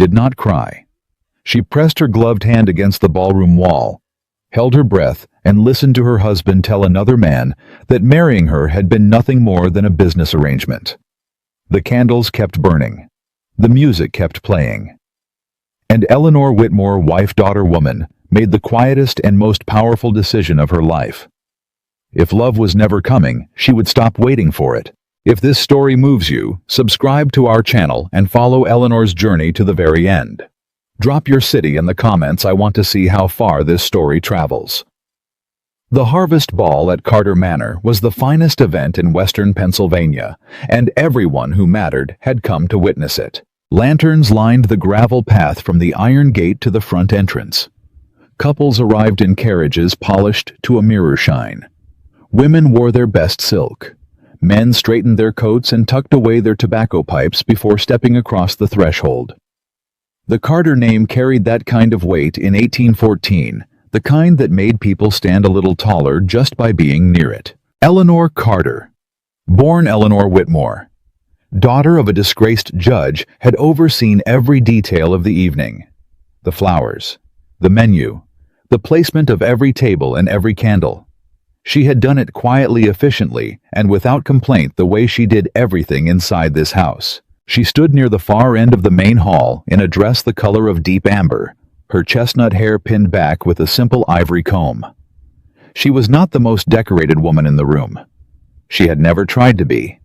did not cry. She pressed her gloved hand against the ballroom wall, held her breath, and listened to her husband tell another man that marrying her had been nothing more than a business arrangement. The candles kept burning. The music kept playing. And Eleanor Whitmore, wife, daughter, woman, made the quietest and most powerful decision of her life. If love was never coming, she would stop waiting for it. If this story moves you, subscribe to our channel and follow Eleanor's journey to the very end. Drop your city in the comments. I want to see how far this story travels. The Harvest Ball at Carter Manor was the finest event in western Pennsylvania, and everyone who mattered had come to witness it. Lanterns lined the gravel path from the iron gate to the front entrance. Couples arrived in carriages polished to a mirror shine. Women wore their best silk. Men straightened their coats and tucked away their tobacco pipes before stepping across the threshold. The Carter name carried that kind of weight in 1814, the kind that made people stand a little taller just by being near it. Eleanor Carter, born Eleanor Whitmore, daughter of a disgraced judge, had overseen every detail of the evening. The flowers, the menu, the placement of every table and every candle. She had done it quietly, efficiently, and without complaint, the way she did everything inside this house. She stood near the far end of the main hall in a dress the color of deep amber, her chestnut hair pinned back with a simple ivory comb. She was not the most decorated woman in the room. She had never tried to be.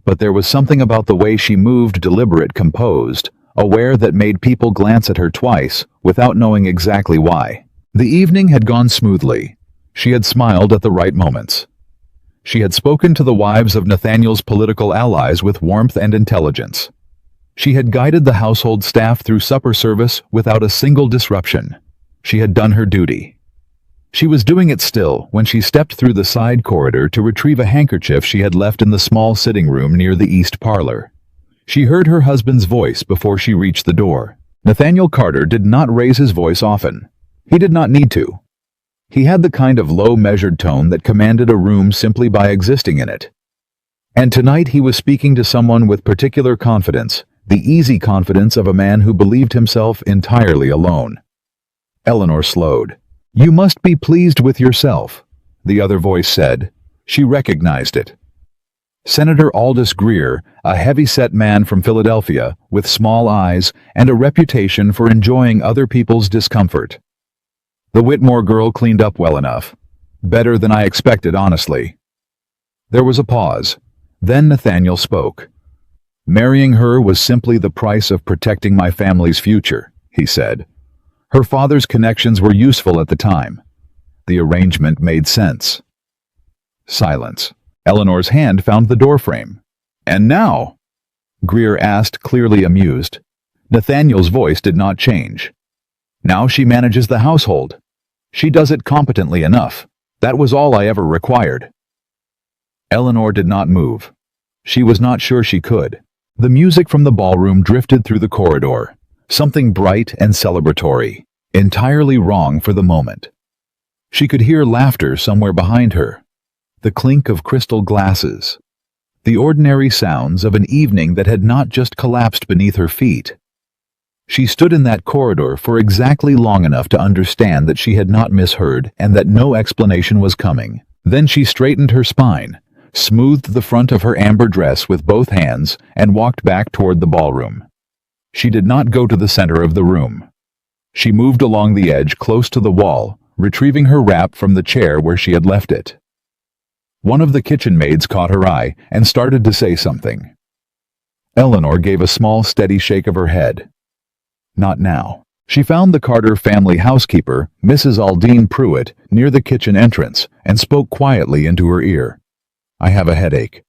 But there was something about the way she moved, deliberate, composed, aware, that made people glance at her twice without knowing exactly why. The evening had gone smoothly. She had smiled at the right moments. She had spoken to the wives of Nathaniel's political allies with warmth and intelligence. She had guided the household staff through supper service without a single disruption. She had done her duty. She was doing it still when she stepped through the side corridor to retrieve a handkerchief she had left in the small sitting room near the east parlor. She heard her husband's voice before she reached the door. Nathaniel Carter did not raise his voice often. He did not need to. He had the kind of low, measured tone that commanded a room simply by existing in it. And tonight he was speaking to someone with particular confidence, the easy confidence of a man who believed himself entirely alone. Eleanor slowed. "You must be pleased with yourself," the other voice said. She recognized it. Senator Aldous Greer, a heavy-set man from Philadelphia, with small eyes and a reputation for enjoying other people's discomfort. The Whitmore girl cleaned up well enough. Better than I expected, honestly. There was a pause. Then Nathaniel spoke. "Marrying her was simply the price of protecting my family's future," he said. "Her father's connections were useful at the time. The arrangement made sense." Silence. Eleanor's hand found the doorframe. "And now?" Greer asked, clearly amused. Nathaniel's voice did not change. "Now she manages the household. She does it competently enough. That was all I ever required." Eleanor did not move. She was not sure she could. The music from the ballroom drifted through the corridor, something bright and celebratory, entirely wrong for the moment. She could hear laughter somewhere behind her, the clink of crystal glasses, the ordinary sounds of an evening that had not just collapsed beneath her feet. She stood in that corridor for exactly long enough to understand that she had not misheard and that no explanation was coming. Then she straightened her spine, smoothed the front of her amber dress with both hands, and walked back toward the ballroom. She did not go to the center of the room. She moved along the edge close to the wall, retrieving her wrap from the chair where she had left it. One of the kitchen maids caught her eye and started to say something. Eleanor gave a small, steady shake of her head. Not now. She found the Carter family housekeeper, Mrs. Aldine Pruitt, near the kitchen entrance and spoke quietly into her ear. "I have a headache.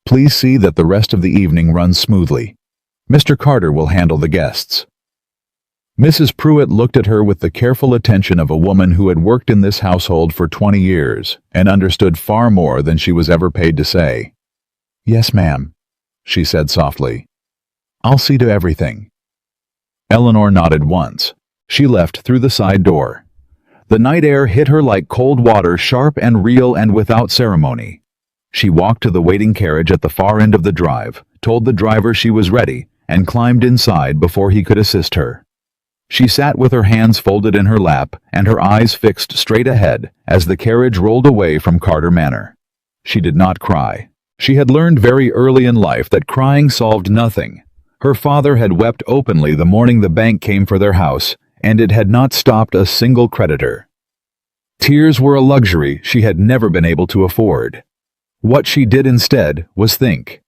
Please see that the rest of the evening runs smoothly. Mr. Carter will handle the guests." Mrs. Pruitt looked at her with the careful attention of a woman who had worked in this household for 20 years and understood far more than she was ever paid to say. "Yes, ma'am," she said softly. "I'll see to everything." Eleanor nodded once. She left through the side door. The night air hit her like cold water, sharp and real and without ceremony. She walked to the waiting carriage at the far end of the drive, told the driver she was ready, and climbed inside before he could assist her. She sat with her hands folded in her lap and her eyes fixed straight ahead as the carriage rolled away from Carter Manor. She did not cry. She had learned very early in life that crying solved nothing. Her father had wept openly the morning the bank came for their house, and it had not stopped a single creditor. Tears were a luxury she had never been able to afford. What she did instead was think.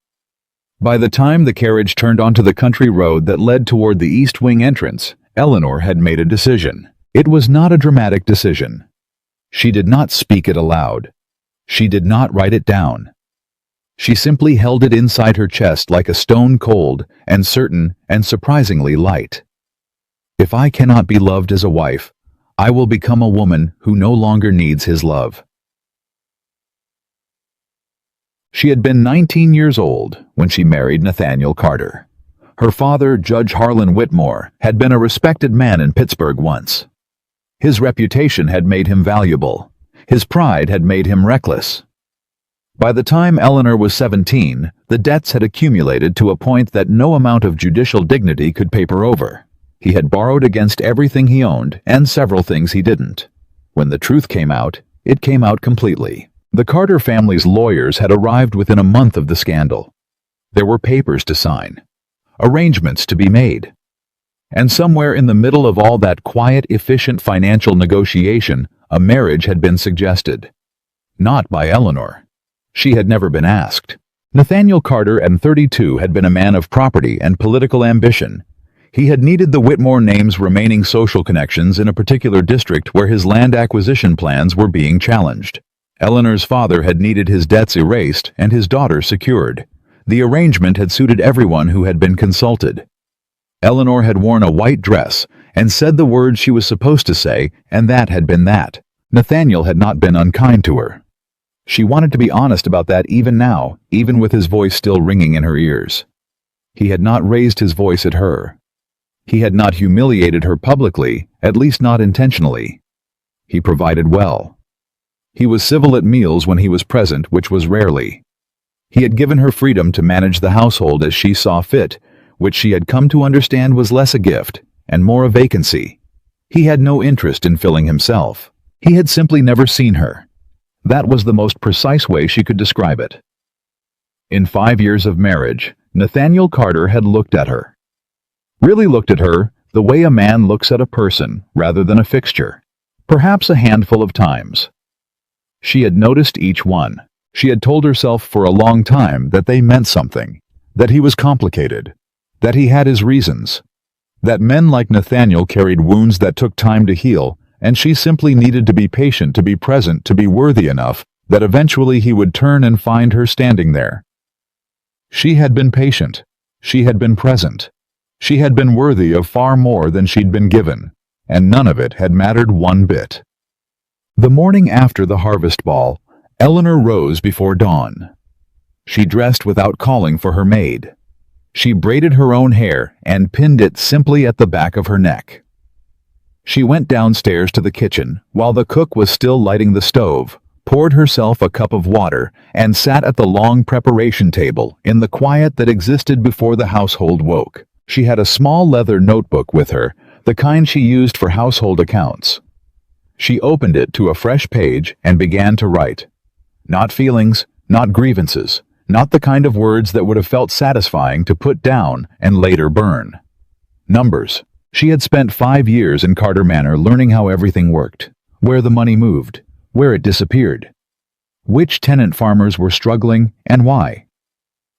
By the time the carriage turned onto the country road that led toward the East Wing entrance, Eleanor had made a decision. It was not a dramatic decision. She did not speak it aloud. She did not write it down. She simply held it inside her chest like a stone cold and certain and surprisingly light. If I cannot be loved as a wife, I will become a woman who no longer needs his love. She had been 19 years old when she married Nathaniel Carter. Her father, Judge Harlan Whitmore, had been a respected man in Pittsburgh once. His reputation had made him valuable. His pride had made him reckless. By the time Eleanor was 17, the debts had accumulated to a point that no amount of judicial dignity could paper over. He had borrowed against everything he owned and several things he didn't. When the truth came out, it came out completely. The Carter family's lawyers had arrived within a month of the scandal. There were papers to sign, arrangements to be made. And somewhere in the middle of all that quiet, efficient financial negotiation, a marriage had been suggested. Not by Eleanor. She had never been asked. Nathaniel Carter, at 32, had been a man of property and political ambition. He had needed the Whitmore name's remaining social connections in a particular district where his land acquisition plans were being challenged. Eleanor's father had needed his debts erased and his daughter secured. The arrangement had suited everyone who had been consulted. Eleanor had worn a white dress and said the words she was supposed to say, and that had been that. Nathaniel had not been unkind to her. She wanted to be honest about that even now, even with his voice still ringing in her ears. He had not raised his voice at her. He had not humiliated her publicly, at least not intentionally. He provided well. He was civil at meals when he was present, which was rarely. He had given her freedom to manage the household as she saw fit, which she had come to understand was less a gift and more a vacancy. He had no interest in filling himself. He had simply never seen her. That was the most precise way she could describe it. In 5 years of marriage, Nathaniel Carter had looked at her. Really looked at her the way a man looks at a person rather than a fixture. Perhaps a handful of times. She had noticed each one. She had told herself for a long time that they meant something, that he was complicated, that he had his reasons, that men like Nathaniel carried wounds that took time to heal, and she simply needed to be patient, to be present, to be worthy enough that eventually he would turn and find her standing there. She had been patient. She had been present. She had been worthy of far more than she'd been given, and none of it had mattered one bit. The morning after the harvest ball, Eleanor rose before dawn. She dressed without calling for her maid. She braided her own hair and pinned it simply at the back of her neck. She went downstairs to the kitchen while the cook was still lighting the stove, poured herself a cup of water, and sat at the long preparation table in the quiet that existed before the household woke. She had a small leather notebook with her, the kind she used for household accounts. She opened it to a fresh page and began to write. Not feelings, not grievances, not the kind of words that would have felt satisfying to put down and later burn. Numbers. She had spent 5 years in Carter Manor learning how everything worked, where the money moved, where it disappeared, which tenant farmers were struggling and why,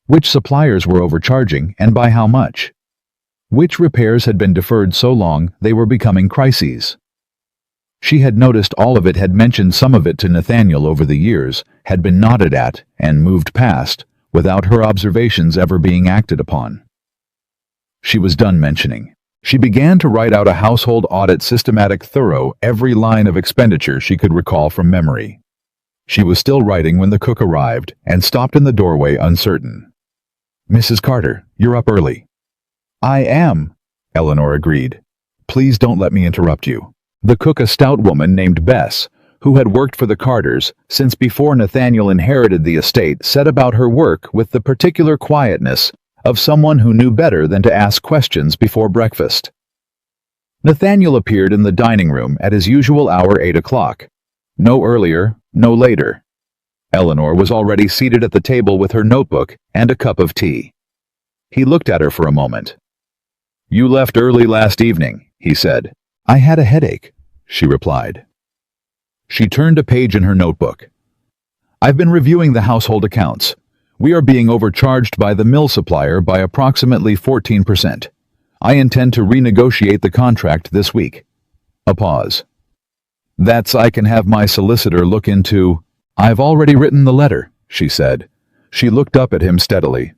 which suppliers were overcharging and by how much, which repairs had been deferred so long they were becoming crises. She had noticed all of it, had mentioned some of it to Nathaniel over the years, had been nodded at and moved past, without her observations ever being acted upon. She was done mentioning. She began to write out a household audit, systematic, thorough, every line of expenditure she could recall from memory. She was still writing when the cook arrived and stopped in the doorway, uncertain. "Mrs. Carter, you're up early." "I am," Eleanor agreed. "Please don't let me interrupt you." The cook, a stout woman named Bess, who had worked for the Carters since before Nathaniel inherited the estate, set about her work with the particular quietness of someone who knew better than to ask questions before breakfast. Nathaniel appeared in the dining room at his usual hour, 8 o'clock. No earlier, no later. Eleanor was already seated at the table with her notebook and a cup of tea. He looked at her for a moment. "You left early last evening," he said. "I had a headache," she replied. She turned a page in her notebook. "I've been reviewing the household accounts. We are being overcharged by the mill supplier by approximately 14%. I intend to renegotiate the contract this week." A pause. I can have my solicitor look into." "I've already written the letter," she said. She looked up at him steadily.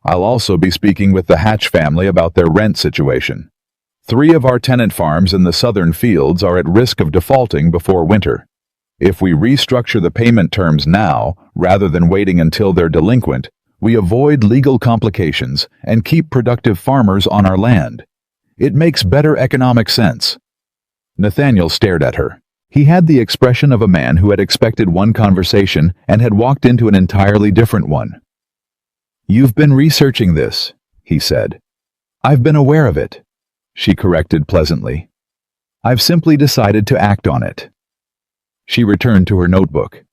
"I'll also be speaking with the Hatch family about their rent situation. 3 of our tenant farms in the southern fields are at risk of defaulting before winter. If we restructure the payment terms now, rather than waiting until they're delinquent, we avoid legal complications and keep productive farmers on our land. It makes better economic sense." Nathaniel stared at her. He had the expression of a man who had expected one conversation and had walked into an entirely different one. "You've been researching this," he said. "I've been aware of it," she corrected pleasantly. "I've simply decided to act on it." She returned to her notebook.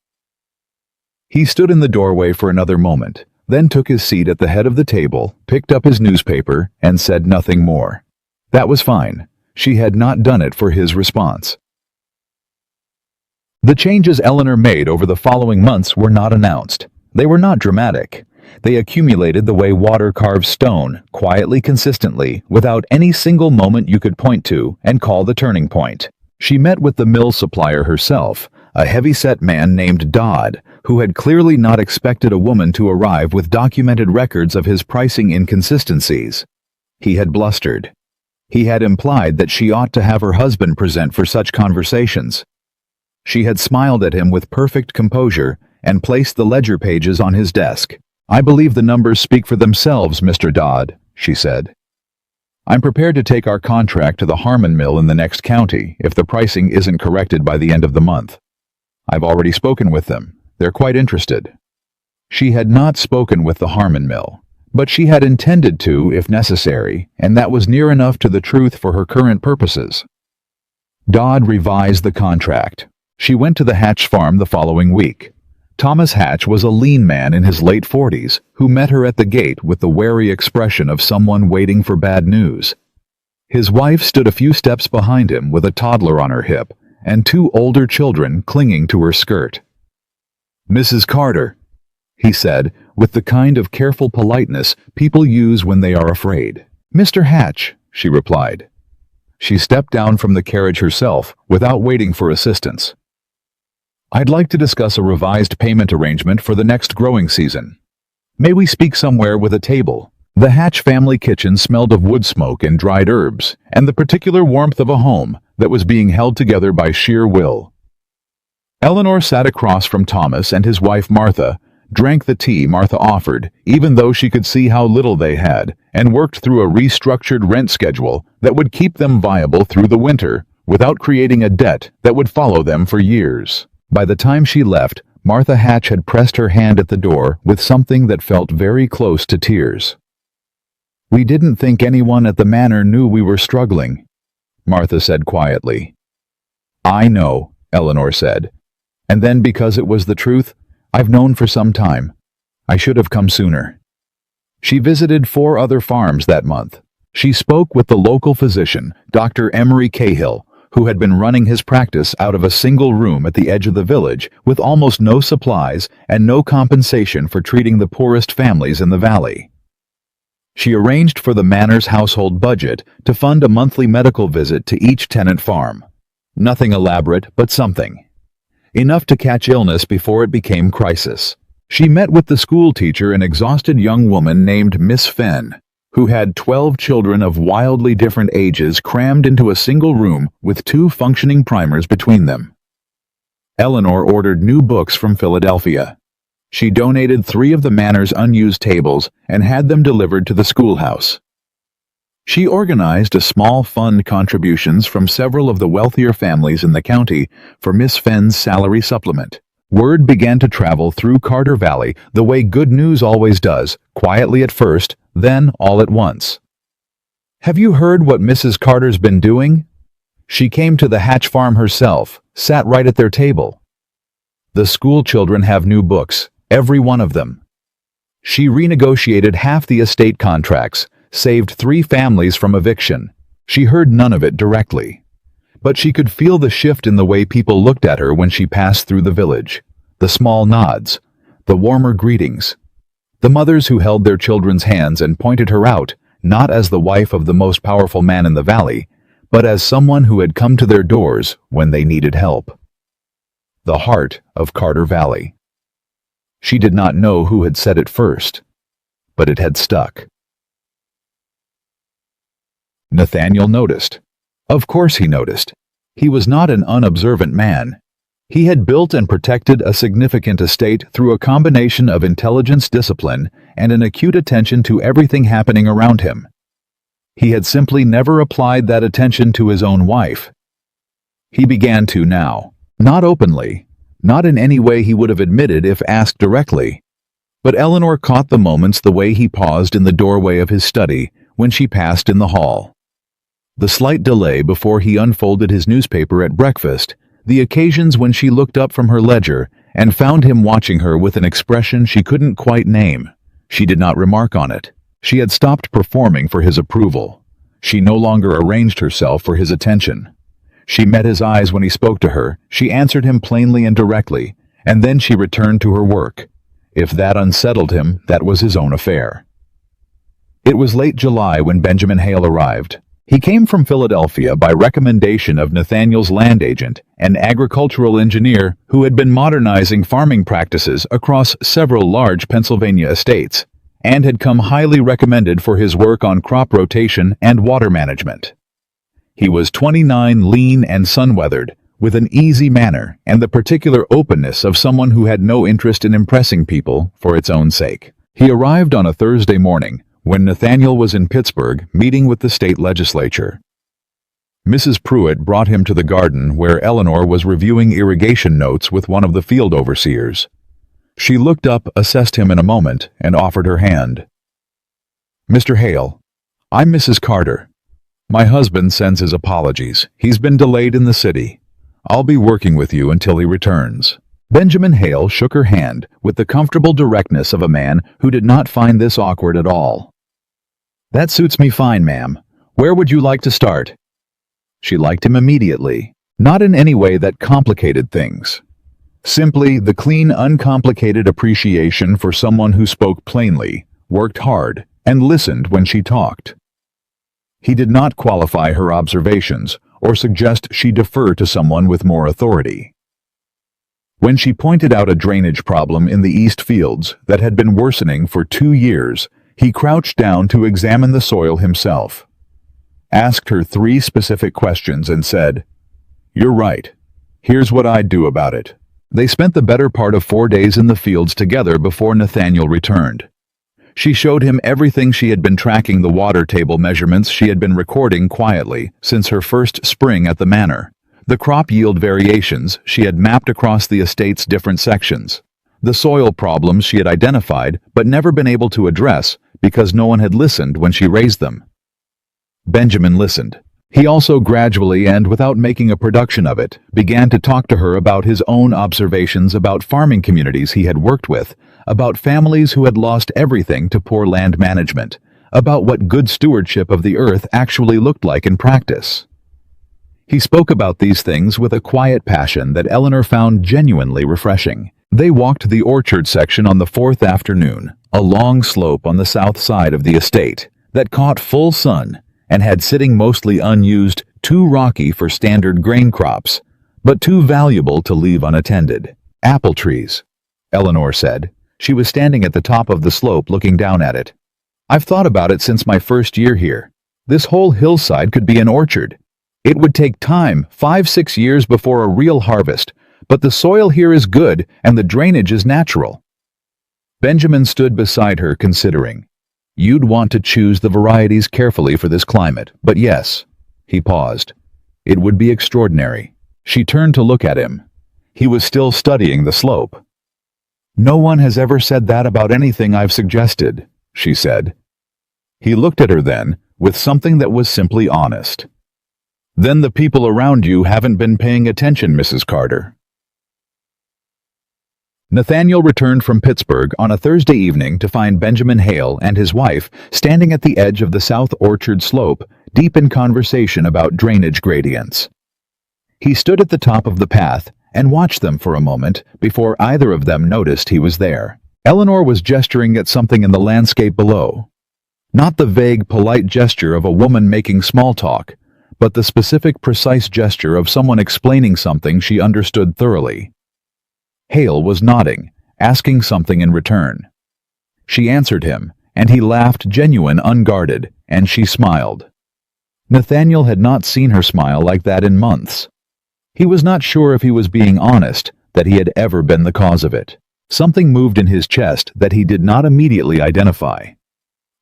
He stood in the doorway for another moment, then took his seat at the head of the table, picked up his newspaper, and said nothing more. That was fine. She had not done it for his response. The changes Eleanor made over the following months were not announced. They were not dramatic. They accumulated the way water carves stone, quietly, consistently, without any single moment you could point to and call the turning point. She met with the mill supplier herself, a heavy-set man named Dodd, who had clearly not expected a woman to arrive with documented records of his pricing inconsistencies. He had blustered. He had implied that she ought to have her husband present for such conversations. She had smiled at him with perfect composure and placed the ledger pages on his desk. "I believe the numbers speak for themselves, Mr. Dodd," she said. "I'm prepared to take our contract to the Harmon Mill in the next county if the pricing isn't corrected by the end of the month. I've already spoken with them. They're quite interested." She had not spoken with the Harmon Mill, but she had intended to if necessary, and that was near enough to the truth for her current purposes. Dodd revised the contract. She went to the Hatch farm the following week. Thomas Hatch was a lean man in his late 40s who met her at the gate with the wary expression of someone waiting for bad news. His wife stood a few steps behind him with a toddler on her hip and 2 older children clinging to her skirt. "Mrs. Carter," he said, with the kind of careful politeness people use when they are afraid. "Mr. Hatch," she replied. She stepped down from the carriage herself without waiting for assistance. "I'd like to discuss a revised payment arrangement for the next growing season. May we speak somewhere with a table?" The Hatch family kitchen smelled of wood smoke and dried herbs, and the particular warmth of a home that was being held together by sheer will. Eleanor sat across from Thomas and his wife Martha, drank the tea Martha offered, even though she could see how little they had, and worked through a restructured rent schedule that would keep them viable through the winter, without creating a debt that would follow them for years. By the time she left, Martha Hatch had pressed her hand at the door with something that felt very close to tears. "We didn't think anyone at the manor knew we were struggling," Martha said quietly. "I know," Eleanor said. "And then because it was the truth, I've known for some time. I should have come sooner." She visited 4 other farms that month. She spoke with the local physician, Dr. Emery Cahill, who had been running his practice out of a single room at the edge of the village with almost no supplies and no compensation for treating the poorest families in the valley. She arranged for the manor's household budget to fund a monthly medical visit to each tenant farm. Nothing elaborate, but something. Enough to catch illness before it became crisis. She met with the school teacher, an exhausted young woman named Miss Fenn, who had 12 children of wildly different ages crammed into a single room with 2 functioning primers between them. Eleanor ordered new books from Philadelphia. She donated 3 of the manor's unused tables and had them delivered to the schoolhouse. She organized a small fund contributions from several of the wealthier families in the county for Miss Fenn's salary supplement. Word began to travel through Carter Valley the way good news always does, quietly at first, then all at once. "Have you heard what Mrs. Carter's been doing? She came to the Hatch farm herself, sat right at their table. The school children have new books, every one of them. She renegotiated half the estate contracts, saved 3 families from eviction. She heard none of it directly. But she could feel the shift in the way people looked at her when she passed through the village. The small nods, the warmer greetings. The mothers who held their children's hands and pointed her out, not as the wife of the most powerful man in the valley, but as someone who had come to their doors when they needed help. The heart of Carter Valley. She did not know who had said it first, but it had stuck. Nathaniel noticed. Of course he noticed. He was not an unobservant man. He had built and protected a significant estate through a combination of intelligence, discipline, and an acute attention to everything happening around him. He had simply never applied that attention to his own wife. He began to now, not openly, not in any way he would have admitted if asked directly. But Eleanor caught the moments the way he paused in the doorway of his study when she passed in the hall. The slight delay before he unfolded his newspaper at breakfast, the occasions when she looked up from her ledger and found him watching her with an expression she couldn't quite name. She did not remark on it. She had stopped performing for his approval. She no longer arranged herself for his attention. She met his eyes when he spoke to her, she answered him plainly and directly, and then she returned to her work. If that unsettled him, that was his own affair. It was late July when Benjamin Hale arrived. He came from Philadelphia by recommendation of Nathaniel's land agent, an agricultural engineer who had been modernizing farming practices across several large Pennsylvania estates, and had come highly recommended for his work on crop rotation and water management. He was 29, lean and sun-weathered, with an easy manner and the particular openness of someone who had no interest in impressing people for its own sake. He arrived on a Thursday morning, when Nathaniel was in Pittsburgh meeting with the state legislature. Mrs. Pruitt brought him to the garden where Eleanor was reviewing irrigation notes with one of the field overseers. She looked up, assessed him in a moment, and offered her hand. "Mr. Hale, I'm Mrs. Carter. My husband sends his apologies. He's been delayed in the city. I'll be working with you until he returns." Benjamin Hale shook her hand with the comfortable directness of a man who did not find this awkward at all. "That suits me fine, ma'am. Where would you like to start?" She liked him immediately, not in any way that complicated things. Simply the clean, uncomplicated appreciation for someone who spoke plainly, worked hard, and listened when she talked. He did not qualify her observations or suggest she defer to someone with more authority. When she pointed out a drainage problem in the East Fields that had been worsening for 2 years, he crouched down to examine the soil himself, asked her 3 specific questions and said, "You're right. Here's what I'd do about it." They spent the better part of 4 days in the fields together before Nathaniel returned. She showed him everything she had been tracking, the water table measurements she had been recording quietly since her first spring at the manor, the crop yield variations she had mapped across the estate's different sections, the soil problems she had identified but never been able to address because no one had listened when she raised them. Benjamin listened. He also gradually and without making a production of it, began to talk to her about his own observations about farming communities he had worked with, about families who had lost everything to poor land management, about what good stewardship of the earth actually looked like in practice. He spoke about these things with a quiet passion that Eleanor found genuinely refreshing. They walked the orchard section on the 4th afternoon, a long slope on the south side of the estate that caught full sun and had sitting mostly unused, too rocky for standard grain crops, but too valuable to leave unattended. "Apple trees," Eleanor said. She was standing at the top of the slope looking down at it. "I've thought about it since my first year here. This whole hillside could be an orchard. It would take time, 5-6 years before a real harvest, but the soil here is good and the drainage is natural." Benjamin stood beside her considering. "You'd want to choose the varieties carefully for this climate, but yes." He paused. "It would be extraordinary." She turned to look at him. He was still studying the slope. "No one has ever said that about anything I've suggested," she said. He looked at her then, with something that was simply honest. Then the people around you haven't been paying attention, Mrs. Carter. Nathaniel returned from Pittsburgh on a Thursday evening to find Benjamin Hale and his wife standing at the edge of the South Orchard slope, deep in conversation about drainage gradients. He stood at the top of the path and watched them for a moment before either of them noticed he was there. Eleanor was gesturing at something in the landscape below. Not the vague, polite gesture of a woman making small talk, but the specific, precise gesture of someone explaining something she understood thoroughly. Hale was nodding, asking something in return. She answered him, and he laughed, genuine, unguarded, and she smiled. Nathaniel had not seen her smile like that in months. He was not sure if he was being honest, that he had ever been the cause of it. Something moved in his chest that he did not immediately identify.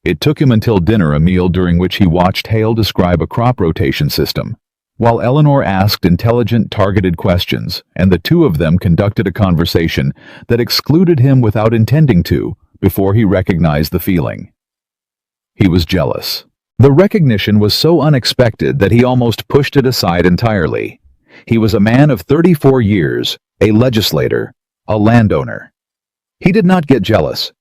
It took him until dinner, a meal during which he watched Hale describe a crop rotation system, while Eleanor asked intelligent, targeted questions, and the two of them conducted a conversation that excluded him without intending to, before he recognized the feeling. He was jealous. The recognition was so unexpected that he almost pushed it aside entirely. He was a man of 34 years, a legislator, a landowner. He did not get jealous.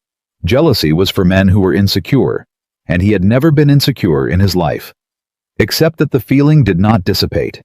Jealousy was for men who were insecure, and he had never been insecure in his life. Except that the feeling did not dissipate.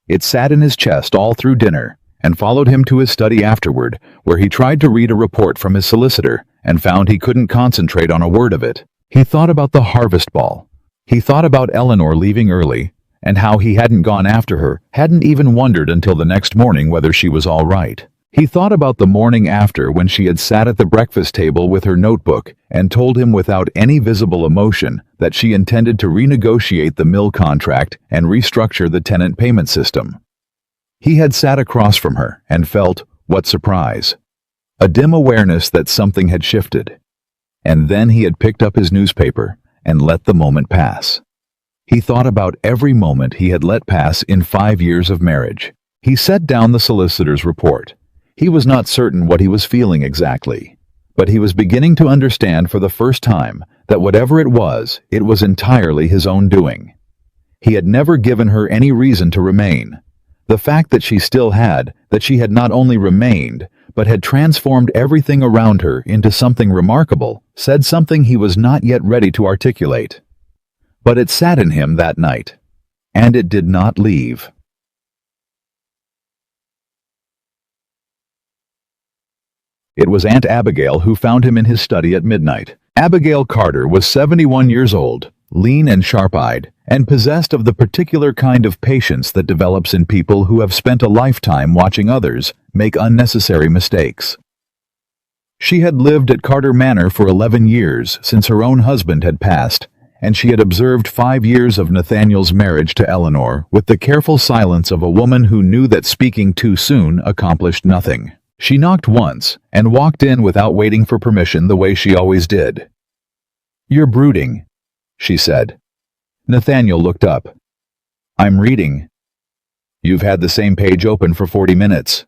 It sat in his chest all through dinner, and followed him to his study afterward, where he tried to read a report from his solicitor, and found he couldn't concentrate on a word of it. He thought about the harvest ball. He thought about Eleanor leaving early, and how he hadn't gone after her, hadn't even wondered until the next morning whether she was all right. He thought about the morning after when she had sat at the breakfast table with her notebook and told him without any visible emotion that she intended to renegotiate the mill contract and restructure the tenant payment system. He had sat across from her and felt, what surprise, a dim awareness that something had shifted. And then he had picked up his newspaper and let the moment pass. He thought about every moment he had let pass in 5 years of marriage. He set down the solicitor's report. He was not certain what he was feeling exactly, but he was beginning to understand for the first time that whatever it was entirely his own doing. He had never given her any reason to remain. The fact that she still had, that she had not only remained, but had transformed everything around her into something remarkable, said something he was not yet ready to articulate. But it sat in him that night, and it did not leave. It was Aunt Abigail who found him in his study at midnight. Abigail Carter was 71 years old, lean and sharp-eyed, and possessed of the particular kind of patience that develops in people who have spent a lifetime watching others make unnecessary mistakes. She had lived at Carter Manor for 11 years since her own husband had passed, and she had observed 5 years of Nathaniel's marriage to Eleanor with the careful silence of a woman who knew that speaking too soon accomplished nothing. She knocked once and walked in without waiting for permission the way she always did. "You're brooding," she said. Nathaniel looked up. "I'm reading." "You've had the same page open for 40 minutes.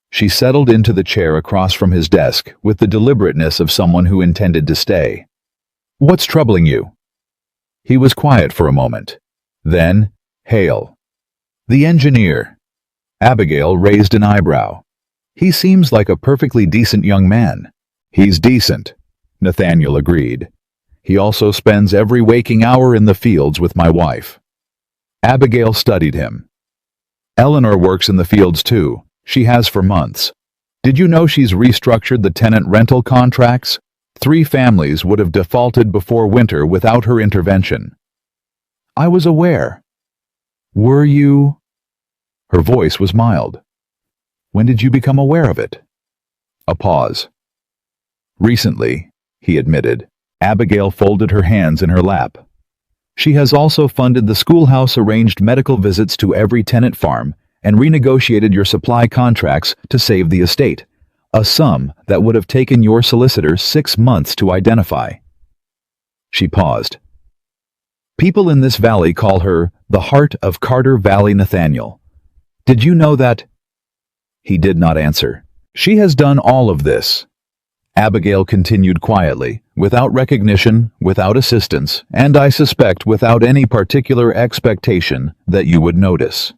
She settled into the chair across from his desk with the deliberateness of someone who intended to stay. "What's troubling you?" He was quiet for a moment. Then, Hale. "The engineer." Abigail raised an eyebrow. "He seems like a perfectly decent young man." "He's decent," Nathaniel agreed. "He also spends every waking hour in the fields with my wife." Abigail studied him. "Eleanor works in the fields too. She has for months. Did you know she's restructured the tenant rental contracts? 3 families would have defaulted before winter without her intervention." "I was aware." "Were you?" Her voice was mild. "When did you become aware of it?" A pause. "Recently," he admitted. Abigail folded her hands in her lap. "She has also funded the schoolhouse, arranged medical visits to every tenant farm, and renegotiated your supply contracts to save the estate, a sum that would have taken your solicitor 6 months to identify." She paused. "People in this valley call her the heart of Carter Valley, Nathaniel. Did you know that?" He did not answer. "She has done all of this." Abigail continued quietly, without recognition, without assistance, and I suspect without any particular expectation that you would notice.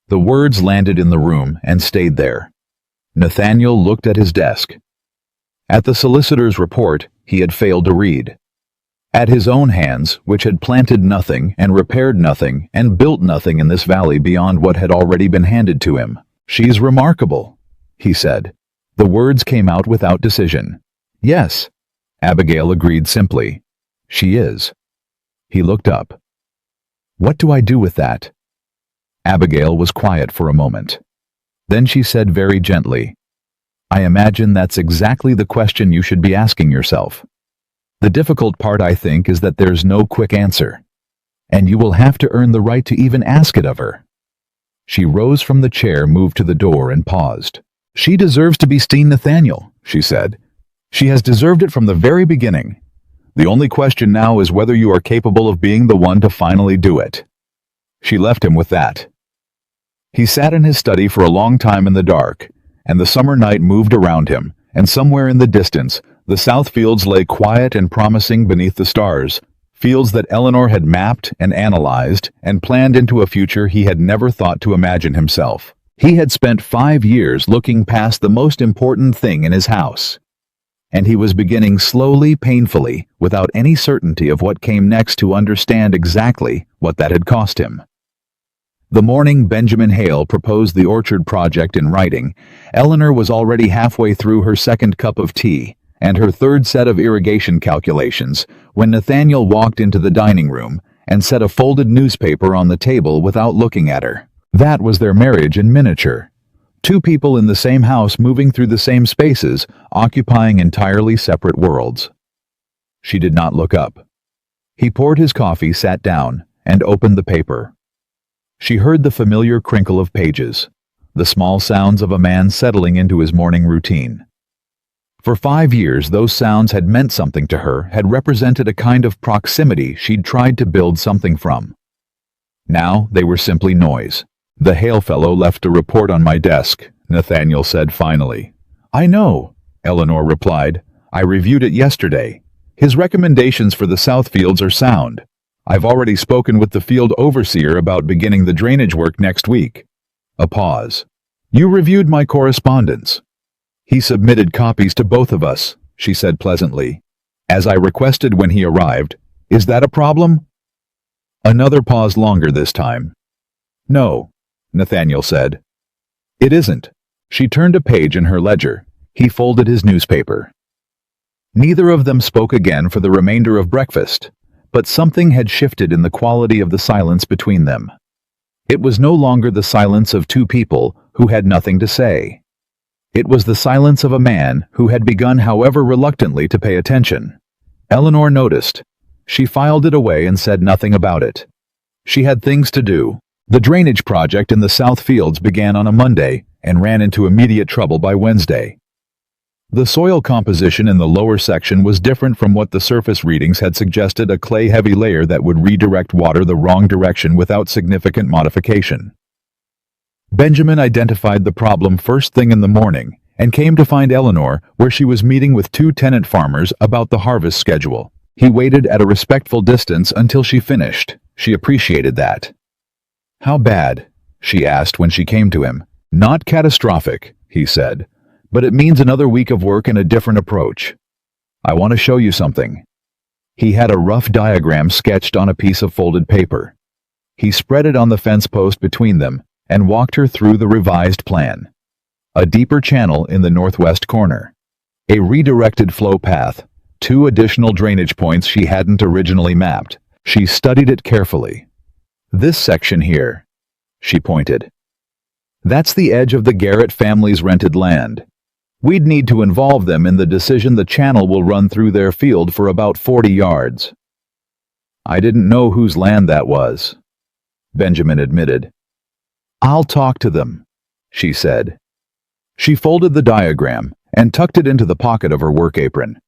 The words landed in the room and stayed there. Nathaniel looked at his desk. At the solicitor's report, he had failed to read. At his own hands, which had planted nothing and repaired nothing and built nothing in this valley beyond what had already been handed to him. "She's remarkable," he said. The words came out without decision. "Yes," Abigail agreed simply. "She is." He looked up. "What do I do with that?" Abigail was quiet for a moment. Then she said very gently, "I imagine that's exactly the question you should be asking yourself. The difficult part, I think, is that there's no quick answer. And you will have to earn the right to even ask it of her." She rose from the chair, moved to the door, and paused. "She deserves to be seen, Nathaniel," she said. "She has deserved it from the very beginning. The only question now is whether you are capable of being the one to finally do it." She left him with that. He sat in his study for a long time in the dark, and the summer night moved around him, and somewhere in the distance, the south fields lay quiet and promising beneath the stars, fields that Eleanor had mapped and analyzed and planned into a future he had never thought to imagine himself. He had spent 5 years looking past the most important thing in his house. And he was beginning slowly, painfully, without any certainty of what came next, to understand exactly what that had cost him. The morning Benjamin Hale proposed the orchard project in writing, Eleanor was already halfway through her second cup of tea and her third set of irrigation calculations when Nathaniel walked into the dining room and set a folded newspaper on the table without looking at her. That was their marriage in miniature. Two people in the same house moving through the same spaces, occupying entirely separate worlds. She did not look up. He poured his coffee, sat down, and opened the paper. She heard the familiar crinkle of pages, the small sounds of a man settling into his morning routine. For 5 years, those sounds had meant something to her, had represented a kind of proximity she'd tried to build something from. Now they were simply noise. "The Hale fellow left a report on my desk," Nathaniel said finally. "I know," Eleanor replied. "I reviewed it yesterday. His recommendations for the south fields are sound. I've already spoken with the field overseer about beginning the drainage work next week." A pause. "You reviewed my correspondence." "He submitted copies to both of us," she said pleasantly, "as I requested when he arrived. Is that a problem?" Another pause, longer this time. "No," Nathaniel said. "It isn't." She turned a page in her ledger. He folded his newspaper. Neither of them spoke again for the remainder of breakfast, but something had shifted in the quality of the silence between them. It was no longer the silence of two people who had nothing to say. It was the silence of a man who had begun, however reluctantly, to pay attention. Eleanor noticed. She filed it away and said nothing about it. She had things to do. The drainage project in the South Fields began on a Monday and ran into immediate trouble by Wednesday. The soil composition in the lower section was different from what the surface readings had suggested, a clay-heavy layer that would redirect water the wrong direction without significant modification. Benjamin identified the problem first thing in the morning and came to find Eleanor where she was meeting with 2 tenant farmers about the harvest schedule. He waited at a respectful distance until she finished. She appreciated that. "How bad?" she asked when she came to him. "Not catastrophic," he said, "but it means another week of work and a different approach. I want to show you something." He had a rough diagram sketched on a piece of folded paper. He spread it on the fence post between them and walked her through the revised plan. A deeper channel in the northwest corner. A redirected flow path. 2 additional drainage points she hadn't originally mapped. She studied it carefully. "This section here," she pointed. "That's the edge of the Garrett family's rented land. We'd need to involve them in the decision. The channel will run through their field for about 40 yards. "I didn't know whose land that was," Benjamin admitted. "I'll talk to them," she said. She folded the diagram and tucked it into the pocket of her work apron.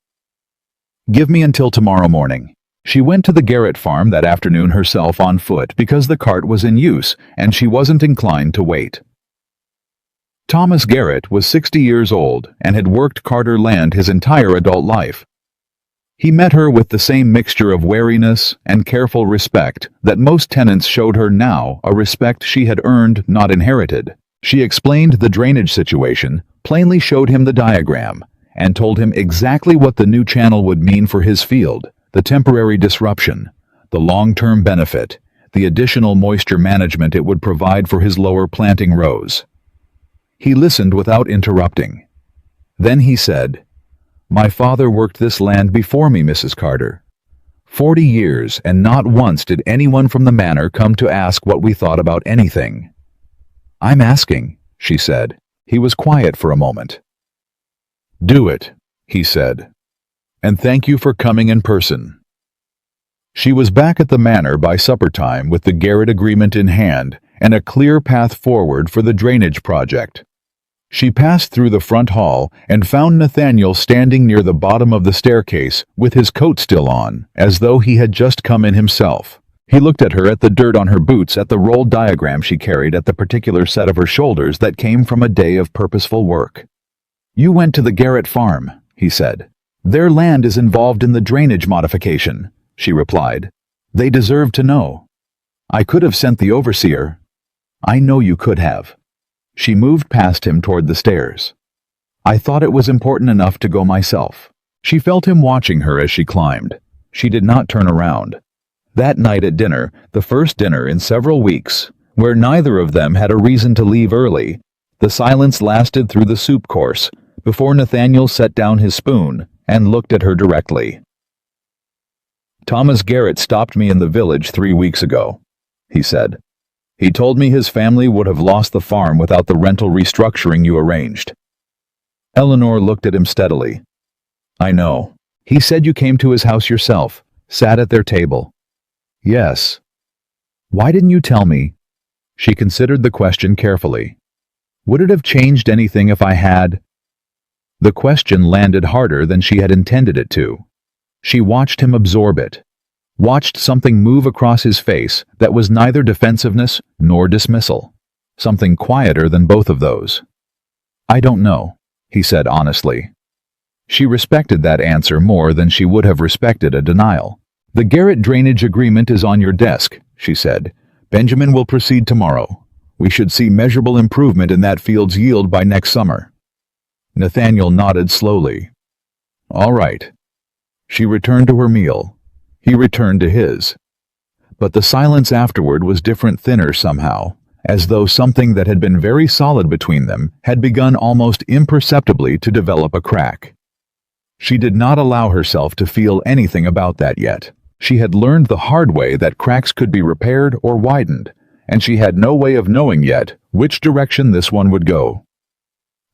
"Give me until tomorrow morning." She went to the Garrett farm that afternoon herself on foot because the cart was in use and she wasn't inclined to wait. Thomas Garrett was 60 years old and had worked Carter land his entire adult life. He met her with the same mixture of wariness and careful respect that most tenants showed her now, a respect she had earned, not inherited. She explained the drainage situation, plainly showed him the diagram, and told him exactly what the new channel would mean for his field, the temporary disruption, the long-term benefit, the additional moisture management it would provide for his lower planting rows. He listened without interrupting. Then he said, "My father worked this land before me, Mrs. Carter. 40 years, and not once did anyone from the manor come to ask what we thought about anything." "I'm asking," she said. He was quiet for a moment. "Do it," he said. "And thank you for coming in person." She was back at the manor by supper time with the Garrett agreement in hand and a clear path forward for the drainage project. She passed through the front hall and found Nathaniel standing near the bottom of the staircase with his coat still on, as though he had just come in himself. He looked at her, at the dirt on her boots, at the rolled diagram she carried, at the particular set of her shoulders that came from a day of purposeful work. "You went to the Garrett farm," he said. "Their land is involved in the drainage modification," she replied. "They deserve to know. I could have sent the overseer." "I know you could have." She moved past him toward the stairs. "I thought it was important enough to go myself." She felt him watching her as she climbed. She did not turn around. That night at dinner, the first dinner in several weeks, where neither of them had a reason to leave early, the silence lasted through the soup course, before Nathaniel set down his spoon and looked at her directly. "Thomas Garrett stopped me in the village 3 weeks ago," he said. "He told me his family would have lost the farm without the rental restructuring you arranged." Eleanor looked at him steadily. "I know. He said you came to his house yourself, sat at their table." "Yes." "Why didn't you tell me?" She considered the question carefully. "Would it have changed anything if I had?" The question landed harder than she had intended it to. She watched him absorb it. Watched something move across his face that was neither defensiveness nor dismissal. Something quieter than both of those. "I don't know," he said honestly. She respected that answer more than she would have respected a denial. "The Garrett drainage agreement is on your desk," she said. "Benjamin will proceed tomorrow. We should see measurable improvement in that field's yield by next summer." Nathaniel nodded slowly. "All right." She returned to her meal. He returned to his. But the silence afterward was different, thinner somehow, as though something that had been very solid between them had begun almost imperceptibly to develop a crack. She did not allow herself to feel anything about that yet. She had learned the hard way that cracks could be repaired or widened, and she had no way of knowing yet which direction this one would go.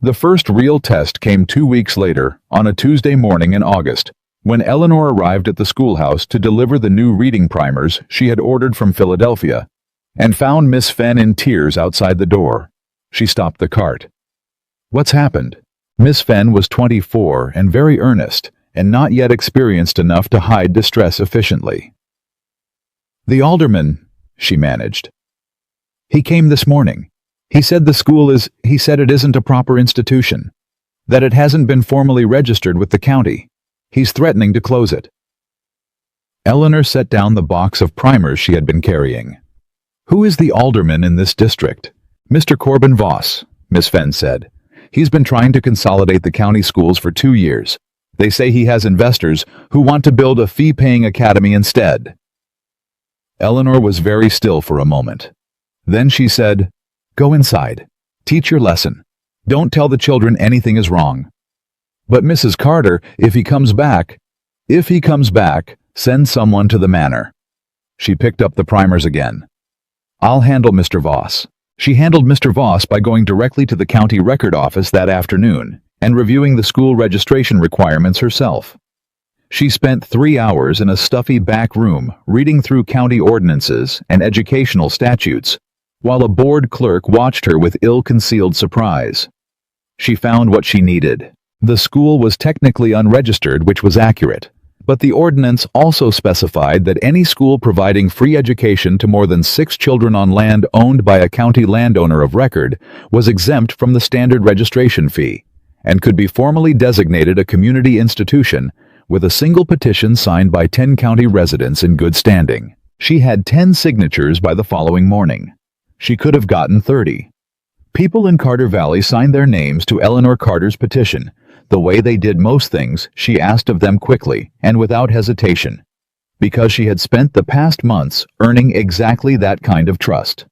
The first real test came 2 weeks later, on a Tuesday morning in August, when Eleanor arrived at the schoolhouse to deliver the new reading primers she had ordered from Philadelphia, and found Miss Fenn in tears outside the door. She stopped the cart. "What's happened?" Miss Fenn was 24 and very earnest, and not yet experienced enough to hide distress efficiently. "The alderman," she managed. "He came this morning. He said it isn't a proper institution, that it hasn't been formally registered with the county. He's threatening to close it." Eleanor set down the box of primers she had been carrying. "Who is the alderman in this district?" "Mr. Corbin Voss," Miss Fenn said. "He's been trying to consolidate the county schools for 2 years. They say he has investors who want to build a fee-paying academy instead." Eleanor was very still for a moment. Then she said, "Go inside. Teach your lesson. Don't tell the children anything is wrong." "But Mrs. Carter, if he comes back..." "If he comes back, send someone to the manor." She picked up the primers again. "I'll handle Mr. Voss." She handled Mr. Voss by going directly to the county record office that afternoon and reviewing the school registration requirements herself. She spent 3 hours in a stuffy back room reading through county ordinances and educational statutes, while a bored clerk watched her with ill-concealed surprise. She found what she needed. The school was technically unregistered, which was accurate, But the ordinance also specified that any school providing free education to more than 6 children on land owned by a county landowner of record was exempt from the standard registration fee and could be formally designated a community institution with a single petition signed by 10 county residents in good standing. She had 10 signatures by the following morning. She could have gotten 30. People in Carter Valley signed their names to Eleanor Carter's petition. The way they did most things, she asked of them quickly and without hesitation, because she had spent the past months earning exactly that kind of trust.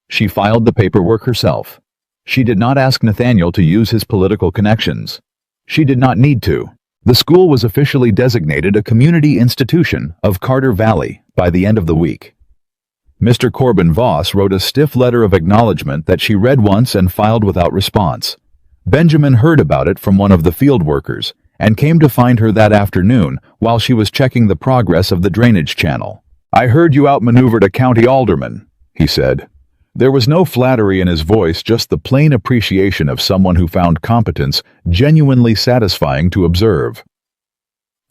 She filed the paperwork herself. She did not ask Nathaniel to use his political connections. She did not need to. The school was officially designated a community institution of Carter Valley by the end of the week. Mr. Corbin Voss wrote a stiff letter of acknowledgement that she read once and filed without response. Benjamin heard about it from one of the field workers and came to find her that afternoon while she was checking the progress of the drainage channel. "I heard you outmaneuvered a county alderman," he said. There was no flattery in his voice, just the plain appreciation of someone who found competence genuinely satisfying to observe.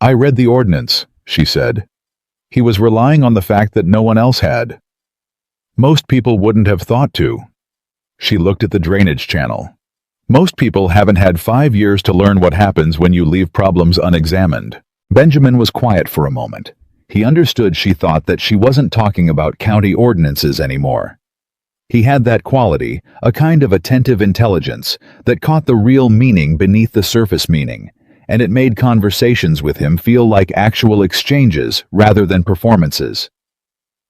"I read the ordinance," she said. He was relying on the fact that no one else had. Most people wouldn't have thought to. She looked at the drainage channel. Most people haven't had 5 years to learn what happens when you leave problems unexamined. Benjamin was quiet for a moment. He understood she thought that she wasn't talking about county ordinances anymore. He had that quality, a kind of attentive intelligence, that caught the real meaning beneath the surface meaning, and it made conversations with him feel like actual exchanges rather than performances.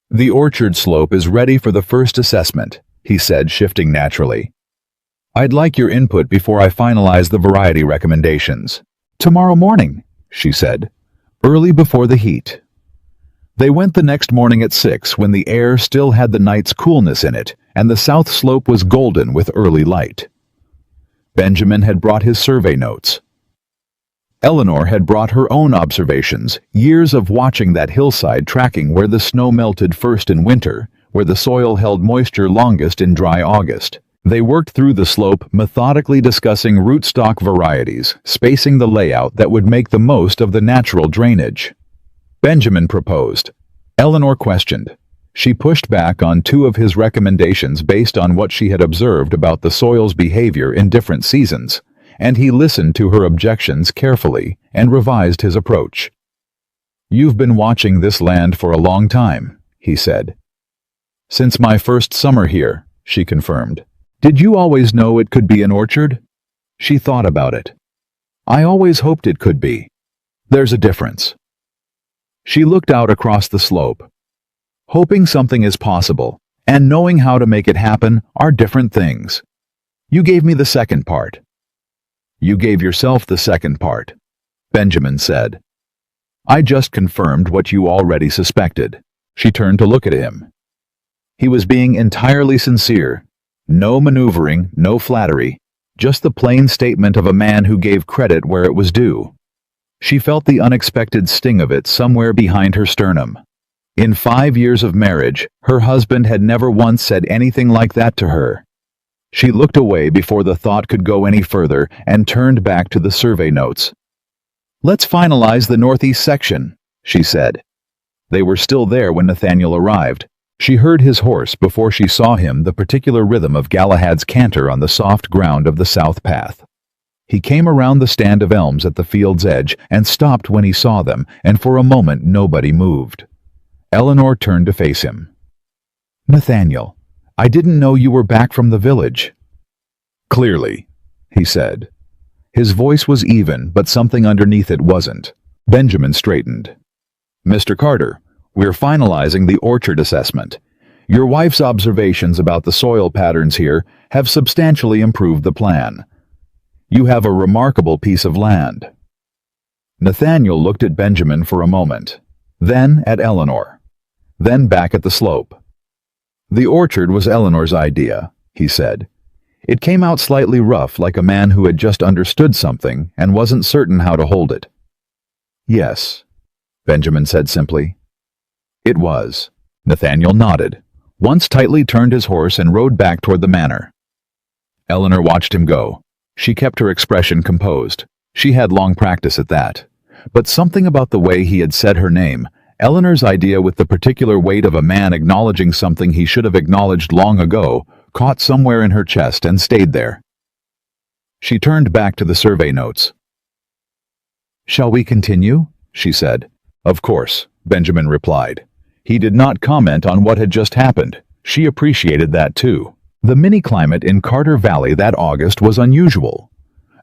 "The orchard slope is ready for the first assessment," he said, shifting naturally. "I'd like your input before I finalize the variety recommendations." "Tomorrow morning," she said, "early before the heat." They went the next morning at 6 when the air still had the night's coolness in it, and the south slope was golden with early light. Benjamin had brought his survey notes. Eleanor had brought her own observations, years of watching that hillside, tracking where the snow melted first in winter, where the soil held moisture longest in dry August. They worked through the slope, methodically discussing rootstock varieties, spacing the layout that would make the most of the natural drainage. Benjamin proposed. Eleanor questioned. She pushed back on 2 of his recommendations based on what she had observed about the soil's behavior in different seasons, and he listened to her objections carefully and revised his approach. "You've been watching this land for a long time," he said. "Since my first summer here," she confirmed. "Did you always know it could be an orchard?" She thought about it. "I always hoped it could be. There's a difference." She looked out across the slope. Hoping something is possible and knowing how to make it happen are different things. "You gave me the second part." "You gave yourself the second part," Benjamin said. "I just confirmed what you already suspected." She turned to look at him. He was being entirely sincere. No maneuvering, no flattery, just the plain statement of a man who gave credit where it was due. She felt the unexpected sting of it somewhere behind her sternum. In 5 years of marriage, her husband had never once said anything like that to her. She looked away before the thought could go any further and turned back to the survey notes. "Let's finalize the northeast section," she said. They were still there when Nathaniel arrived. She heard his horse before she saw him, the particular rhythm of Galahad's canter on the soft ground of the south path. He came around the stand of elms at the field's edge and stopped when he saw them, and for a moment nobody moved. Eleanor turned to face him. "Nathaniel, I didn't know you were back from the village." "Clearly," he said. His voice was even, but something underneath it wasn't. Benjamin straightened. "Mr. Carter, we're finalizing the orchard assessment. Your wife's observations about the soil patterns here have substantially improved the plan. You have a remarkable piece of land." Nathaniel looked at Benjamin for a moment, then at Eleanor, then back at the slope. "The orchard was Eleanor's idea," he said. "It came out slightly rough, like a man who had just understood something and wasn't certain how to hold it." "Yes," Benjamin said simply. "It was." Nathaniel nodded, once tightly turned his horse and rode back toward the manor. Eleanor watched him go. She kept her expression composed. She had long practice at that. But something about the way he had said her name, Eleanor's idea with the particular weight of a man acknowledging something he should have acknowledged long ago, caught somewhere in her chest and stayed there. She turned back to the survey notes. "Shall we continue?" she said. "Of course," Benjamin replied. He did not comment on what had just happened. She appreciated that too. The mini-climate in Carter Valley that August was unusual.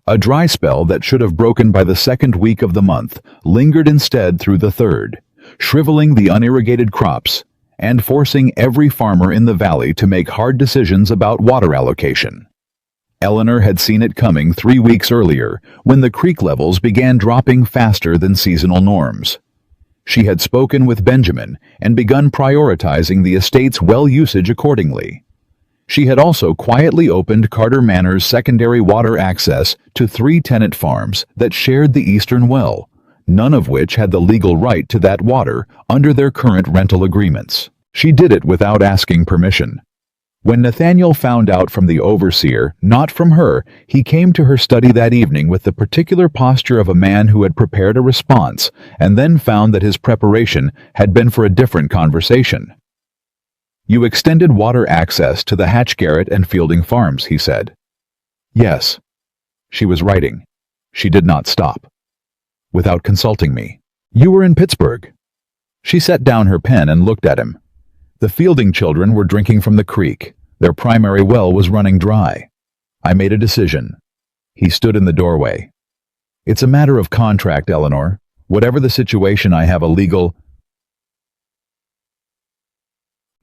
A dry spell that should have broken by the second week of the month lingered instead through the third, shriveling the unirrigated crops and forcing every farmer in the valley to make hard decisions about water allocation. Eleanor had seen it coming 3 weeks earlier, when the creek levels began dropping faster than seasonal norms. She had spoken with Benjamin and begun prioritizing the estate's well usage accordingly. She had also quietly opened Carter Manor's secondary water access to 3 tenant farms that shared the eastern well, none of which had the legal right to that water under their current rental agreements. She did it without asking permission. When Nathaniel found out from the overseer, not from her, he came to her study that evening with the particular posture of a man who had prepared a response and then found that his preparation had been for a different conversation. "You extended water access to the Hatch Garrett and Fielding farms," he said. "Yes." She was writing. She did not stop. "Without consulting me. You were in Pittsburgh." She set down her pen and looked at him. The Fielding children were drinking from the creek. Their primary well was running dry. "I made a decision." He stood in the doorway. "It's a matter of contract, Eleanor. Whatever the situation, I have a legal—"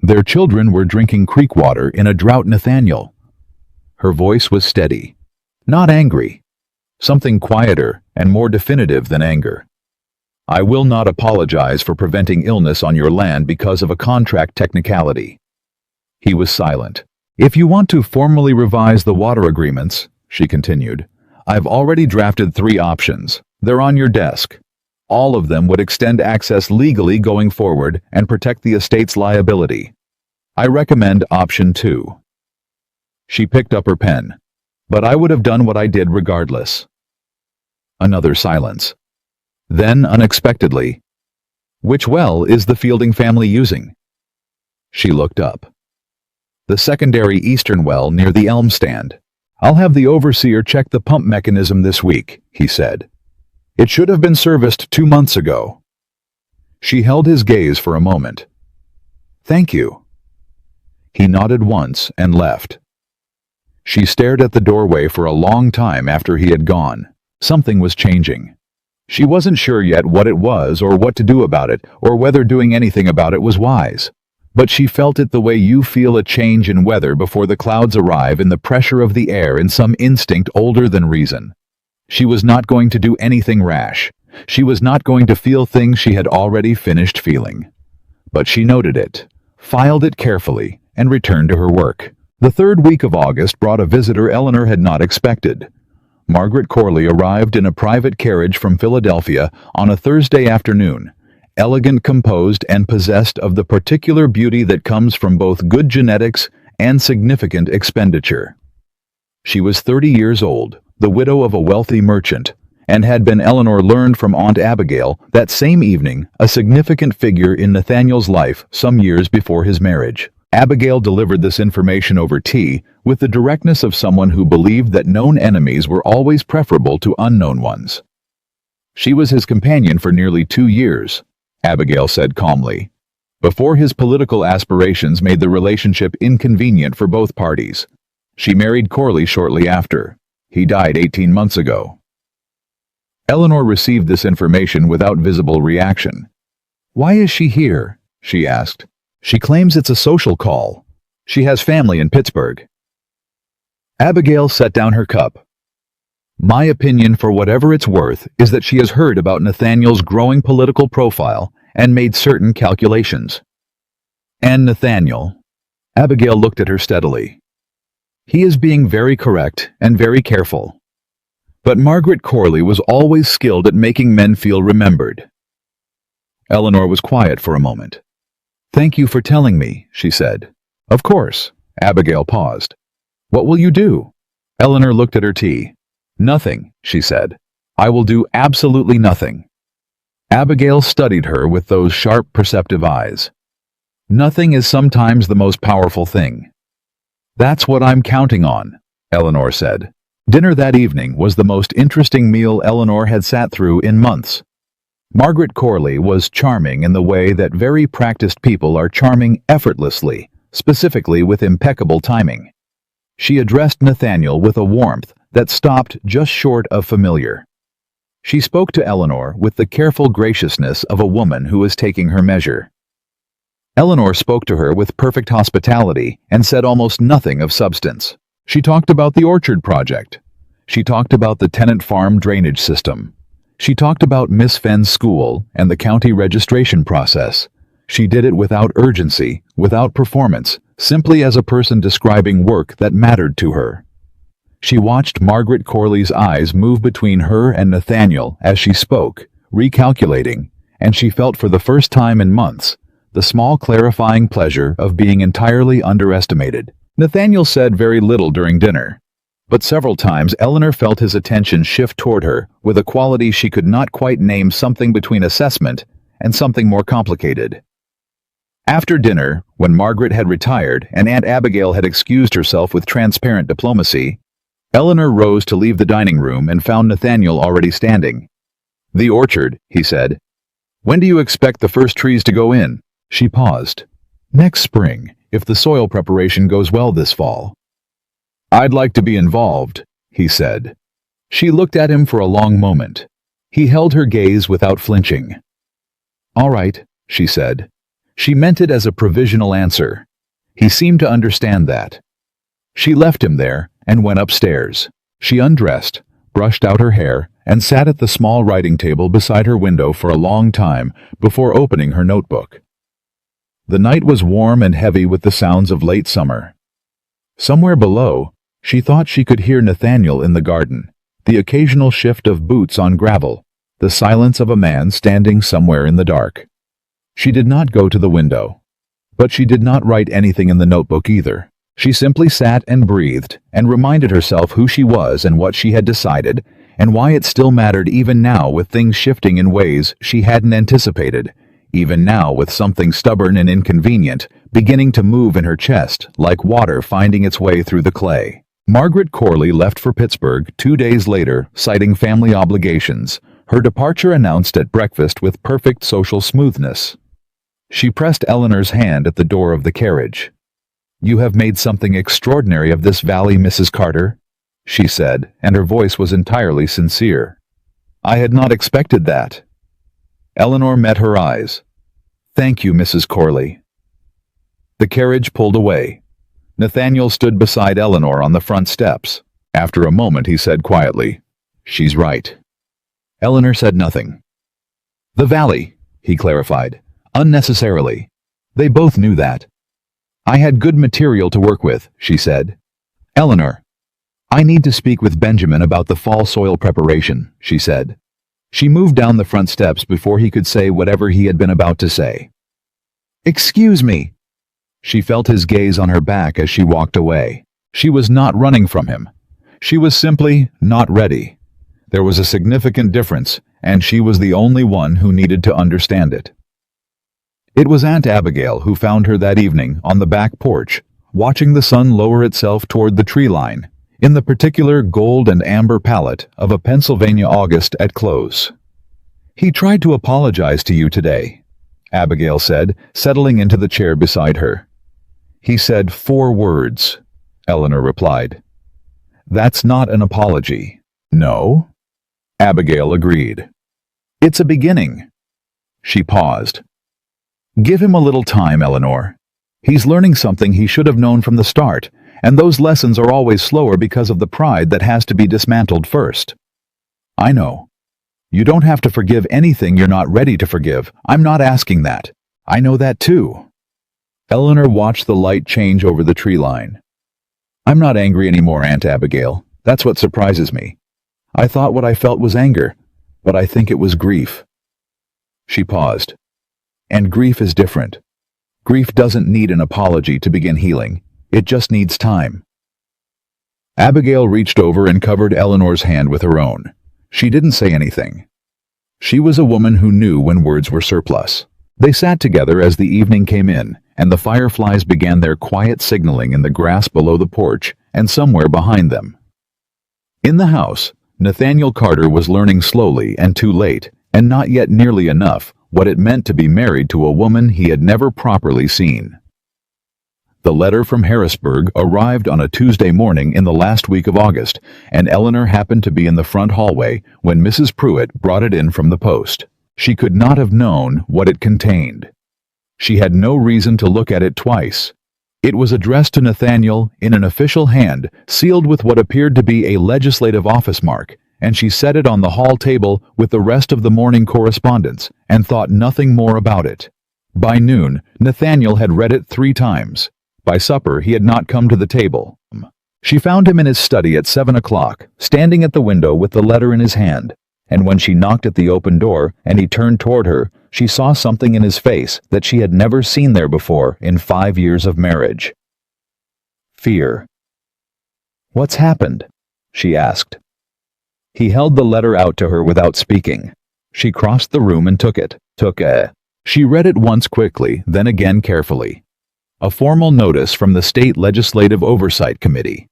Their children were drinking creek water in a drought, Nathaniel. Her voice was steady, not angry. Something quieter and more definitive than anger. "I will not apologize for preventing illness on your land because of a contract technicality." He was silent. "If you want to formally revise the water agreements," she continued, "I've already drafted 3 options. They're on your desk. All of them would extend access legally going forward and protect the estate's liability. I recommend option 2. She picked up her pen. "But I would have done what I did regardless." Another silence. Then, unexpectedly, "Which well is the Fielding family using?" She looked up. "The secondary eastern well near the elm stand. I'll have the overseer check the pump mechanism this week," he said. "It should have been serviced 2 months ago." She held his gaze for a moment. "Thank you." He nodded once and left. She stared at the doorway for a long time after he had gone. Something was changing. She wasn't sure yet what it was or what to do about it, or whether doing anything about it was wise. But she felt it the way you feel a change in weather before the clouds arrive in the pressure of the air, in some instinct older than reason. She was not going to do anything rash. She was not going to feel things she had already finished feeling. But she noted it, filed it carefully, and returned to her work. The 3rd week of August brought a visitor Eleanor had not expected. Margaret Corley arrived in a private carriage from Philadelphia on a Thursday afternoon, elegant, composed, and possessed of the particular beauty that comes from both good genetics and significant expenditure. She was 30 years old, the widow of a wealthy merchant, and had been, Eleanor learned from Aunt Abigail that same evening, a significant figure in Nathaniel's life some years before his marriage. Abigail delivered this information over tea with the directness of someone who believed that known enemies were always preferable to unknown ones. "She was his companion for nearly 2 years, Abigail said calmly, before his political aspirations made the relationship inconvenient for both parties. She married Corley shortly after. He died 18 months ago." Eleanor received this information without visible reaction. "Why is she here?" she asked. "She claims it's a social call. She has family in Pittsburgh." Abigail set down her cup. "My opinion, for whatever it's worth, is that she has heard about Nathaniel's growing political profile and made certain calculations." "And Nathaniel?" Abigail looked at her steadily. "He is being very correct and very careful. But Margaret Corley was always skilled at making men feel remembered." Eleanor was quiet for a moment. "Thank you for telling me," she said. "Of course." Abigail paused. "What will you do?" Eleanor looked at her tea. "Nothing," she said. "I will do absolutely nothing. Abigail studied her with those sharp, perceptive eyes. Nothing is sometimes the most powerful thing. That's what I'm counting on, Eleanor said. Dinner that evening was the most interesting meal Eleanor had sat through in months. Margaret Corley was charming in the way that very practiced people are charming effortlessly, specifically with impeccable timing. She addressed Nathaniel with a warmth that stopped just short of familiar. She spoke to Eleanor with the careful graciousness of a woman who is taking her measure. Eleanor spoke to her with perfect hospitality and said almost nothing of substance. She talked about the orchard project. She talked about the tenant farm drainage system. She talked about Miss Fenn's school and the county registration process. She did it without urgency, without performance, simply as a person describing work that mattered to her. She watched Margaret Corley's eyes move between her and Nathaniel as she spoke, recalculating, and she felt for the first time in months the small clarifying pleasure of being entirely underestimated. Nathaniel said very little during dinner, but several times Eleanor felt his attention shift toward her with a quality she could not quite name, something between assessment and something more complicated. After dinner, when Margaret had retired and Aunt Abigail had excused herself with transparent diplomacy, Eleanor rose to leave the dining room and found Nathaniel already standing. "The orchard," he said. "When do you expect the first trees to go in?" She paused. "Next spring, if the soil preparation goes well this fall." "I'd like to be involved," he said. She looked at him for a long moment. He held her gaze without flinching. "All right," she said. She meant it as a provisional answer. He seemed to understand that. She left him there and went upstairs. She undressed, brushed out her hair, and sat at the small writing table beside her window for a long time before opening her notebook. The night was warm and heavy with the sounds of late summer. Somewhere below, she thought she could hear Nathaniel in the garden, the occasional shift of boots on gravel, the silence of a man standing somewhere in the dark. She did not go to the window, but she did not write anything in the notebook either. She simply sat and breathed and reminded herself who she was and what she had decided, and why it still mattered even now with things shifting in ways she hadn't anticipated, even now with something stubborn and inconvenient beginning to move in her chest like water finding its way through the clay. Margaret Corley left for Pittsburgh 2 days later, citing family obligations, her departure announced at breakfast with perfect social smoothness. She pressed Eleanor's hand at the door of the carriage. "You have made something extraordinary of this valley, Mrs. Carter," she said, and her voice was entirely sincere. "I had not expected that." Eleanor met her eyes. "Thank you, Mrs. Corley." The carriage pulled away. Nathaniel stood beside Eleanor on the front steps. After a moment he said quietly, "She's right." Eleanor said nothing. "The valley," he clarified, unnecessarily. They both knew that. "I had good material to work with," she said. "Eleanor, I need to speak with Benjamin about the fall soil preparation," she said. She moved down the front steps before he could say whatever he had been about to say. "Excuse me." She felt his gaze on her back as she walked away. She was not running from him. She was simply not ready. There was a significant difference, and she was the only one who needed to understand it. It was Aunt Abigail who found her that evening on the back porch, watching the sun lower itself toward the tree line, in the particular gold and amber palette of a Pennsylvania August at close. "He tried to apologize to you today," Abigail said, settling into the chair beside her. "He said 4 words," Eleanor replied. "That's not an apology." "No?" Abigail agreed. "It's a beginning." She paused. "Give him a little time, Eleanor. He's learning something he should have known from the start, and those lessons are always slower because of the pride that has to be dismantled first." "I know. You don't have to forgive anything you're not ready to forgive. I'm not asking that. I know that too." Eleanor watched the light change over the tree line. "I'm not angry anymore, Aunt Abigail. That's what surprises me. I thought what I felt was anger, but I think it was grief." She paused. "And grief is different. Grief doesn't need an apology to begin healing. It just needs time." Abigail reached over and covered Eleanor's hand with her own. She didn't say anything. She was a woman who knew when words were surplus. They sat together as the evening came in, and the fireflies began their quiet signaling in the grass below the porch and somewhere behind them. In the house, Nathaniel Carter was learning slowly and too late, and not yet nearly enough, what it meant to be married to a woman he had never properly seen. The letter from Harrisburg arrived on a Tuesday morning in the last week of August, and Eleanor happened to be in the front hallway when Mrs. Pruitt brought it in from the post. She could not have known what it contained. She had no reason to look at it twice. It was addressed to Nathaniel in an official hand, sealed with what appeared to be a legislative office mark, and she set it on the hall table with the rest of the morning correspondence and thought nothing more about it. By noon, Nathaniel had read it 3 times. By supper, he had not come to the table. She found him in his study at 7 o'clock, standing at the window with the letter in his hand, and when she knocked at the open door and he turned toward her, she saw something in his face that she had never seen there before in 5 years of marriage. Fear. "What's happened?" she asked. He held the letter out to her without speaking. She crossed the room and took it. She read it once quickly, then again carefully. A formal notice from the State Legislative Oversight Committee.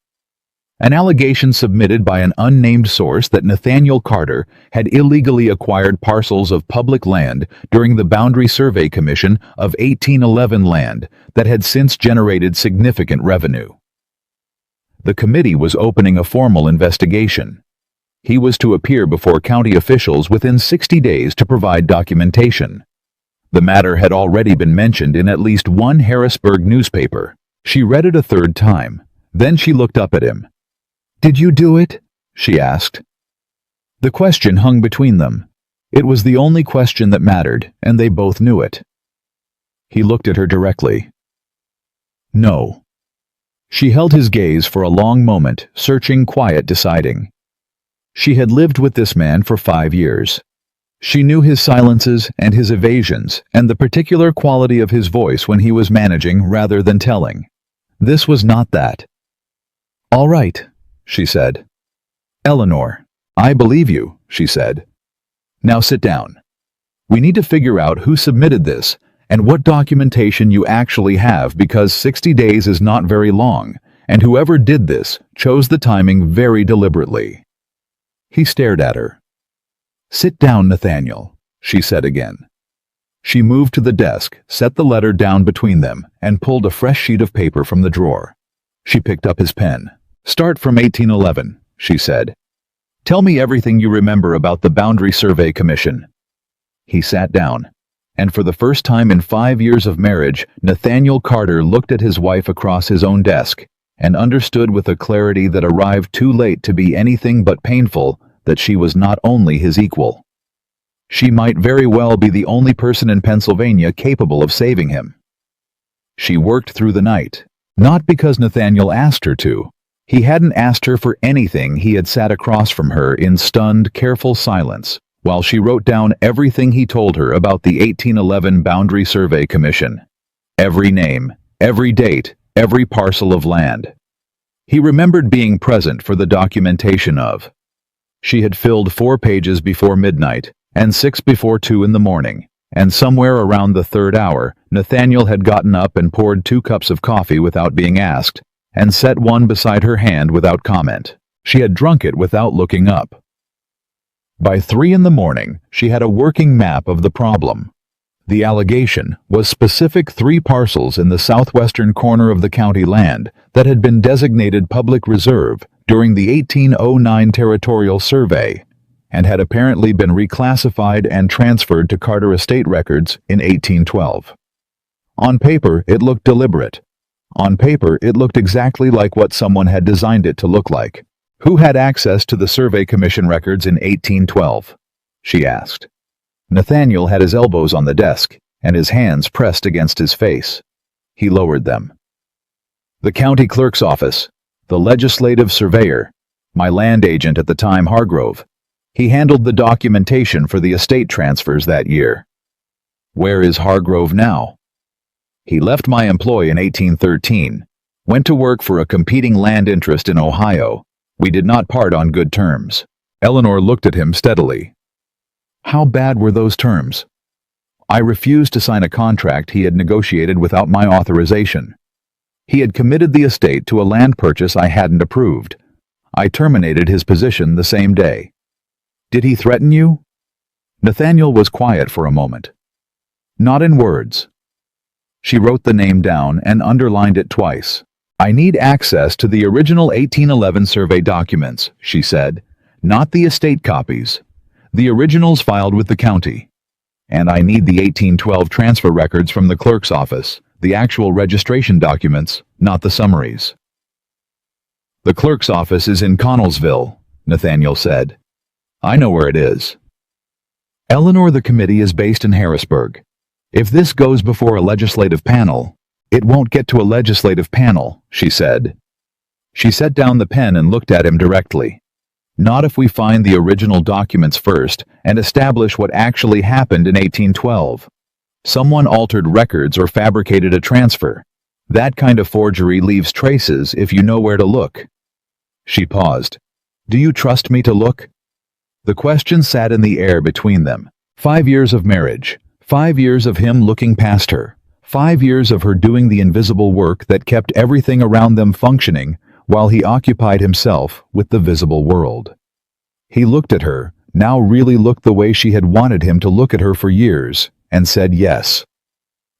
An allegation submitted by an unnamed source that Nathaniel Carter had illegally acquired parcels of public land during the Boundary Survey Commission of 1811 land that had since generated significant revenue. The committee was opening a formal investigation. He was to appear before county officials within 60 days to provide documentation. The matter had already been mentioned in at least one Harrisburg newspaper. She read it a 3rd time. Then she looked up at him. "Did you do it?" she asked. The question hung between them. It was the only question that mattered, and they both knew it. He looked at her directly. "No." She held his gaze for a long moment, searching, quiet, deciding. She had lived with this man for 5 years. She knew his silences and his evasions, and the particular quality of his voice when he was managing rather than telling. This was not that. "All right," she said. "Eleanor, I believe you," she said. "Now sit down. We need to figure out who submitted this and what documentation you actually have, because 60 days is not very long, and whoever did this chose the timing very deliberately." He stared at her. "Sit down, Nathaniel," she said again. She moved to the desk, set the letter down between them, and pulled a fresh sheet of paper from the drawer. She picked up his pen. "Start from 1811, she said. "Tell me everything you remember about the Boundary Survey Commission." He sat down, and for the first time in 5 years of marriage, Nathaniel Carter looked at his wife across his own desk, and understood with a clarity that arrived too late to be anything but painful that she was not only his equal. She might very well be the only person in Pennsylvania capable of saving him. She worked through the night, not because Nathaniel asked her to. He hadn't asked her for anything. He had sat across from her in stunned, careful silence, while she wrote down everything he told her about the 1811 Boundary Survey Commission. Every name, every date, every parcel of land. He remembered being present for the documentation of. She had filled 4 pages before midnight, and 6 before 2 in the morning, and somewhere around the 3rd hour, Nathaniel had gotten up and poured 2 cups of coffee without being asked, and set one beside her hand without comment. She had drunk it without looking up. By 3 in the morning, she had a working map of the problem. The allegation was specific 3 parcels in the southwestern corner of the county land that had been designated public reserve during the 1809 territorial survey, and had apparently been reclassified and transferred to Carter estate records in 1812. On paper, it looked deliberate. On paper, it looked exactly like what someone had designed it to look like. Who had access to the Survey Commission records in 1812? She asked. Nathaniel had his elbows on the desk, and his hands pressed against his face. He lowered them. "The county clerk's office, the legislative surveyor, my land agent at the time, Hargrove. He handled the documentation for the estate transfers that year." "Where is Hargrove now?" "He left my employ in 1813, went to work for a competing land interest in Ohio. We did not part on good terms." Eleanor looked at him steadily. How bad were those terms? I refused to sign a contract he had negotiated without my authorization. He had committed the estate to a land purchase I hadn't approved. I terminated his position the same day. Did he threaten you? Nathaniel was quiet for a moment. Not in words. She wrote the name down and underlined it twice. I need access to the original 1811 survey documents, she said, not the estate copies. The originals filed with the county. And I need the 1812 transfer records from the clerk's office, the actual registration documents, not the summaries. The clerk's office is in Connellsville, Nathaniel said. I know where it is. Eleanor, the committee is based in Harrisburg. If this goes before a legislative panel, it won't get to a legislative panel, she said. She set down the pen and looked at him directly. Not if we find the original documents first and establish what actually happened in 1812. Someone altered records or fabricated a transfer. That kind of forgery leaves traces if you know where to look. She paused. Do you trust me to look? The question sat in the air between them. 5 years of marriage. 5 years of him looking past her. 5 years of her doing the invisible work that kept everything around them functioning while he occupied himself with the visible world. He looked at her, now really looked the way she had wanted him to look at her for years, and said yes.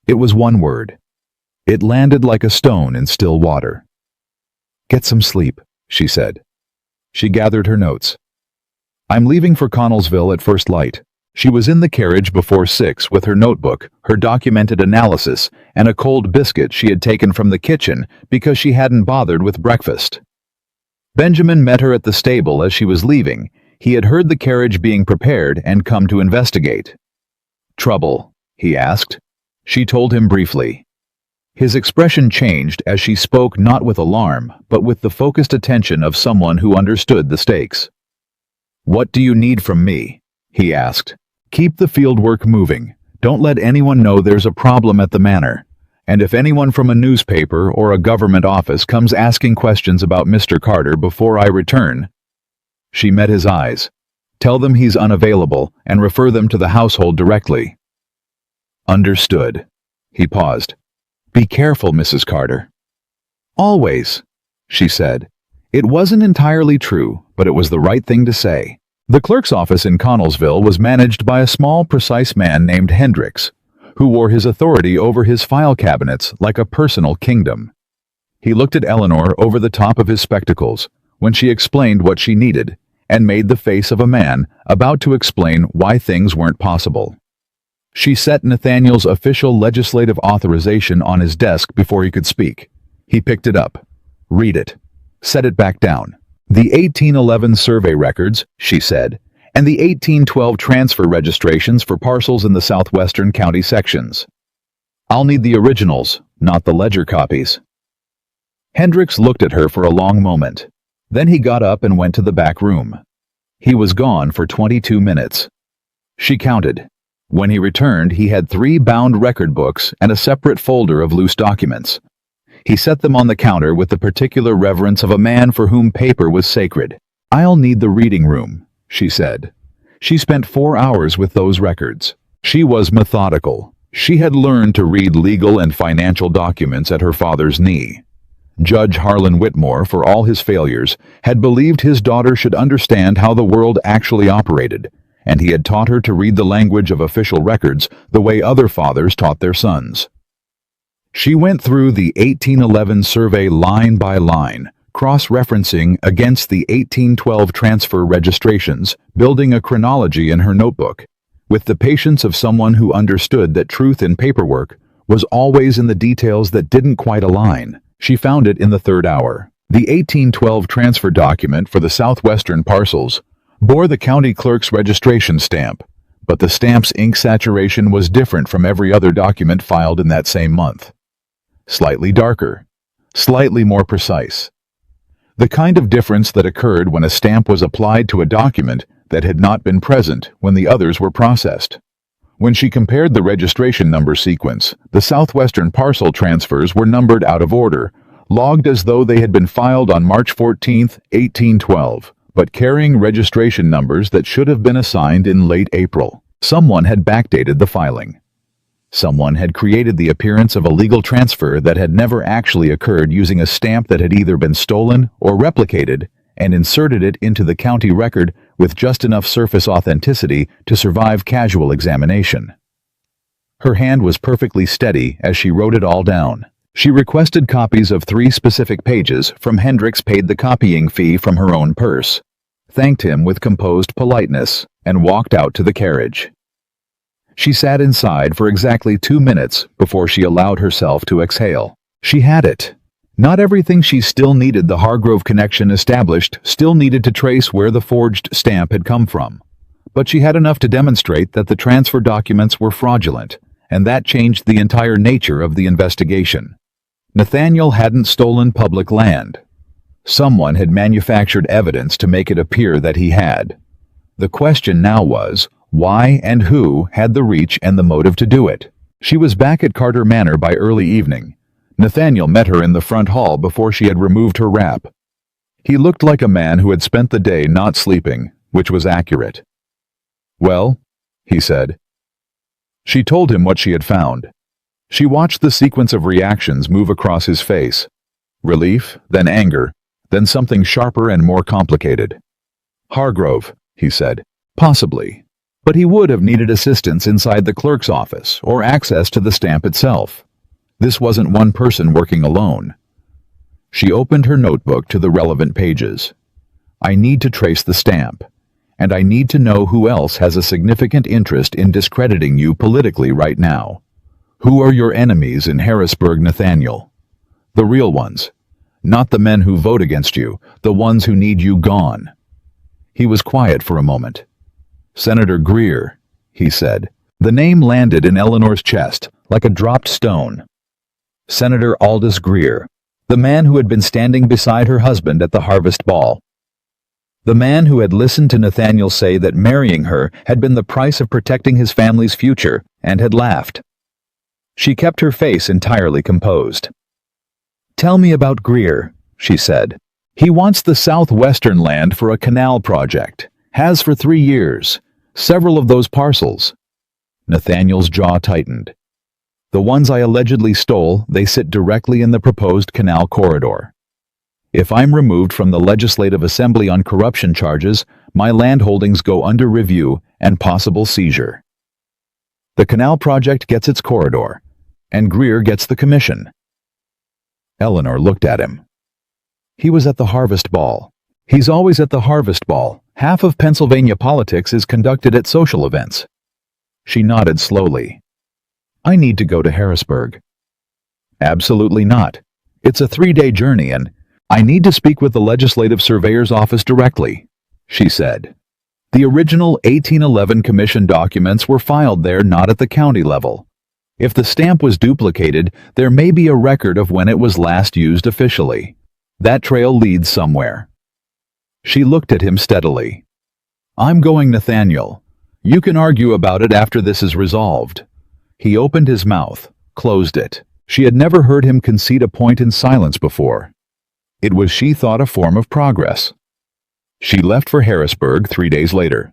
It was one word. It landed like a stone in still water. Get some sleep, she said. She gathered her notes. I'm leaving for Connellsville at first light. She was in the carriage before 6 with her notebook, her documented analysis, and a cold biscuit she had taken from the kitchen because she hadn't bothered with breakfast. Benjamin met her at the stable as she was leaving. He had heard the carriage being prepared and come to investigate. Trouble, he asked. She told him briefly. His expression changed as she spoke, not with alarm, but with the focused attention of someone who understood the stakes. What do you need from me? He asked. Keep the fieldwork moving. Don't let anyone know there's a problem at the manor. And if anyone from a newspaper or a government office comes asking questions about Mr. Carter before I return. She met his eyes. Tell them he's unavailable and refer them to the household directly. Understood. He paused. Be careful, Mrs. Carter. Always, she said. It wasn't entirely true, but it was the right thing to say. The clerk's office in Connellsville was managed by a small, precise man named Hendricks, who wore his authority over his file cabinets like a personal kingdom. He looked at Eleanor over the top of his spectacles when she explained what she needed, and made the face of a man about to explain why things weren't possible. She set Nathaniel's official legislative authorization on his desk before he could speak. He picked it up. Read it. Set it back down. The 1811 survey records, she said, and the 1812 transfer registrations for parcels in the southwestern county sections. I'll need the originals, not the ledger copies. Hendricks looked at her for a long moment. Then he got up and went to the back room. He was gone for 22 minutes. She counted. When he returned, he had 3 bound record books and a separate folder of loose documents. He set them on the counter with the particular reverence of a man for whom paper was sacred. I'll need the reading room, she said. She spent 4 hours with those records. She was methodical. She had learned to read legal and financial documents at her father's knee. Judge Harlan Whitmore, for all his failures, had believed his daughter should understand how the world actually operated, and he had taught her to read the language of official records the way other fathers taught their sons. She went through the 1811 survey line by line, cross-referencing against the 1812 transfer registrations, building a chronology in her notebook, with the patience of someone who understood that truth in paperwork was always in the details that didn't quite align. She found it in the 3rd hour. The 1812 transfer document for the southwestern parcels bore the county clerk's registration stamp, but the stamp's ink saturation was different from every other document filed in that same month. Slightly darker, slightly more precise. The kind of difference that occurred when a stamp was applied to a document that had not been present when the others were processed. When she compared the registration number sequence, the southwestern parcel transfers were numbered out of order, logged as though they had been filed on March 14, 1812, but carrying registration numbers that should have been assigned in late April. Someone had backdated the filing. Someone had created the appearance of a legal transfer that had never actually occurred using a stamp that had either been stolen or replicated and inserted it into the county record with just enough surface authenticity to survive casual examination. Her hand was perfectly steady as she wrote it all down. She requested copies of 3 specific pages from Hendricks, paid the copying fee from her own purse, thanked him with composed politeness, and walked out to the carriage. She sat inside for exactly 2 minutes before she allowed herself to exhale. She had it. Not everything she still needed the Hargrove connection established, still needed to trace where the forged stamp had come from. But she had enough to demonstrate that the transfer documents were fraudulent, and that changed the entire nature of the investigation. Nathaniel hadn't stolen public land. Someone had manufactured evidence to make it appear that he had. The question now was, why and who had the reach and the motive to do it? She was back at Carter Manor by early evening. Nathaniel met her in the front hall before she had removed her wrap. He looked like a man who had spent the day not sleeping, which was accurate. "Well?" he said. She told him what she had found. She watched the sequence of reactions move across his face. Relief, then anger, then something sharper and more complicated. "Hargrove," he said. "Possibly. But he would have needed assistance inside the clerk's office or access to the stamp itself. This wasn't one person working alone." She opened her notebook to the relevant pages. "I need to trace the stamp, and I need to know who else has a significant interest in discrediting you politically right now. Who are your enemies in Harrisburg, Nathaniel? The real ones. Not the men who vote against you, the ones who need you gone." He was quiet for a moment. "Senator Greer," he said. The name landed in Eleanor's chest like a dropped stone. Senator Aldous Greer, the man who had been standing beside her husband at the harvest ball. The man who had listened to Nathaniel say that marrying her had been the price of protecting his family's future and had laughed. She kept her face entirely composed. "Tell me about Greer," she said. "He wants the southwestern land for a canal project. Has for 3 years. Several of those parcels." Nathaniel's jaw tightened. "The ones I allegedly stole, they sit directly in the proposed canal corridor. If I'm removed from the Legislative Assembly on corruption charges, my land holdings go under review and possible seizure. The canal project gets its corridor, and Greer gets the commission." Eleanor looked at him. "He was at the harvest ball. He's always at the harvest ball. Half of Pennsylvania politics is conducted at social events." She nodded slowly. "I need to go to Harrisburg." "Absolutely not. It's a 3-day journey and I need to speak with the Legislative Surveyor's office directly," she said. The original 1811 commission documents were filed there, not at the county level. If the stamp was duplicated, there may be a record of when it was last used officially. That trail leads somewhere. She looked at him steadily. "I'm going, Nathaniel. You can argue about it after this is resolved." He opened his mouth, closed it. She had never heard him concede a point in silence before. It was, she thought, a form of progress. She left for Harrisburg 3 days later.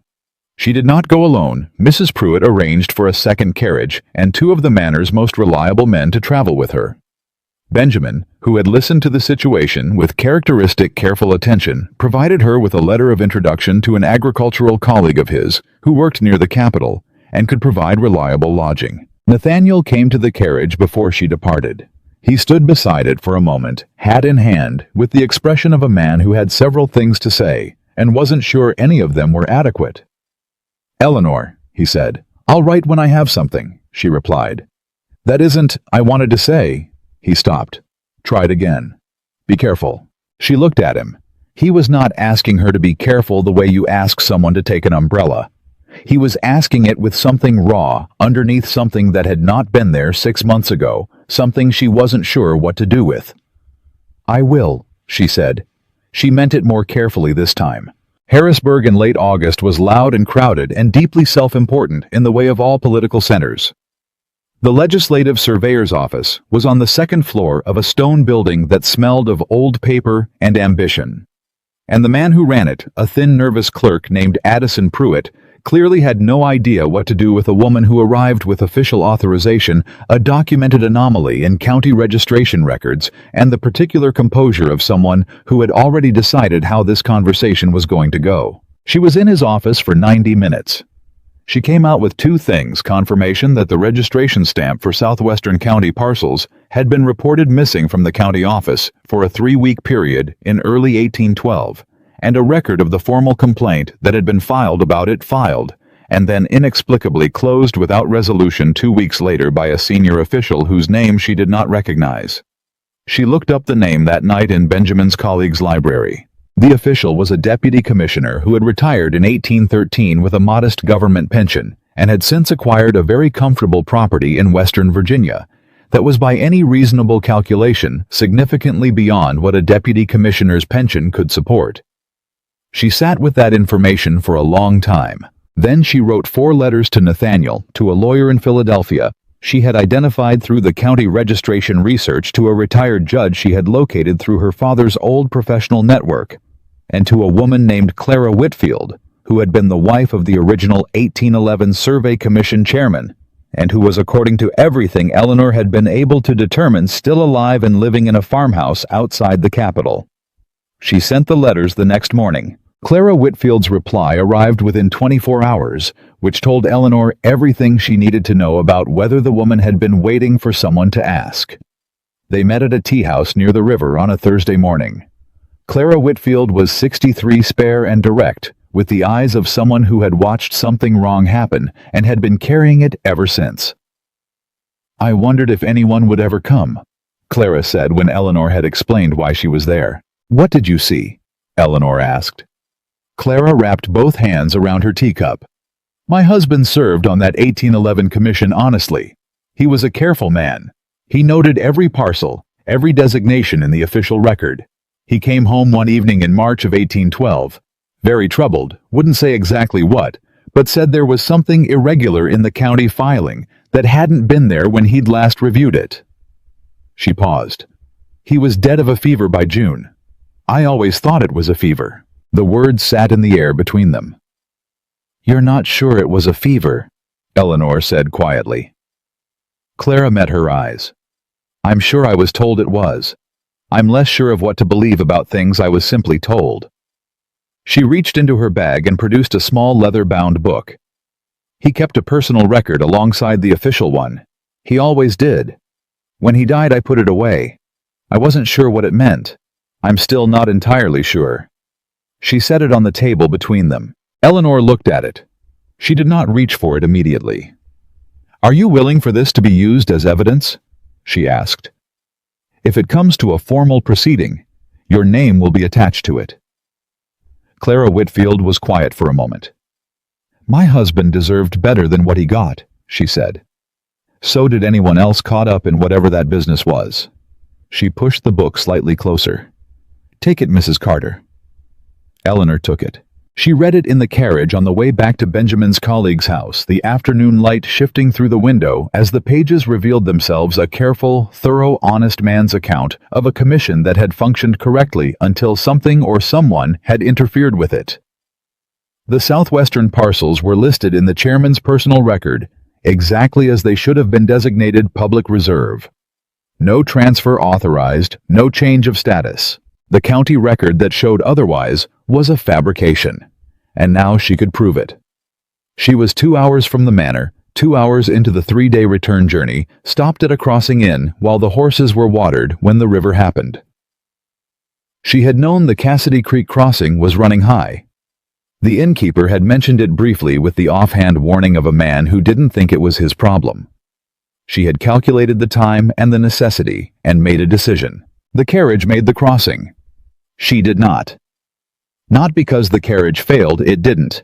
She did not go alone. Mrs. Pruitt arranged for a second carriage and 2 of the Manor's most reliable men to travel with her. Benjamin, who had listened to the situation with characteristic careful attention, provided her with a letter of introduction to an agricultural colleague of his who worked near the Capitol and could provide reliable lodging. Nathaniel came to the carriage before she departed. He stood beside it for a moment, hat in hand, with the expression of a man who had several things to say and wasn't sure any of them were adequate. "Eleanor," he said. "I'll write when I have something," she replied. "That isn't I wanted to say." He stopped. Tried again. "Be careful." She looked at him. He was not asking her to be careful the way you ask someone to take an umbrella. He was asking it with something raw, underneath something that had not been there 6 months ago, something she wasn't sure what to do with. "I will," she said. She meant it more carefully this time. Harrisburg in late August was loud and crowded and deeply self-important in the way of all political centers. The Legislative Surveyor's office was on the 2nd floor of a stone building that smelled of old paper and ambition. And the man who ran it, a thin, nervous clerk named Addison Pruitt, clearly had no idea what to do with a woman who arrived with official authorization, a documented anomaly in county registration records, and the particular composure of someone who had already decided how this conversation was going to go. She was in his office for 90 minutes. She came out with two things: confirmation that the registration stamp for southwestern county parcels had been reported missing from the county office for a 3-week period in early 1812, and a record of the formal complaint that had been filed about it filed, and then inexplicably closed without resolution 2 weeks later by a senior official whose name she did not recognize. She looked up the name that night in Benjamin's colleague's library. The official was a deputy commissioner who had retired in 1813 with a modest government pension and had since acquired a very comfortable property in Western Virginia that was by any reasonable calculation significantly beyond what a deputy commissioner's pension could support. She sat with that information for a long time. Then she wrote 4 letters to Nathaniel, to a lawyer in Philadelphia she had identified through the county registration research, to a retired judge she had located through her father's old professional network, and to a woman named Clara Whitfield, who had been the wife of the original 1811 Survey Commission chairman, and who was, according to everything Eleanor had been able to determine, still alive and living in a farmhouse outside the capital. She sent the letters the next morning. Clara Whitfield's reply arrived within 24 hours, which told Eleanor everything she needed to know about whether the woman had been waiting for someone to ask. They met at a tea house near the river on a Thursday morning. Clara Whitfield was 63, spare and direct, with the eyes of someone who had watched something wrong happen and had been carrying it ever since. "I wondered if anyone would ever come," Clara said when Eleanor had explained why she was there. "What did you see?" Eleanor asked. Clara wrapped both hands around her teacup. "My husband served on that 1811 commission honestly. He was a careful man. He noted every parcel, every designation in the official record. He came home one evening in March of 1812, very troubled, wouldn't say exactly what, but said there was something irregular in the county filing that hadn't been there when he'd last reviewed it." She paused. "He was dead of a fever by June. I always thought it was a fever." The words sat in the air between them. "You're not sure it was a fever?" Eleanor said quietly. Clara met her eyes. "I'm sure I was told it was. I'm less sure of what to believe about things I was simply told." She reached into her bag and produced a small leather-bound book. "He kept a personal record alongside the official one. He always did. When he died, I put it away. I wasn't sure what it meant. I'm still not entirely sure." She set it on the table between them. Eleanor looked at it. She did not reach for it immediately. "Are you willing for this to be used as evidence?" she asked. "If it comes to a formal proceeding, your name will be attached to it." Clara Whitfield was quiet for a moment. "My husband deserved better than what he got," she said. "So did anyone else caught up in whatever that business was." She pushed the book slightly closer. "Take it, Mrs. Carter." Eleanor took it. She read it in the carriage on the way back to Benjamin's colleague's house, the afternoon light shifting through the window as the pages revealed themselves a careful, thorough, honest man's account of a commission that had functioned correctly until something or someone had interfered with it. The southwestern parcels were listed in the chairman's personal record, exactly as they should have been designated public reserve. No transfer authorized, no change of status. The county record that showed otherwise was a fabrication, and now she could prove it. She was 2 hours from the manor, 2 hours into the 3-day return journey, stopped at a crossing inn while the horses were watered when the river happened. She had known the Cassidy Creek crossing was running high. The innkeeper had mentioned it briefly with the offhand warning of a man who didn't think it was his problem. She had calculated the time and the necessity and made a decision. The carriage made the crossing. She did not. Not because the carriage failed, it didn't.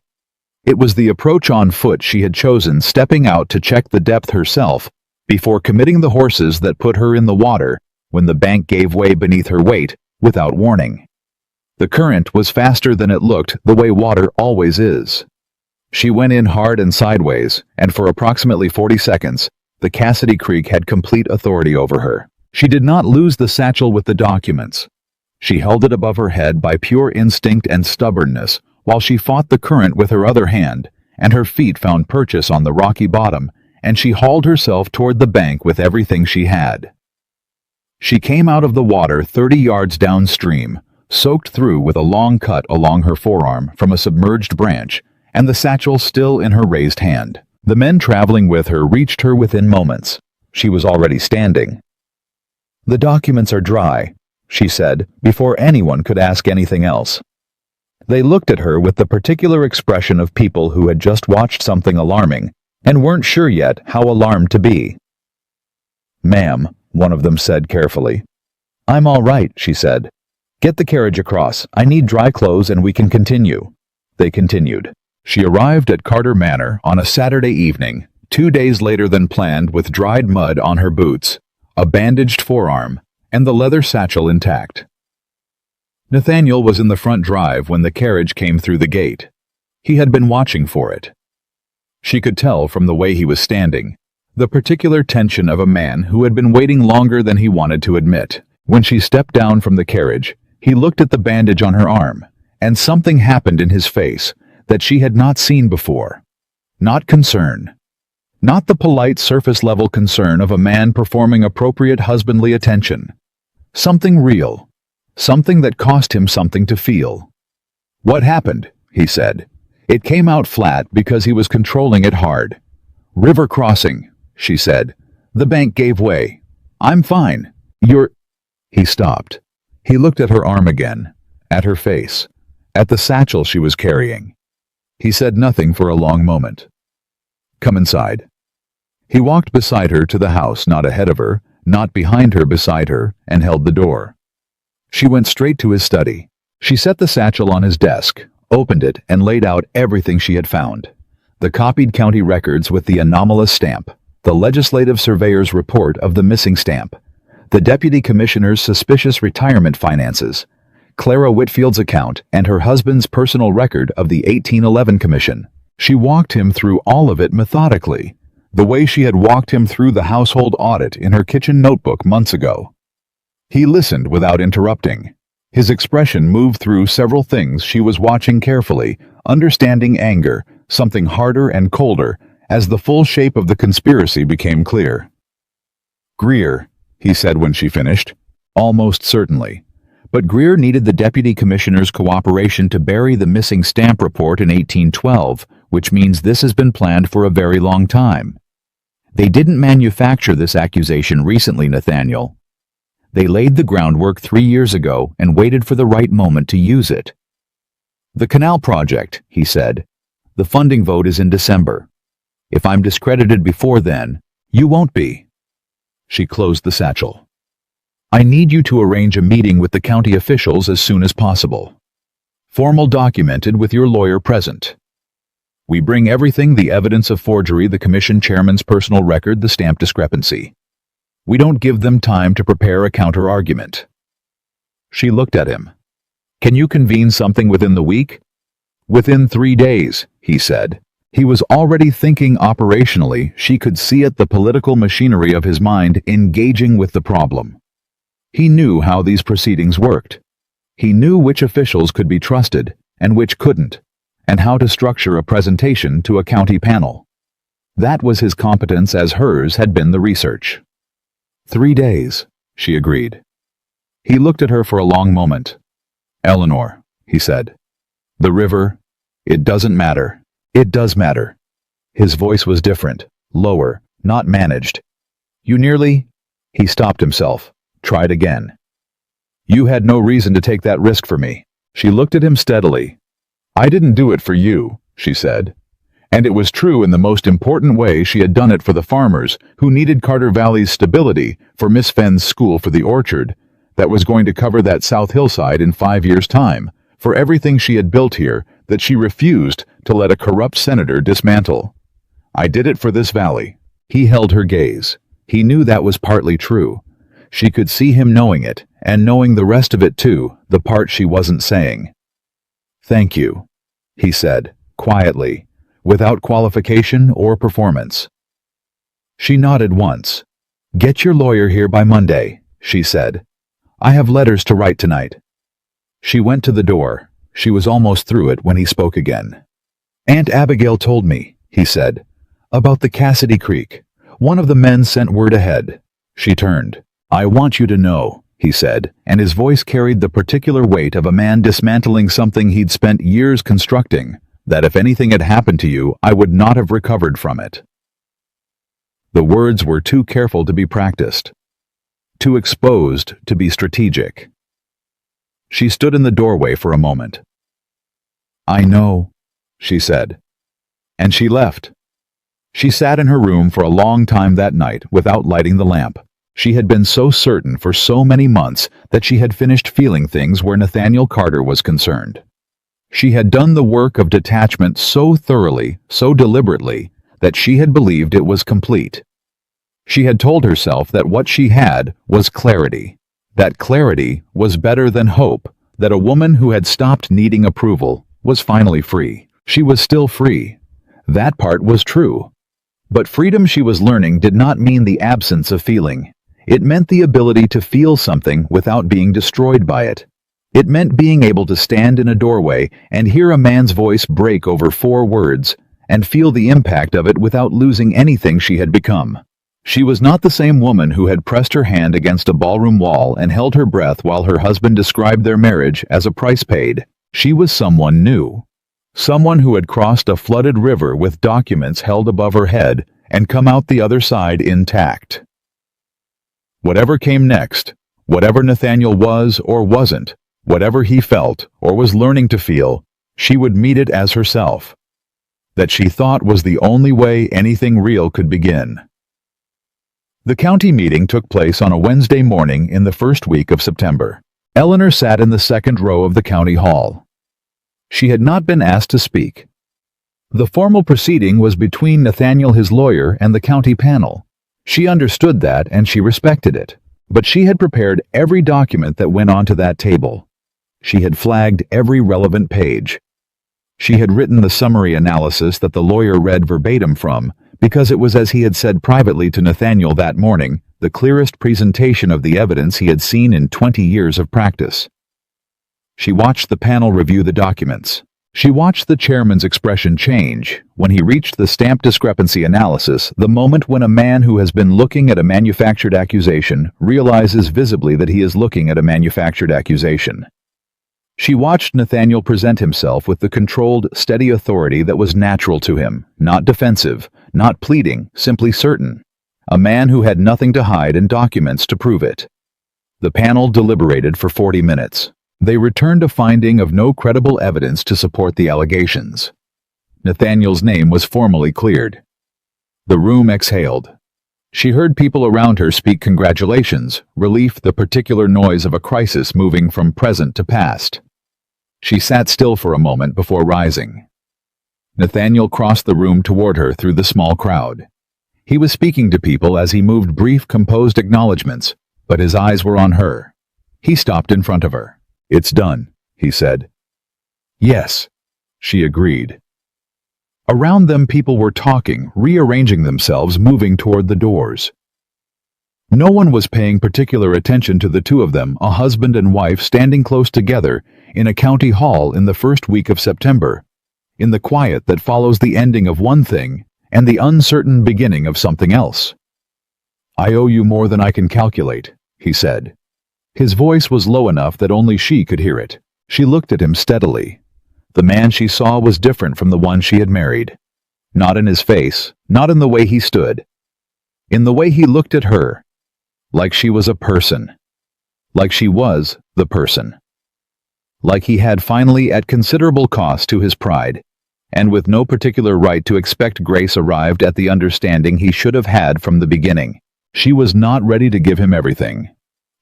It was the approach on foot she had chosen, stepping out to check the depth herself before committing the horses that put her in the water when the bank gave way beneath her weight without warning. The current was faster than it looked, the way water always is. She went in hard and sideways, and for approximately 40 seconds, the Cassidy Creek had complete authority over her. She did not lose the satchel with the documents. She held it above her head by pure instinct and stubbornness, while she fought the current with her other hand, and her feet found purchase on the rocky bottom, and she hauled herself toward the bank with everything she had. She came out of the water 30 yards downstream, soaked through with a long cut along her forearm from a submerged branch, and the satchel still in her raised hand. The men traveling with her reached her within moments. She was already standing. "The documents are dry," she said, before anyone could ask anything else. They looked at her with the particular expression of people who had just watched something alarming and weren't sure yet how alarmed to be. "Ma'am," one of them said carefully. "I'm all right," she said. "Get the carriage across. I need dry clothes and we can continue." They continued. She arrived at Carter Manor on a Saturday evening, 2 days later than planned, with dried mud on her boots, a bandaged forearm, and the leather satchel intact. Nathaniel was in the front drive when the carriage came through the gate. He had been watching for it. She could tell from the way he was standing, the particular tension of a man who had been waiting longer than he wanted to admit. When she stepped down from the carriage, he looked at the bandage on her arm, and something happened in his face that she had not seen before. Not concern. Not the polite surface-level concern of a man performing appropriate husbandly attention. Something real. Something that cost him something to feel. "What happened?" he said. It came out flat because he was controlling it hard. "River crossing," she said. "The bank gave way. I'm fine. You're—" He stopped. He looked at her arm again, at her face, at the satchel she was carrying. He said nothing for a long moment. "Come inside." He walked beside her to the house, not ahead of her, not behind her, beside her, and held the door. She went straight to his study. She set the satchel on his desk, opened it, and laid out everything she had found. The copied county records with the anomalous stamp, the legislative surveyor's report of the missing stamp, the deputy commissioner's suspicious retirement finances, Clara Whitfield's account, and her husband's personal record of the 1811 commission. She walked him through all of it methodically, the way she had walked him through the household audit in her kitchen notebook months ago. He listened without interrupting. His expression moved through several things she was watching carefully, understanding anger, something harder and colder, as the full shape of the conspiracy became clear. "Greer," he said when she finished. "Almost certainly. But Greer needed the deputy commissioner's cooperation to bury the missing stamp report in 1812, which means this has been planned for a very long time. They didn't manufacture this accusation recently, Nathaniel. They laid the groundwork 3 years ago and waited for the right moment to use it." "The canal project," he said. "The funding vote is in December. If I'm discredited before then, you won't be." She closed the satchel. "I need you to arrange a meeting with the county officials as soon as possible. Formal, documented, with your lawyer present. We bring everything: the evidence of forgery, the commission chairman's personal record, the stamp discrepancy. We don't give them time to prepare a counter-argument." She looked at him. "Can you convene something within the week?" "Within 3 days," he said. He was already thinking operationally. She could see it, the political machinery of his mind engaging with the problem. He knew how these proceedings worked. He knew which officials could be trusted and which couldn't, and how to structure a presentation to a county panel. That was his competence, as hers had been the research. 3 days, she agreed. He looked at her for a long moment. "Eleanor," he said, "the river, it doesn't matter." "It does matter." His voice was different, lower, not managed. "You nearly—" He stopped himself, tried again. "You had no reason to take that risk for me." She looked at him steadily. "I didn't do it for you," she said. And it was true in the most important way. She had done it for the farmers who needed Carter Valley's stability, for Miss Fenn's school, for the orchard that was going to cover that South Hillside in 5 years' time, for everything she had built here that she refused to let a corrupt senator dismantle. "I did it for this valley." He held her gaze. He knew that was partly true. She could see him knowing it, and knowing the rest of it too, the part she wasn't saying. "Thank you," he said, quietly, without qualification or performance. She nodded once. "Get your lawyer here by Monday," she said. "I have letters to write tonight." She went to the door. She was almost through it when he spoke again. "Aunt Abigail told me," he said, "about the Cassidy Creek. One of the men sent word ahead." She turned. "I want you to know," he said, and his voice carried the particular weight of a man dismantling something he'd spent years constructing, "that if anything had happened to you, I would not have recovered from it." The words were too careful to be practiced, too exposed to be strategic. She stood in the doorway for a moment. "I know," she said. And she left. She sat in her room for a long time that night without lighting the lamp. She had been so certain for so many months that she had finished feeling things where Nathaniel Carter was concerned. She had done the work of detachment so thoroughly, so deliberately, that she had believed it was complete. She had told herself that what she had was clarity. That clarity was better than hope, that a woman who had stopped needing approval was finally free. She was still free. That part was true. But freedom, she was learning, did not mean the absence of feeling. It meant the ability to feel something without being destroyed by it. It meant being able to stand in a doorway and hear a man's voice break over 4 words and feel the impact of it without losing anything she had become. She was not the same woman who had pressed her hand against a ballroom wall and held her breath while her husband described their marriage as a price paid. She was someone new. Someone who had crossed a flooded river with documents held above her head and come out the other side intact. Whatever came next, whatever Nathaniel was or wasn't, whatever he felt or was learning to feel, she would meet it as herself. That she thought was the only way anything real could begin. The county meeting took place on a Wednesday morning in the first week of September. Eleanor sat in the second row of the county hall. She had not been asked to speak. The formal proceeding was between Nathaniel, his lawyer, and the county panel. She understood that and she respected it. But she had prepared every document that went onto that table. She had flagged every relevant page. She had written the summary analysis that the lawyer read verbatim from, because it was, as he had said privately to Nathaniel that morning, the clearest presentation of the evidence he had seen in 20 years of practice. She watched the panel review the documents. She watched the chairman's expression change when he reached the stamp discrepancy analysis, the moment when a man who has been looking at a manufactured accusation realizes visibly that he is looking at a manufactured accusation. She watched Nathaniel present himself with the controlled, steady authority that was natural to him, not defensive, not pleading, simply certain. A man who had nothing to hide and documents to prove it. The panel deliberated for 40 minutes. They returned a finding of no credible evidence to support the allegations. Nathaniel's name was formally cleared. The room exhaled. She heard people around her speak congratulations, relief, the particular noise of a crisis moving from present to past. She sat still for a moment before rising. Nathaniel crossed the room toward her through the small crowd. He was speaking to people as he moved brief, composed acknowledgments, but his eyes were on her. He stopped in front of her. "It's done," he said. "Yes," she agreed. Around them people were talking, rearranging themselves, moving toward the doors. No one was paying particular attention to the two of them, a husband and wife standing close together in a county hall in the first week of September, in the quiet that follows the ending of one thing and the uncertain beginning of something else. "I owe you more than I can calculate," he said. His voice was low enough that only she could hear it. She looked at him steadily. The man she saw was different from the one she had married. Not in his face, not in the way he stood. In the way he looked at her. Like she was a person. Like she was the person. Like he had finally, at considerable cost to his pride, and with no particular right to expect grace, arrived at the understanding he should have had from the beginning. She was not ready to give him everything.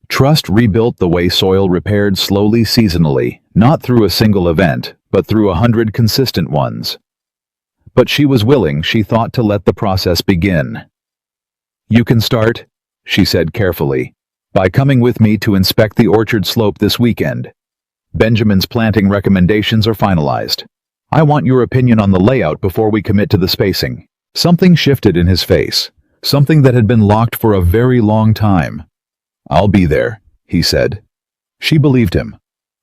Trust rebuilt the way soil repaired slowly, seasonally, not through a single event, but through 100 consistent ones. But she was willing, she thought, to let the process begin. "You can start," she said carefully, "by coming with me to inspect the orchard slope this weekend. Benjamin's planting recommendations are finalized. I want your opinion on the layout before we commit to the spacing." Something shifted in his face, something that had been locked for a very long time. "I'll be there," he said. She believed him.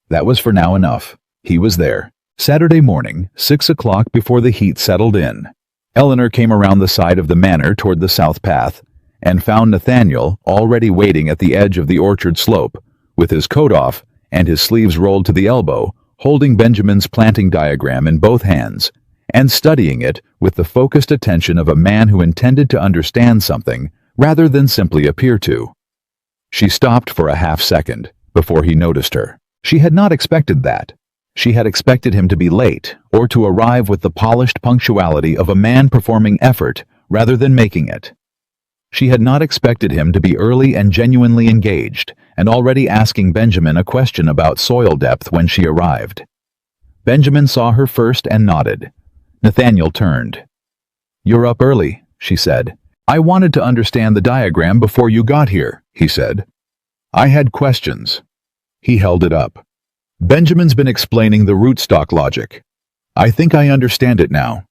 That was for now enough. He was there. Saturday morning, 6 o'clock before the heat settled in. Eleanor came around the side of the manor toward the south path and found Nathaniel already waiting at the edge of the orchard slope, with his coat off and his sleeves rolled to the elbow, holding Benjamin's planting diagram in both hands and studying it with the focused attention of a man who intended to understand something rather than simply appear to. She stopped for a half second before he noticed her. She had not expected that. She had expected him to be late or to arrive with the polished punctuality of a man performing effort rather than making it. She had not expected him to be early and genuinely engaged and already asking Benjamin a question about soil depth when she arrived. Benjamin saw her first and nodded. Nathaniel turned. "You're up early," she said. "I wanted to understand the diagram before you got here," he said. "I had questions." He held it up. "Benjamin's been explaining the rootstock logic. I think I understand it now."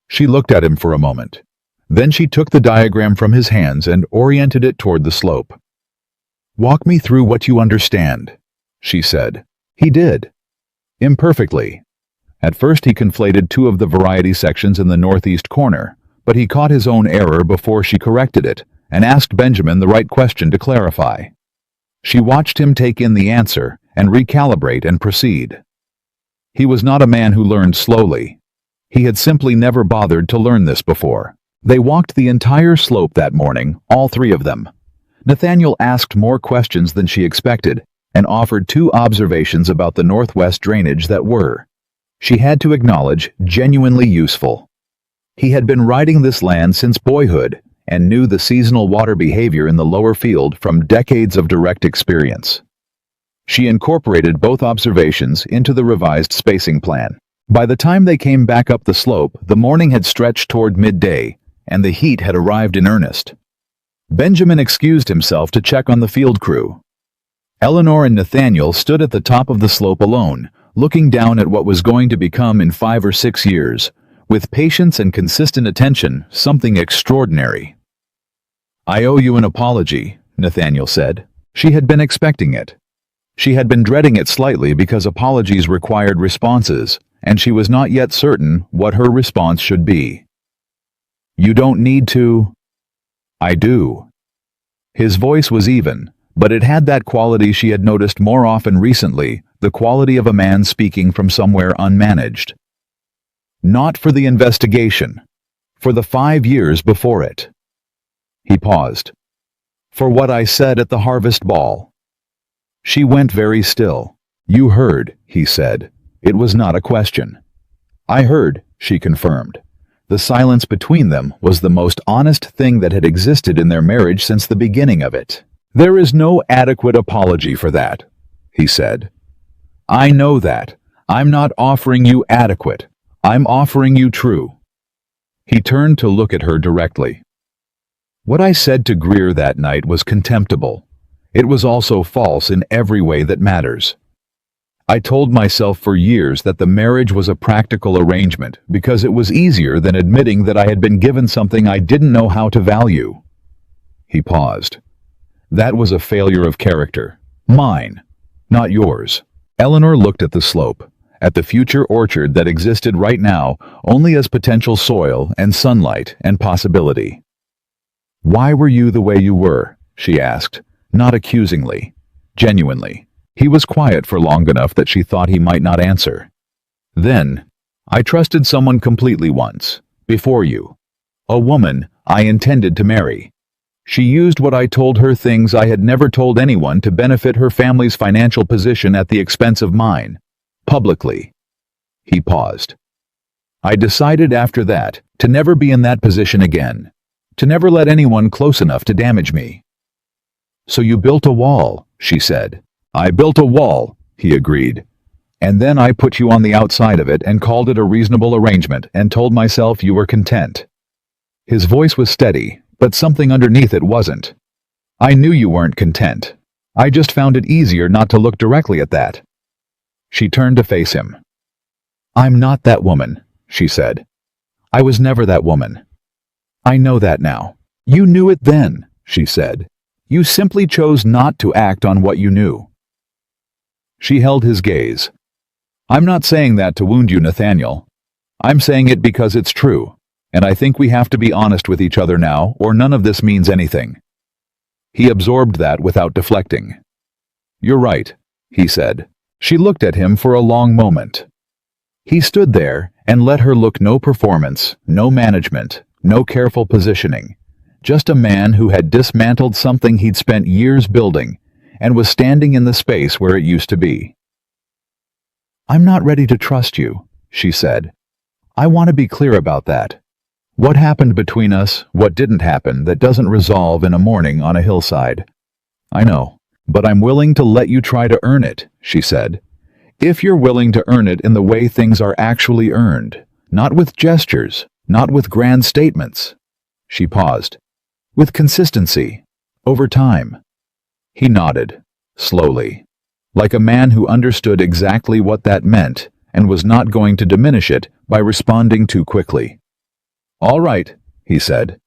She looked at him for a moment. Then she took the diagram from his hands and oriented it toward the slope. "Walk me through what you understand," she said. He did. Imperfectly. At first he conflated two of the variety sections in the northeast corner, but he caught his own error before she corrected it and asked Benjamin the right question to clarify. She watched him take in the answer and recalibrate and proceed. He was not a man who learned slowly. He had simply never bothered to learn this before. They walked the entire slope that morning, all three of them. Nathaniel asked more questions than she expected and offered two observations about the northwest drainage that were, she had to acknowledge, genuinely useful. He had been riding this land since boyhood and knew the seasonal water behavior in the lower field from decades of direct experience. She incorporated both observations into the revised spacing plan. By the time they came back up the slope, the morning had stretched toward midday, and the heat had arrived in earnest. Benjamin excused himself to check on the field crew. Eleanor and Nathaniel stood at the top of the slope alone, looking down at what was going to become in 5 or 6 years, with patience and consistent attention, something extraordinary. "I owe you an apology," Nathaniel said. She had been expecting it. She had been dreading it slightly because apologies required responses, and she was not yet certain what her response should be. "You don't need to." "I do." His voice was even, but it had that quality she had noticed more often recently, the quality of a man speaking from somewhere unmanaged. "Not for the investigation. For the 5 years before it." He paused. "For what I said at the harvest ball." She went very still. "You heard," he said. It was not a question. "I heard," she confirmed. The silence between them was the most honest thing that had existed in their marriage since the beginning of it. "There is no adequate apology for that," he said. "I know that. I'm not offering you adequate. I'm offering you true." He turned to look at her directly. "What I said to Greer that night was contemptible. It was also false in every way that matters. I told myself for years that the marriage was a practical arrangement because it was easier than admitting that I had been given something I didn't know how to value." He paused. "That was a failure of character. Mine, not yours." Eleanor looked at the slope, at the future orchard that existed right now only as potential soil and sunlight and possibility. "Why were you the way you were?" she asked, not accusingly, genuinely. He was quiet for long enough that she thought he might not answer. Then, "I trusted someone completely once, before you. A woman I intended to marry. She used what I told her things I had never told anyone to benefit her family's financial position at the expense of mine, publicly." He paused. "I decided after that to never be in that position again, to never let anyone close enough to damage me." "So you built a wall," she said. "I built a wall," he agreed. "And then I put you on the outside of it and called it a reasonable arrangement and told myself you were content." His voice was steady, but something underneath it wasn't. "I knew you weren't content. I just found it easier not to look directly at that." She turned to face him. "I'm not that woman," she said. "I was never that woman. I know that now." "You knew it then," she said. "You simply chose not to act on what you knew." She held his gaze. "I'm not saying that to wound you, Nathaniel. I'm saying it because it's true, and I think we have to be honest with each other now, or none of this means anything." He absorbed that without deflecting. "You're right," he said. She looked at him for a long moment. He stood there and let her look. No performance, no management, no careful positioning. Just a man who had dismantled something he'd spent years building and was standing in the space where it used to be. "I'm not ready to trust you," she said. "I want to be clear about that. What happened between us, what didn't happen, that doesn't resolve in a morning on a hillside. I know, but I'm willing to let you try to earn it," she said. "If you're willing to earn it in the way things are actually earned, not with gestures, not with grand statements." She paused. "With consistency, over time." He nodded, slowly, like a man who understood exactly what that meant and was not going to diminish it by responding too quickly. "All right," he said.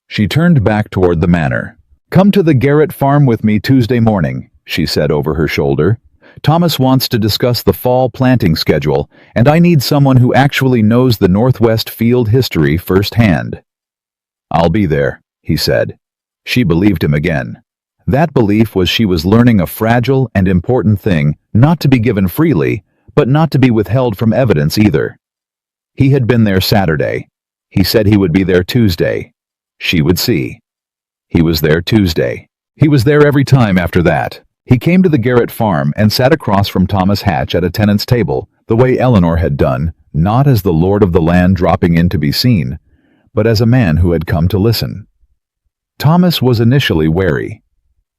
She turned back toward the manor. "Come to the Garrett farm with me Tuesday morning," she said over her shoulder. "Thomas wants to discuss the fall planting schedule, and I need someone who actually knows the Northwest field history firsthand." "I'll be there," he said. She believed him again. That belief was she was learning a fragile and important thing, not to be given freely, but not to be withheld from evidence either. He had been there Saturday. He said he would be there Tuesday. She would see. He was there Tuesday. He was there every time after that. He came to the Garrett farm and sat across from Thomas Hatch at a tenant's table, the way Eleanor had done, not as the lord of the land dropping in to be seen, but as a man who had come to listen. Thomas was initially wary.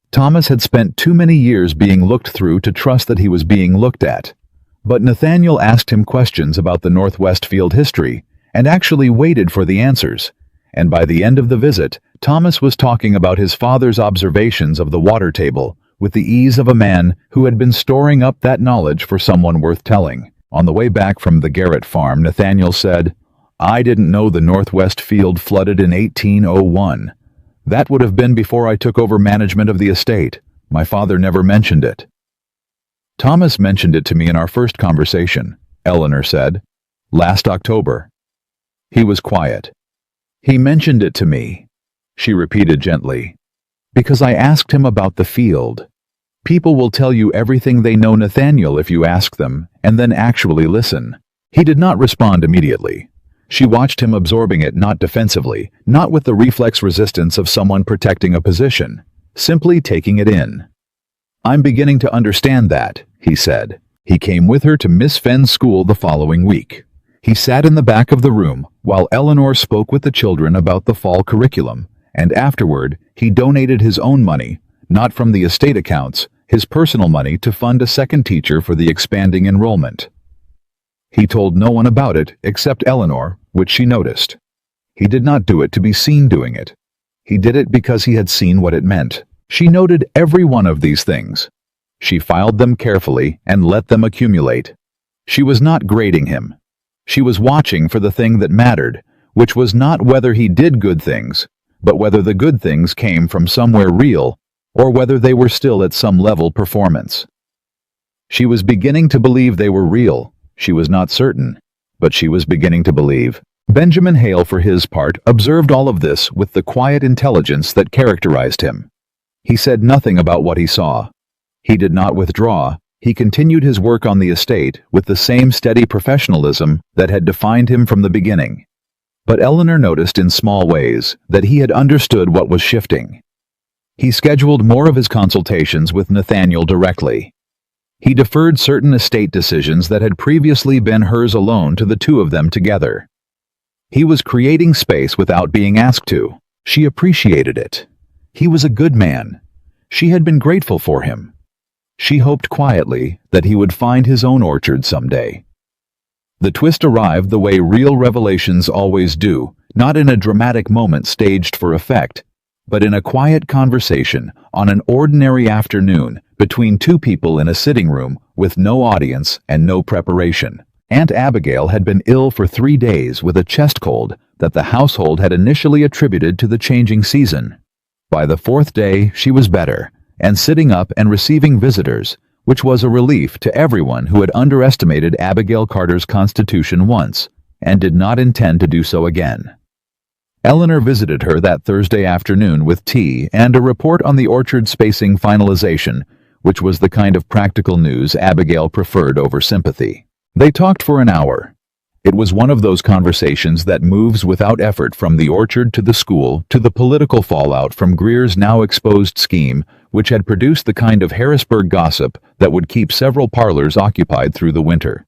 Thomas had spent too many years being looked through to trust that he was being looked at. But Nathaniel asked him questions about the Northwest field history, and actually waited for the answers. And by the end of the visit, Thomas was talking about his father's observations of the water table, with the ease of a man who had been storing up that knowledge for someone worth telling. On the way back from the Garrett farm, Nathaniel said, "I didn't know the Northwest field flooded in 1801. That would have been before I took over management of the estate. My father never mentioned it." "Thomas mentioned it to me in our first conversation," Eleanor said. "Last October." He was quiet. "He mentioned it to me," she repeated gently, "because I asked him about the field. People will tell you everything they know, Nathaniel, if you ask them, and then actually listen." He did not respond immediately. She watched him absorbing it, not defensively, not with the reflex resistance of someone protecting a position, simply taking it in. "I'm beginning to understand that," he said. He came with her to Miss Fenn's school the following week. He sat in the back of the room while Eleanor spoke with the children about the fall curriculum, and afterward he donated his own money, not from the estate accounts, his personal money, to fund a second teacher for the expanding enrollment. He told no one about it except Eleanor, which she noticed. He did not do it to be seen doing it. He did it because he had seen what it meant. She noted every one of these things. She filed them carefully and let them accumulate. She was not grading him. She was watching for the thing that mattered, which was not whether he did good things, but whether the good things came from somewhere real, or whether they were still at some level performance. She was beginning to believe they were real. She was not certain, but she was beginning to believe. Benjamin Hale, for his part, observed all of this with the quiet intelligence that characterized him. He said nothing about what he saw. He did not withdraw. He continued his work on the estate with the same steady professionalism that had defined him from the beginning. But Eleanor noticed in small ways that he had understood what was shifting. He scheduled more of his consultations with Nathaniel directly. He deferred certain estate decisions that had previously been hers alone to the two of them together. He was creating space without being asked to. She appreciated it. He was a good man. She had been grateful for him. She hoped quietly that he would find his own orchard someday. The twist arrived the way real revelations always do, not in a dramatic moment staged for effect, but in a quiet conversation on an ordinary afternoon between two people in a sitting room with no audience and no preparation. Aunt Abigail had been ill for 3 days with a chest cold that the household had initially attributed to the changing season. By the 4th day, she was better, and sitting up and receiving visitors, which was a relief to everyone who had underestimated Abigail Carter's constitution once and did not intend to do so again. Eleanor visited her that Thursday afternoon with tea and a report on the orchard spacing finalization, which was the kind of practical news Abigail preferred over sympathy. They talked for an hour. It was one of those conversations that moves without effort from the orchard to the school to the political fallout from Greer's now exposed scheme, which had produced the kind of Harrisburg gossip that would keep several parlors occupied through the winter.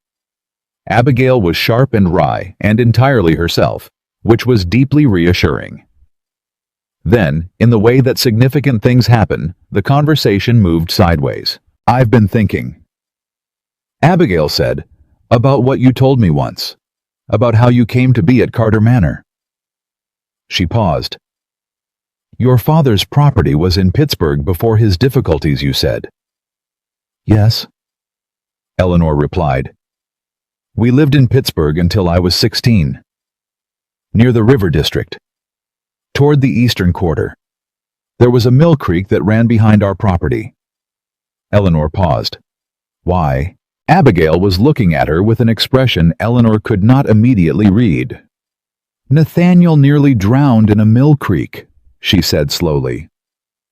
Abigail was sharp and wry and entirely herself, which was deeply reassuring. Then, in the way that significant things happen, the conversation moved sideways. "I've been thinking," Abigail said, "about what you told me once, about how you came to be at Carter Manor." She paused. "Your father's property was in Pittsburgh before his difficulties, you said." "Yes," Eleanor replied. "We lived in Pittsburgh until I was 16. Near the river district, toward the eastern quarter. There was a mill creek that ran behind our property." Eleanor paused. "Why?" Abigail was looking at her with an expression Eleanor could not immediately read. "Nathaniel nearly drowned in a mill creek," she said slowly.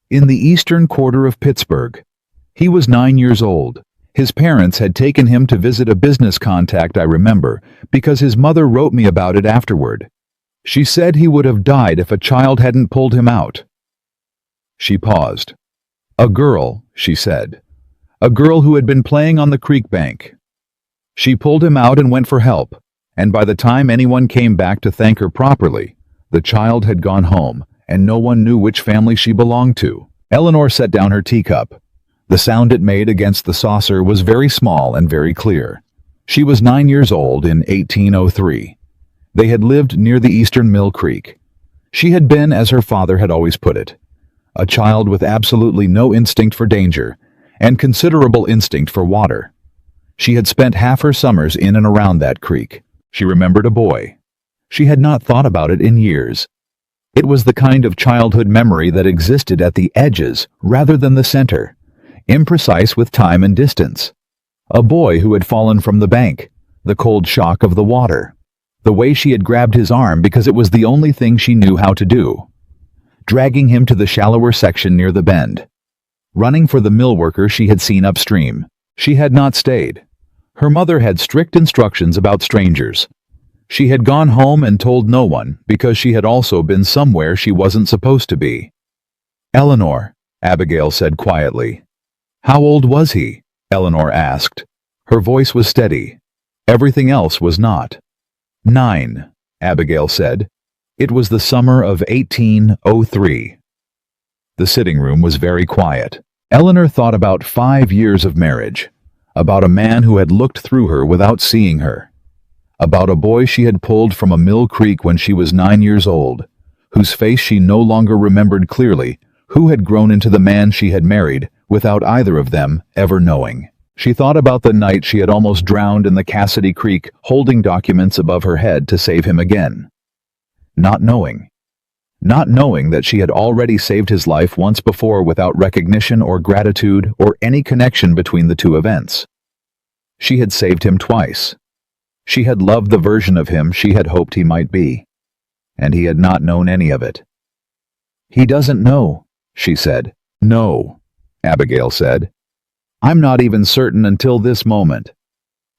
"In the eastern quarter of Pittsburgh. He was 9 years old. His parents had taken him to visit a business contact, I remember, because his mother wrote me about it afterward. She said he would have died if a child hadn't pulled him out." She paused. "A girl," she said. "A girl who had been playing on the creek bank. She pulled him out and went for help, and by the time anyone came back to thank her properly, the child had gone home, and no one knew which family she belonged to." Eleanor set down her teacup. The sound it made against the saucer was very small and very clear. She was 9 years old in 1803. They had lived near the eastern mill creek. She had been, as her father had always put it, a child with absolutely no instinct for danger and considerable instinct for water. She had spent half her summers in and around that creek. She remembered a boy. She had not thought about it in years. It was the kind of childhood memory that existed at the edges rather than the center, imprecise with time and distance. A boy who had fallen from the bank, the cold shock of the water, the way she had grabbed his arm because it was the only thing she knew how to do, dragging him to the shallower section near the bend, running for the mill worker she had seen upstream. She had not stayed. Her mother had strict instructions about strangers. She had gone home and told no one because she had also been somewhere she wasn't supposed to be. "Eleanor," Abigail said quietly. "How old was he?" Eleanor asked. Her voice was steady. Everything else was not. 9, Abigail said. It was the summer of 1803. The sitting room was very quiet. Eleanor thought about 5 years of marriage, about a man who had looked through her without seeing her, about a boy she had pulled from a mill creek when she was 9 years old, whose face she no longer remembered clearly, who had grown into the man she had married without either of them ever knowing. She thought about the night she had almost drowned in the Cassidy Creek, holding documents above her head to save him again. Not knowing that she had already saved his life once before without recognition or gratitude or any connection between the two events. She had saved him twice. She had loved the version of him she had hoped he might be, and he had not known any of it. "He doesn't know," she said. "No," Abigail said. "I'm not even certain until this moment.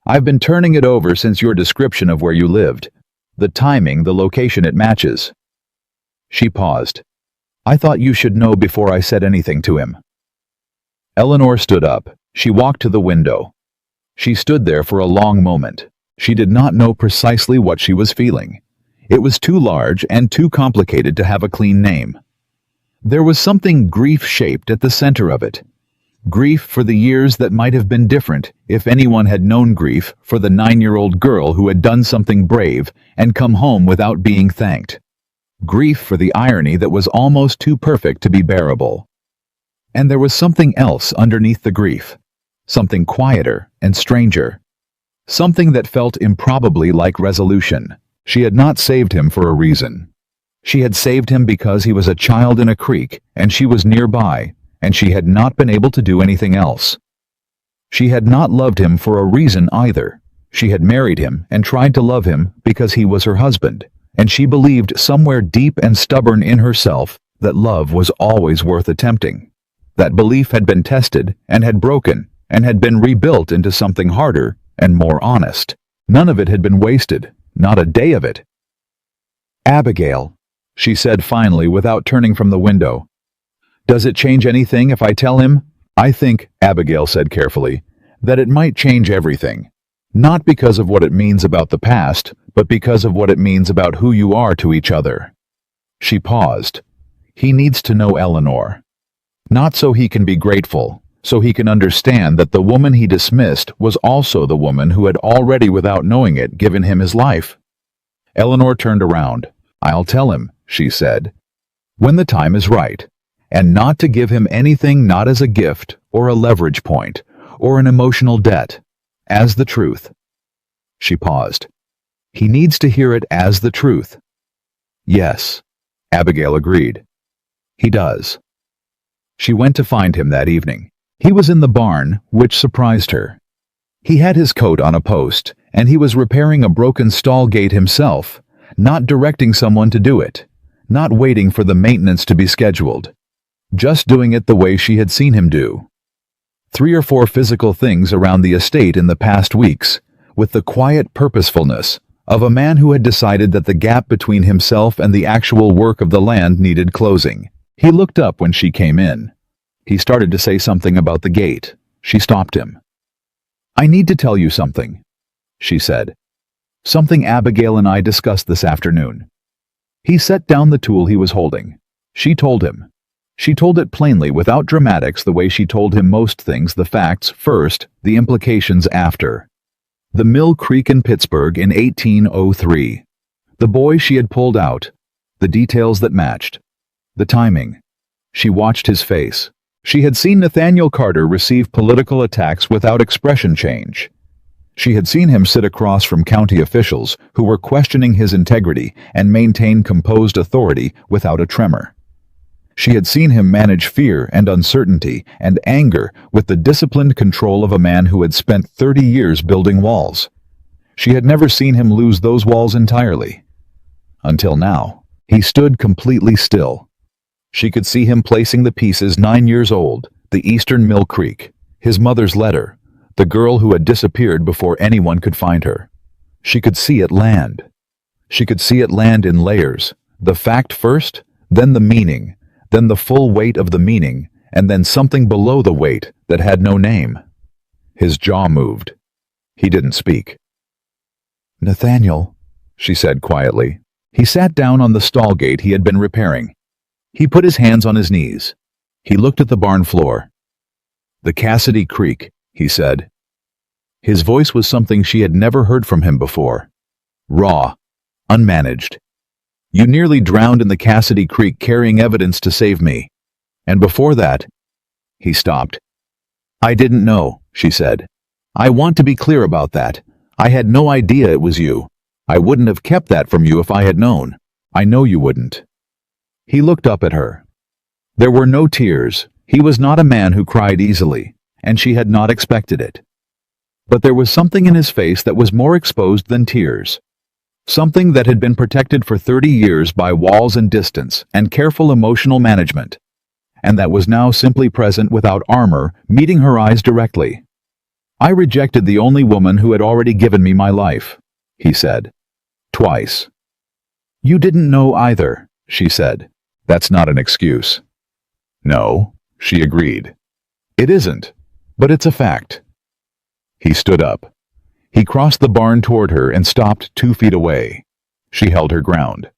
I've been turning it over since your description of where you lived. The timing, the location it matches." She paused. "I thought you should know before I said anything to him." Eleanor stood up. She walked to the window. She stood there for a long moment. She did not know precisely what she was feeling. It was too large and too complicated to have a clean name. There was something grief-shaped at the center of it. Grief for the years that might have been different if anyone had known grief for the 9-year-old girl who had done something brave and come home without being thanked. Grief for the irony that was almost too perfect to be bearable. And there was something else underneath the grief, something quieter and stranger, something that felt improbably like resolution. She had not saved him for a reason. She had saved him because he was a child in a creek and she was nearby, and she had not been able to do anything else. She had not loved him for a reason either. She had married him and tried to love him because he was her husband, and she believed somewhere deep and stubborn in herself that love was always worth attempting. That belief had been tested and had broken and had been rebuilt into something harder and more honest. None of it had been wasted, not a day of it. "Abigail," she said finally without turning from the window. "Does it change anything if I tell him?" "I think," Abigail said carefully, "that it might change everything. Not because of what it means about the past, but because of what it means about who you are to each other." She paused. "He needs to know Eleanor. Not so he can be grateful, so he can understand that the woman he dismissed was also the woman who had already, without knowing it, given him his life." Eleanor turned around. "I'll tell him," she said, "when the time is right, and not to give him anything, not as a gift or a leverage point or an emotional debt, as the truth." She paused. "He needs to hear it as the truth." "Yes," Abigail agreed. "He does." She went to find him that evening. He was in the barn, which surprised her. He had his coat on a post, and he was repairing a broken stall gate himself, not directing someone to do it, not waiting for the maintenance to be scheduled, just doing it the way she had seen him do. 3 or 4 physical things around the estate in the past weeks, with the quiet purposefulness of a man who had decided that the gap between himself and the actual work of the land needed closing. He looked up when she came in. He started to say something about the gate. She stopped him. "I need to tell you something," she said. "Something Abigail and I discussed this afternoon." He set down the tool he was holding. She told him. She told it plainly, without dramatics, the way she told him most things, the facts first, the implications after. The Mill Creek in Pittsburgh in 1803. The boy she had pulled out. The details that matched. The timing. She watched his face. She had seen Nathaniel Carter receive political attacks without expression change. She had seen him sit across from county officials who were questioning his integrity and maintain composed authority without a tremor. She had seen him manage fear and uncertainty and anger with the disciplined control of a man who had spent 30 years building walls. She had never seen him lose those walls entirely. Until now, he stood completely still. She could see him placing the pieces. 9 years old, the Eastern Mill Creek, his mother's letter, the girl who had disappeared before anyone could find her. She could see it land. She could see it land in layers, the fact first, then the meaning, then the full weight of the meaning, and then something below the weight that had no name. His jaw moved. He didn't speak. "Nathaniel," she said quietly. He sat down on the stall gate he had been repairing. He put his hands on his knees. He looked at the barn floor. "The Cassidy Creek," he said. His voice was something she had never heard from him before. Raw, unmanaged. "You nearly drowned in the Cassidy Creek carrying evidence to save me. And before that..." He stopped. "I didn't know," she said. "I want to be clear about that. I had no idea it was you. I wouldn't have kept that from you if I had known. I know you wouldn't." He looked up at her. There were no tears. He was not a man who cried easily, and she had not expected it. But there was something in his face that was more exposed than tears. Something that had been protected for 30 years by walls and distance and careful emotional management, and that was now simply present without armor, meeting her eyes directly. "I rejected the only woman who had already given me my life," he said. "Twice." "You didn't know either," she said. "That's not an excuse." "No," she agreed. "It isn't, but it's a fact." He stood up. He crossed the barn toward her and stopped 2 feet away. She held her ground.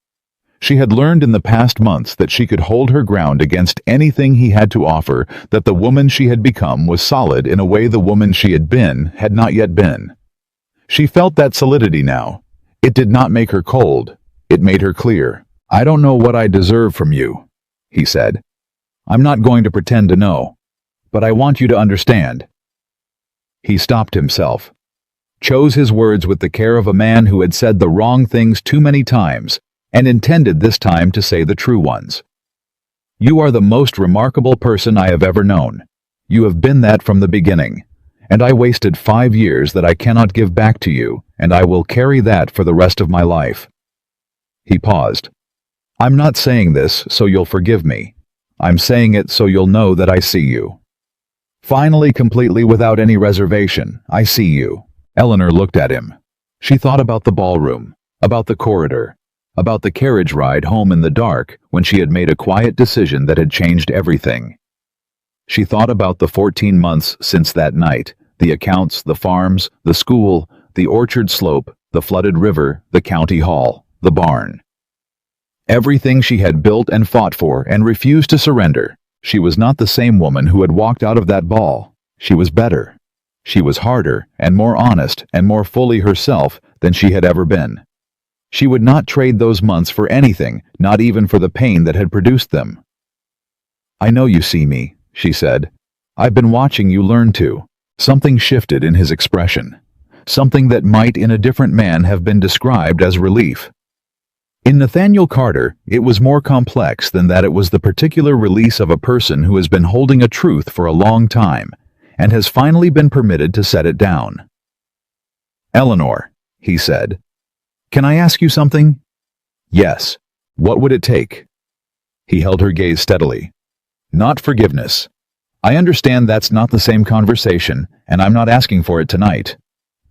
She had learned in the past months that she could hold her ground against anything he had to offer, that the woman she had become was solid in a way the woman she had been had not yet been. She felt that solidity now. It did not make her cold. It made her clear. "I don't know what I deserve from you," he said. "I'm not going to pretend to know. But I want you to understand." He stopped himself. Chose his words with the care of a man who had said the wrong things too many times, and intended this time to say the true ones. "You are the most remarkable person I have ever known. You have been that from the beginning. And I wasted 5 years that I cannot give back to you, and I will carry that for the rest of my life." He paused. "I'm not saying this so you'll forgive me. I'm saying it so you'll know that I see you. Finally, completely without any reservation, I see you." Eleanor looked at him. She thought about the ballroom, about the corridor, about the carriage ride home in the dark when she had made a quiet decision that had changed everything. She thought about the 14 months since that night, the accounts, the farms, the school, the orchard slope, the flooded river, the county hall, the barn. Everything she had built and fought for and refused to surrender. She was not the same woman who had walked out of that ball. She was better. She was harder and more honest and more fully herself than she had ever been. She would not trade those months for anything, not even for the pain that had produced them. "I know you see me," she said. "I've been watching you learn to." Something shifted in his expression. Something that might in a different man have been described as relief. In Nathaniel Carter, it was more complex than that. It was the particular release of a person who has been holding a truth for a long time and has finally been permitted to set it down. "Eleanor," he said, "can I ask you something?" "Yes. What would it take?" He held her gaze steadily. "Not forgiveness. I understand that's not the same conversation, and I'm not asking for it tonight.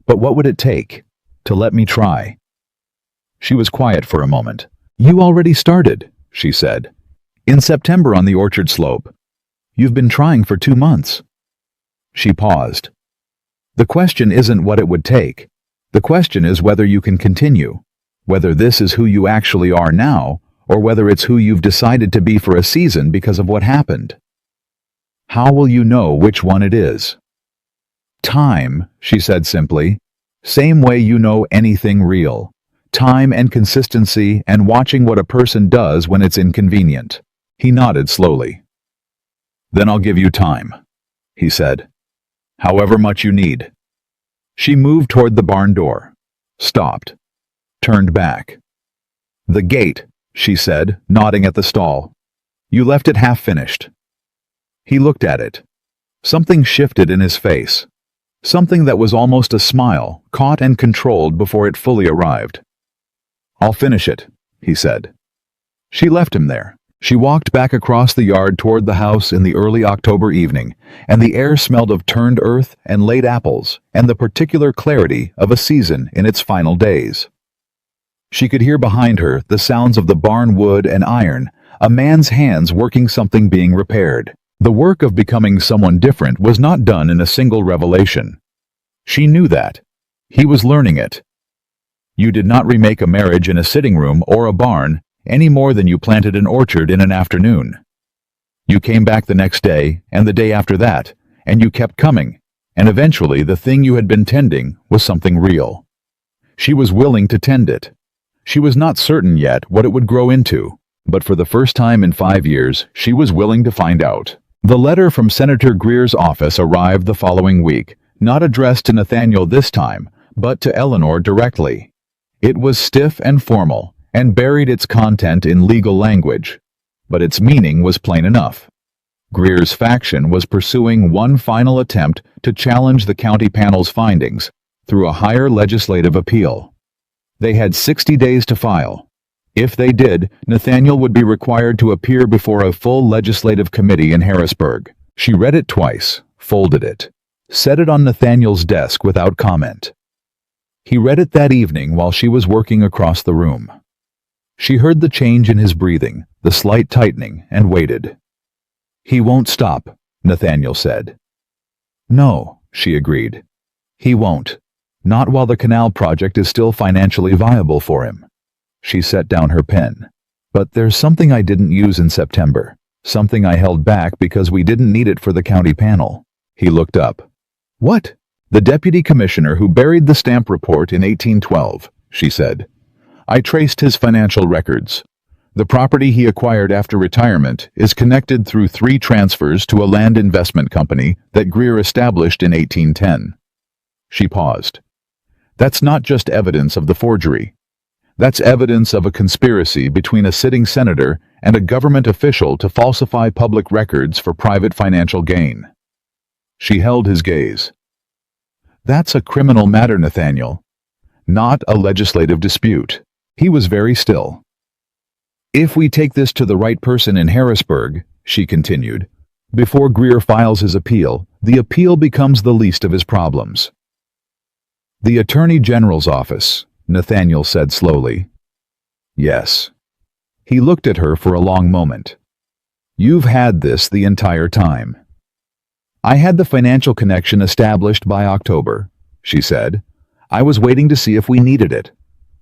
But what would it take to let me try?" She was quiet for a moment. "You already started," she said. "In September on the orchard slope. You've been trying for 2 months." She paused. "The question isn't what it would take. The question is whether you can continue, whether this is who you actually are now, or whether it's who you've decided to be for a season because of what happened. How will you know which one it is?" "Time," she said simply. "Same way you know anything real. Time and consistency and watching what a person does when it's inconvenient." He nodded slowly. "Then I'll give you time," he said. "However much you need." She moved toward the barn door, stopped, turned back. "The gate," she said, nodding at the stall. "You left it half finished." He looked at it. Something shifted in his face. Something that was almost a smile, caught and controlled before it fully arrived. "I'll finish it," he said. She left him there. She walked back across the yard toward the house in the early October evening, and the air smelled of turned earth and late apples and the particular clarity of a season in its final days. She could hear behind her the sounds of the barn wood and iron, a man's hands working something being repaired. The work of becoming someone different was not done in a single revelation. She knew that. He was learning it. You did not remake a marriage in a sitting room or a barn any more than you planted an orchard in an afternoon. You came back the next day and the day after that, and you kept coming, and eventually the thing you had been tending was something real. She was willing to tend it. She was not certain yet what it would grow into, but for the first time in 5 years, she was willing to find out. The letter from Senator Greer's office arrived the following week, not addressed to Nathaniel this time, but to Eleanor directly. It was stiff and formal, and buried its content in legal language, but its meaning was plain enough. Greer's faction was pursuing one final attempt to challenge the county panel's findings through a higher legislative appeal. They had 60 days to file. If they did, Nathaniel would be required to appear before a full legislative committee in Harrisburg. She read it twice, folded it, set it on Nathaniel's desk without comment. He read it that evening while she was working across the room. She heard the change in his breathing, the slight tightening, and waited. "He won't stop," Nathaniel said. "No," she agreed. "He won't. Not while the canal project is still financially viable for him." She set down her pen. "But there's something I didn't use in September. Something I held back because we didn't need it for the county panel." He looked up. "What?" "The deputy commissioner who buried the stamp report in 1812, she said. "I traced his financial records. The property he acquired after retirement is connected through 3 transfers to a land investment company that Greer established in 1810. She paused. "That's not just evidence of the forgery. That's evidence of a conspiracy between a sitting senator and a government official to falsify public records for private financial gain." She held his gaze. That's a criminal matter, Nathaniel. Not a legislative dispute. He was very still. If we take this to the right person in Harrisburg, she continued, before Greer files his appeal, the appeal becomes the least of his problems. The Attorney General's office, Nathaniel said slowly. Yes. He looked at her for a long moment. You've had this the entire time. I had the financial connection established by October, she said. I was waiting to see if we needed it.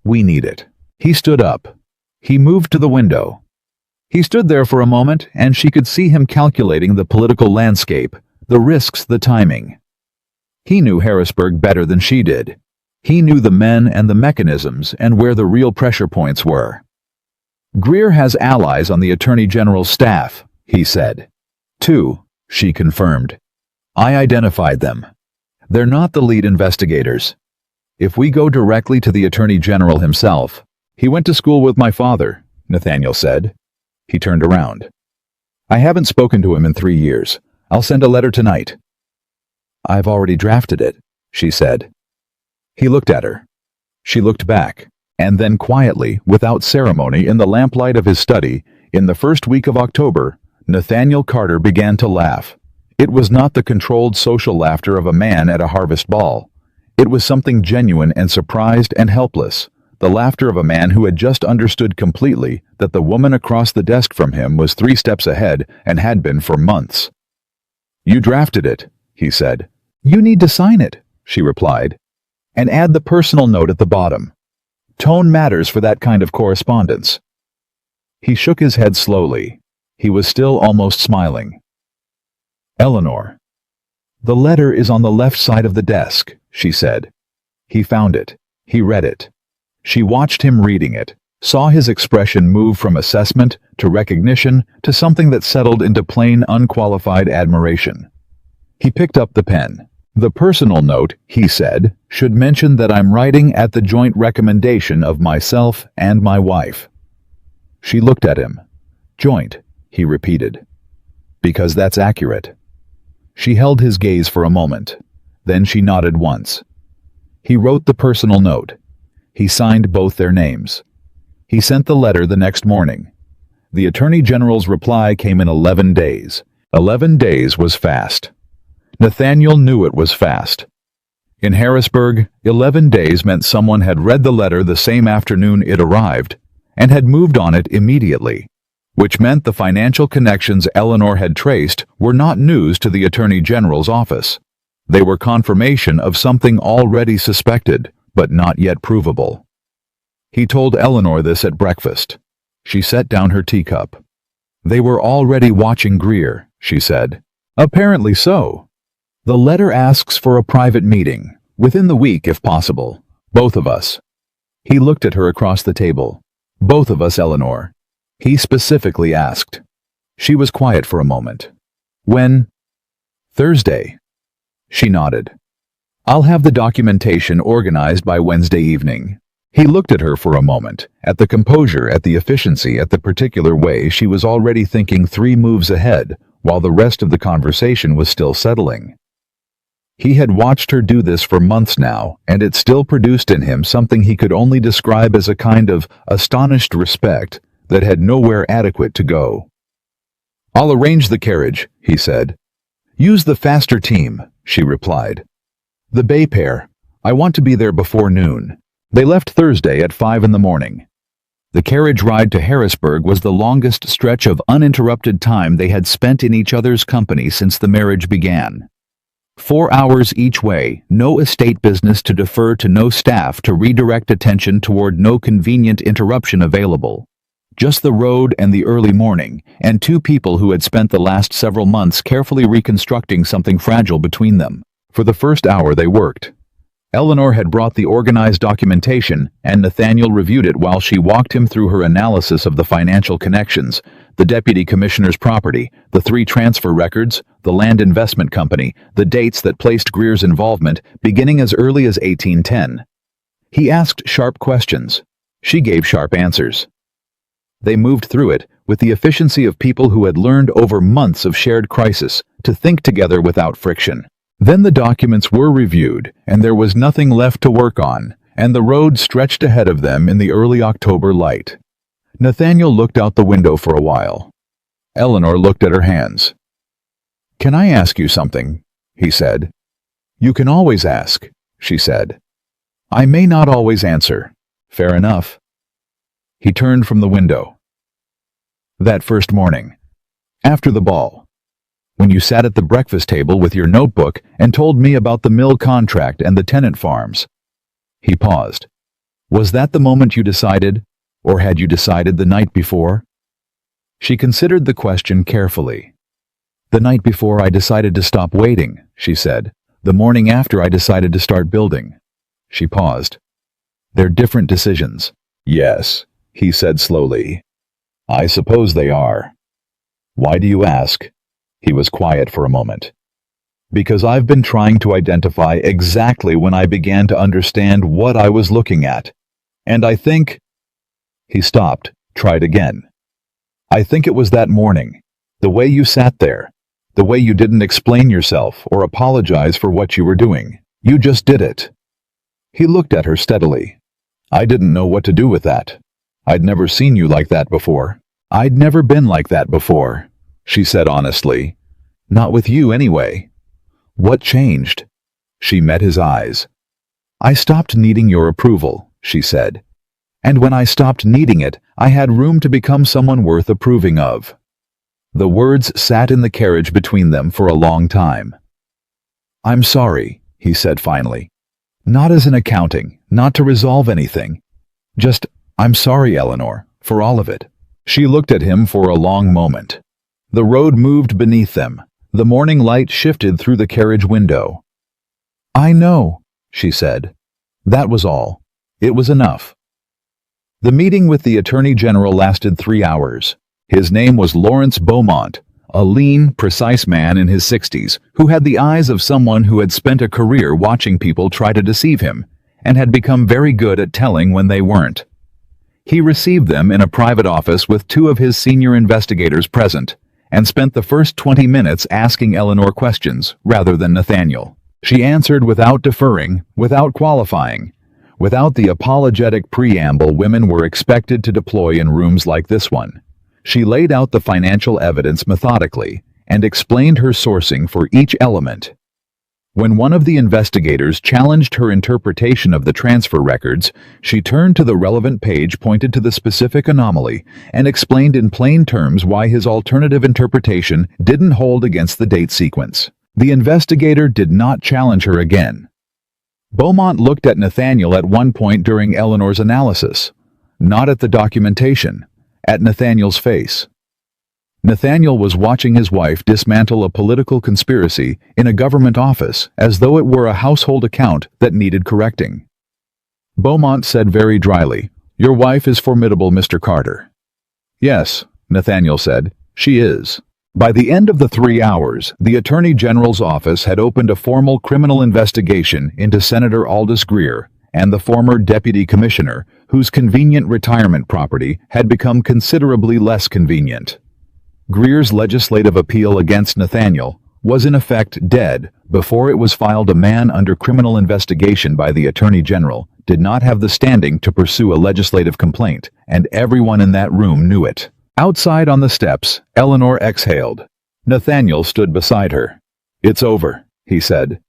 We need it. He stood up. He moved to the window. He stood there for a moment, and she could see him calculating the political landscape, the risks, the timing. He knew Harrisburg better than she did. He knew the men and the mechanisms and where the real pressure points were. Greer has allies on the Attorney General's staff, he said. 2, she confirmed. I identified them. They're not the lead investigators. If we go directly to the Attorney General himself— He went to school with my father, Nathaniel said. He turned around. I haven't spoken to him in 3 years. I'll send a letter tonight. I've already drafted it, she said. He looked at her. She looked back, and then quietly, without ceremony, in the lamplight of his study, in the first week of October, Nathaniel Carter began to laugh. It was not the controlled social laughter of a man at a harvest ball. It was something genuine and surprised and helpless, the laughter of a man who had just understood completely that the woman across the desk from him was 3 steps ahead and had been for months. You drafted it, he said. You need to sign it, she replied, and add the personal note at the bottom. Tone matters for that kind of correspondence. He shook his head slowly. He was still almost smiling. Eleanor. The letter is on the left side of the desk, she said. He found it. He read it. She watched him reading it, saw his expression move from assessment to recognition to something that settled into plain, unqualified admiration. He picked up the pen. The personal note, he said, should mention that I'm writing at the joint recommendation of myself and my wife. She looked at him. Joint, he repeated. Because that's accurate. She held his gaze for a moment. Then she nodded once. He wrote the personal note. He signed both their names. He sent the letter the next morning. The Attorney General's reply came in 11 days. 11 days was fast. Nathaniel knew it was fast. In Harrisburg, 11 days meant someone had read the letter the same afternoon it arrived and had moved on it immediately, which meant the financial connections Eleanor had traced were not news to the Attorney General's office. They were confirmation of something already suspected, but not yet provable. He told Eleanor this at breakfast. She set down her teacup. They were already watching Greer, she said. Apparently so. The letter asks for a private meeting, within the week if possible. Both of us. He looked at her across the table. Both of us, Eleanor. He specifically asked. She was quiet for a moment. When? Thursday. She nodded. I'll have the documentation organized by Wednesday evening. He looked at her for a moment, at the composure, at the efficiency, at the particular way she was already thinking 3 moves ahead, while the rest of the conversation was still settling. He had watched her do this for months now, and it still produced in him something he could only describe as a kind of astonished respect that had nowhere adequate to go. I'll arrange the carriage, he said. Use the faster team, she replied. The Bay pair. I want to be there before noon. They left Thursday at 5 in the morning. The carriage ride to Harrisburg was the longest stretch of uninterrupted time they had spent in each other's company since the marriage began. 4 hours each way, no estate business to defer to, no staff to redirect attention toward, no convenient interruption available. Just the road and the early morning, and 2 people who had spent the last several months carefully reconstructing something fragile between them. For the first hour they worked. Eleanor had brought the organized documentation, and Nathaniel reviewed it while she walked him through her analysis of the financial connections, the deputy commissioner's property, the 3 transfer records, the land investment company, the dates that placed Greer's involvement beginning as early as 1810. He asked sharp questions. She gave sharp answers. They moved through it with the efficiency of people who had learned over months of shared crisis to think together without friction. Then the documents were reviewed, and there was nothing left to work on, and the road stretched ahead of them in the early October light. Nathaniel looked out the window for a while. Eleanor looked at her hands. "Can I ask you something?" he said. "You can always ask," she said. "I may not always answer." "Fair enough." He turned from the window. That first morning, after the ball, when you sat at the breakfast table with your notebook and told me about the mill contract and the tenant farms. He paused. Was that the moment you decided, or had you decided the night before? She considered the question carefully. "The night before I decided to stop waiting," she said. "The morning after I decided to start building." She paused. "They're different decisions." "Yes," he said slowly. "I suppose they are." "Why do you ask?" He was quiet for a moment. "Because I've been trying to identify exactly when I began to understand what I was looking at. And I think—" He stopped, tried again. "I think it was that morning. The way you sat there. The way you didn't explain yourself or apologize for what you were doing. You just did it." He looked at her steadily. "I didn't know what to do with that. I'd never seen you like that before." "I'd never been like that before," she said honestly. "Not with you anyway." "What changed?" She met his eyes. "I stopped needing your approval," she said. "And when I stopped needing it, I had room to become someone worth approving of." The words sat in the carriage between them for a long time. "I'm sorry," he said finally. "Not as an accounting, not to resolve anything. Just, I'm sorry, Eleanor, for all of it." She looked at him for a long moment. The road moved beneath them. The morning light shifted through the carriage window. "I know," she said. That was all. It was enough. The meeting with the Attorney General lasted 3 hours. His name was Lawrence Beaumont, a lean, precise man in his 60s who had the eyes of someone who had spent a career watching people try to deceive him and had become very good at telling when they weren't. He received them in a private office with 2 of his senior investigators present and spent the first 20 minutes asking Eleanor questions rather than Nathaniel. She answered without deferring, without qualifying, without the apologetic preamble women were expected to deploy in rooms like this one. She laid out the financial evidence methodically and explained her sourcing for each element. When one of the investigators challenged her interpretation of the transfer records, she turned to the relevant page pointed to the specific anomaly and explained in plain terms why his alternative interpretation didn't hold against the date sequence. The investigator did not challenge her again. Beaumont looked at Nathaniel at one point during Eleanor's analysis, not at the documentation, at Nathaniel's face. Nathaniel was watching his wife dismantle a political conspiracy in a government office as though it were a household account that needed correcting. Beaumont said very dryly, "Your wife is formidable, Mr. Carter." "Yes," Nathaniel said, "she is." By the end of the 3 hours, the Attorney General's office had opened a formal criminal investigation into Senator Aldous Greer and the former deputy commissioner, whose convenient retirement property had become considerably less convenient. Greer's legislative appeal against Nathaniel was in effect dead before it was filed. A man under criminal investigation by the Attorney General did not have the standing to pursue a legislative complaint, and everyone in that room knew it. Outside on the steps, Eleanor exhaled. Nathaniel stood beside her. "It's over," he said.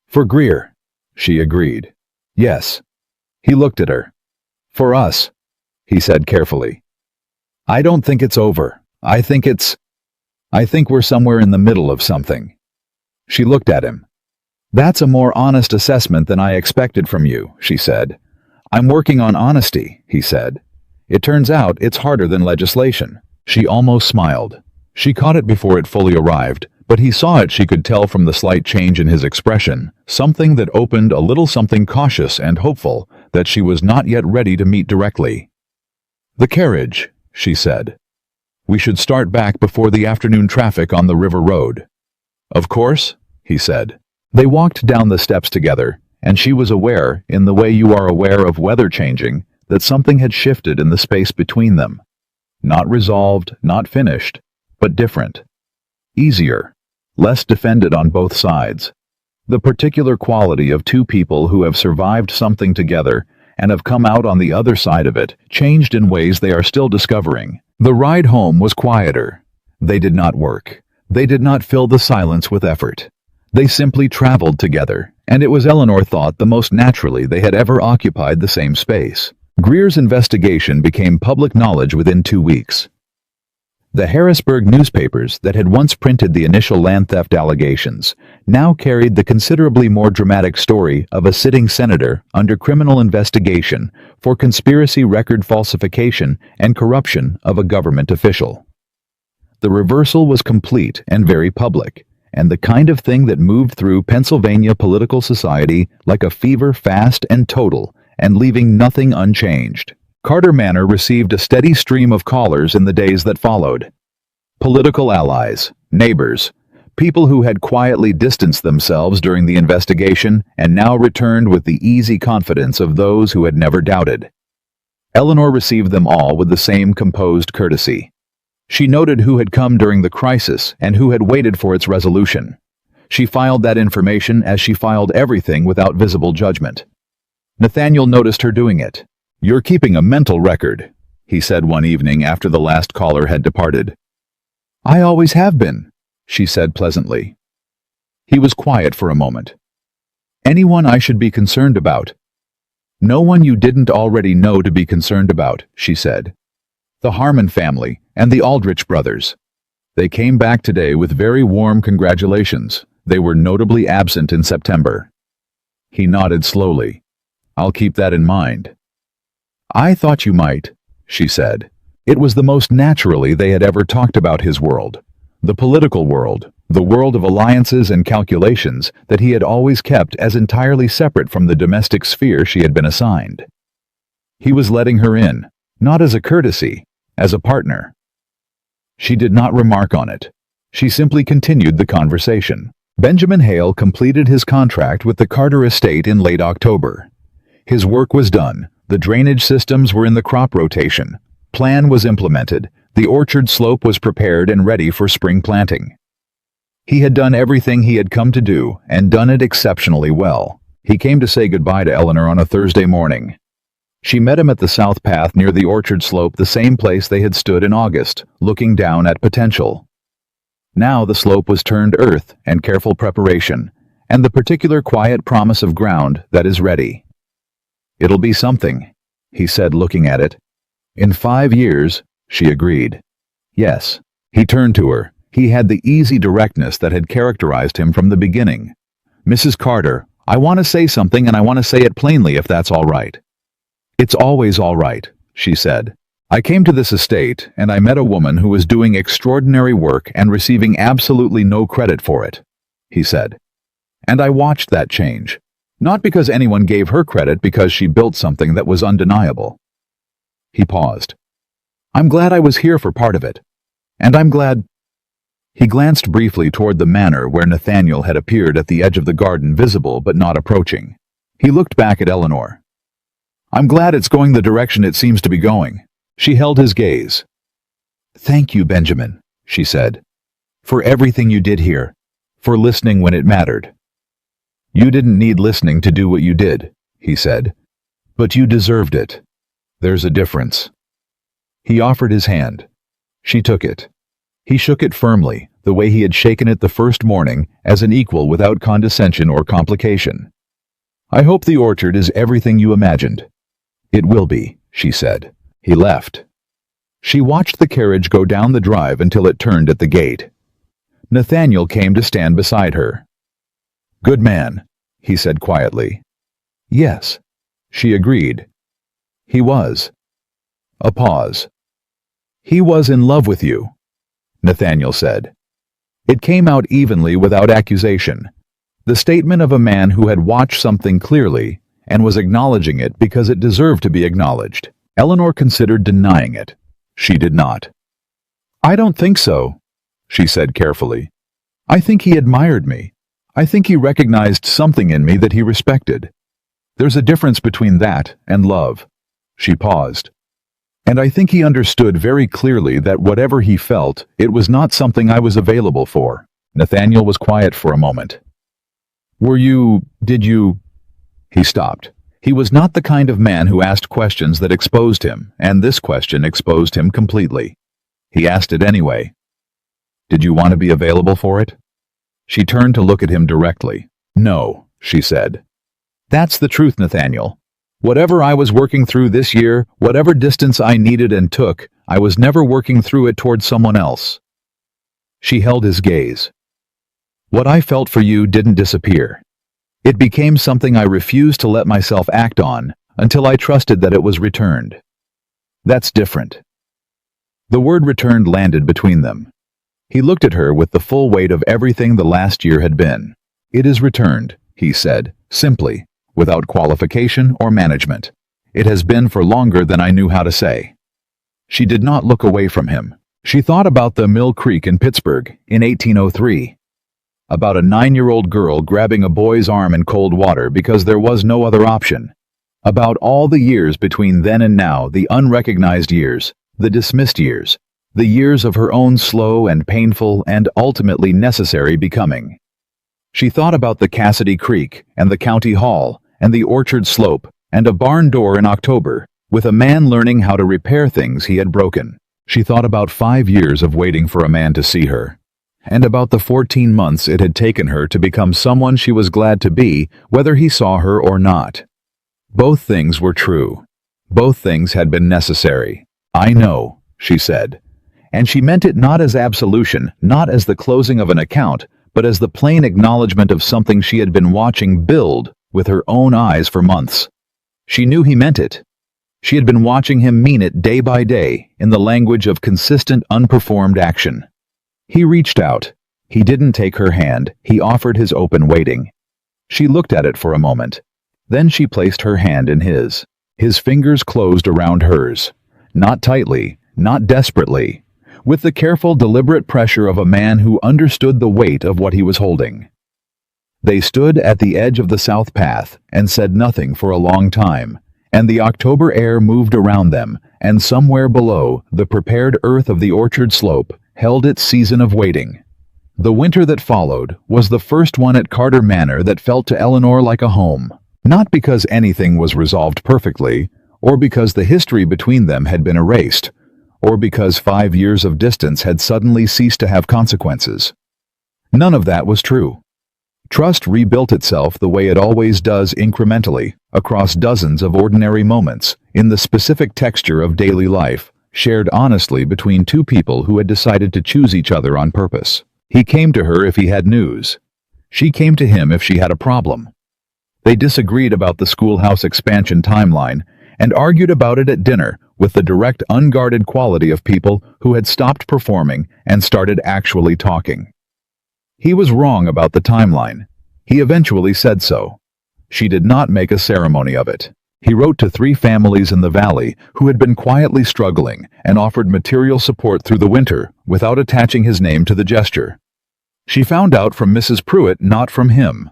"For Greer." She agreed. "Yes." He looked at her. "For us," he said carefully. "I don't think it's over. I think we're somewhere in the middle of something." She looked at him. "That's a more honest assessment than I expected from you," she said. "I'm working on honesty," he said. "It turns out it's harder than legislation." She almost smiled. She caught it before it fully arrived, but he saw it. She could tell from the slight change in his expression, something that opened a little something cautious and hopeful that she was not yet ready to meet directly. "The carriage," she said. "We should start back before the afternoon traffic on the river road." "Of course," he said. They walked down the steps together, and she was aware, in the way you are aware of weather changing, that something had shifted in the space between them. Not resolved, not finished, but different. Easier, less defended on both sides. The particular quality of two people who have survived something together and have come out on the other side of it changed in ways they are still discovering. The ride home was quieter. They did not work. They did not fill the silence with effort. They simply traveled together, and it was Eleanor thought the most naturally they had ever occupied the same space. Greer's investigation became public knowledge within 2 weeks. The Harrisburg newspapers that had once printed the initial land theft allegations now carried the considerably more dramatic story of a sitting senator under criminal investigation for conspiracy record falsification and corruption of a government official. The reversal was complete and very public, and the kind of thing that moved through Pennsylvania political society like a fever, fast and total, and leaving nothing unchanged. Carter Manor received a steady stream of callers in the days that followed. Political allies, neighbors, people who had quietly distanced themselves during the investigation and now returned with the easy confidence of those who had never doubted. Eleanor received them all with the same composed courtesy. She noted who had come during the crisis and who had waited for its resolution. She filed that information as she filed everything without visible judgment. Nathaniel noticed her doing it. "You're keeping a mental record," he said one evening after the last caller had departed. "I always have been," she said pleasantly. He was quiet for a moment. "Anyone I should be concerned about?" "No one you didn't already know to be concerned about," she said. "The Harmon family and the Aldrich brothers. They came back today with very warm congratulations. They were notably absent in September." He nodded slowly. "I'll keep that in mind." "I thought you might," she said. It was the most naturally they had ever talked about his world, the political world, the world of alliances and calculations that he had always kept as entirely separate from the domestic sphere she had been assigned. He was letting her in, not as a courtesy, as a partner. She did not remark on it. She simply continued the conversation. Benjamin Hale completed his contract with the Carter estate in late October. His work was done. The drainage systems were in the crop rotation. Plan was implemented. The orchard slope was prepared and ready for spring planting. He had done everything he had come to do, and done it exceptionally well. He came to say goodbye to Eleanor on a Thursday morning. She met him at the south path near the orchard slope, the same place they had stood in August, looking down at potential. Now the slope was turned earth and careful preparation, and the particular quiet promise of ground that is ready. "It'll be something," he said, looking at it. "In 5 years," she agreed. "Yes." He turned to her. He had the easy directness that had characterized him from the beginning. "Mrs. Carter, I want to say something, and I want to say it plainly if that's all right." "It's always all right," she said. "I came to this estate, and I met a woman who was doing extraordinary work and receiving absolutely no credit for it," he said. "And I watched that change. Not because anyone gave her credit, because she built something that was undeniable." He paused. "I'm glad I was here for part of it. And I'm glad—" He glanced briefly toward the manor where Nathaniel had appeared at the edge of the garden, visible but not approaching. He looked back at Eleanor. "I'm glad it's going the direction it seems to be going." She held his gaze. "Thank you, Benjamin," she said, "for everything you did here, for listening when it mattered." "You didn't need listening to do what you did," he said. "But you deserved it. There's a difference." He offered his hand. She took it. He shook it firmly, the way he had shaken it the first morning, as an equal without condescension or complication. "I hope the orchard is everything you imagined." "It will be," she said. He left. She watched the carriage go down the drive until it turned at the gate. Nathaniel came to stand beside her. "Good man," he said quietly. "Yes," she agreed. "He was." A pause. "He was in love with you," Nathaniel said. It came out evenly without accusation. The statement of a man who had watched something clearly and was acknowledging it because it deserved to be acknowledged. Eleanor considered denying it. She did not. "I don't think so," she said carefully. "I think he admired me. I think he recognized something in me that he respected. There's a difference between that and love." She paused. "And I think he understood very clearly that whatever he felt, it was not something I was available for." Nathaniel was quiet for a moment. Did you? He stopped. He was not the kind of man who asked questions that exposed him, and this question exposed him completely. He asked it anyway. Did you want to be available for it? She turned to look at him directly. No, she said. That's the truth, Nathaniel. Whatever I was working through this year, whatever distance I needed and took, I was never working through it towards someone else. She held his gaze. What I felt for you didn't disappear. It became something I refused to let myself act on until I trusted that it was returned. That's different. The word returned landed between them. He looked at her with the full weight of everything the last year had been. It is returned, he said, simply, without qualification or management. It has been for longer than I knew how to say. She did not look away from him. She thought about the Mill Creek in Pittsburgh in 1803. About a 9-year-old girl grabbing a boy's arm in cold water because there was no other option. About all the years between then and now, the unrecognized years, the dismissed years, the years of her own slow and painful and ultimately necessary becoming. She thought about the Cassidy Creek and the county hall and the orchard slope and a barn door in October, with a man learning how to repair things he had broken. She thought about 5 years of waiting for a man to see her, and about the 14 months it had taken her to become someone she was glad to be, whether he saw her or not. Both things were true. Both things had been necessary. I know, she said. And she meant it not as absolution, not as the closing of an account, but as the plain acknowledgement of something she had been watching build with her own eyes for months. She knew he meant it. She had been watching him mean it day by day in the language of consistent, unperformed action. He reached out. He didn't take her hand. He offered his open waiting. She looked at it for a moment. Then she placed her hand in his. His fingers closed around hers. Not tightly, not desperately, with the careful, deliberate pressure of a man who understood the weight of what he was holding. They stood at the edge of the south path and said nothing for a long time, and the October air moved around them, and somewhere below, the prepared earth of the orchard slope held its season of waiting. The winter that followed was the first one at Carter Manor that felt to Eleanor like a home, not because anything was resolved perfectly, or because the history between them had been erased, or because 5 years of distance had suddenly ceased to have consequences. None of that was true. Trust rebuilt itself the way it always does, incrementally, across dozens of ordinary moments, in the specific texture of daily life, shared honestly between two people who had decided to choose each other on purpose. He came to her if he had news. She came to him if she had a problem. They disagreed about the schoolhouse expansion timeline and argued about it at dinner with the direct, unguarded quality of people who had stopped performing and started actually talking. He was wrong about the timeline. He eventually said so. She did not make a ceremony of it. He wrote to 3 families in the valley who had been quietly struggling and offered material support through the winter without attaching his name to the gesture. She found out from Mrs. Pruitt, not from him.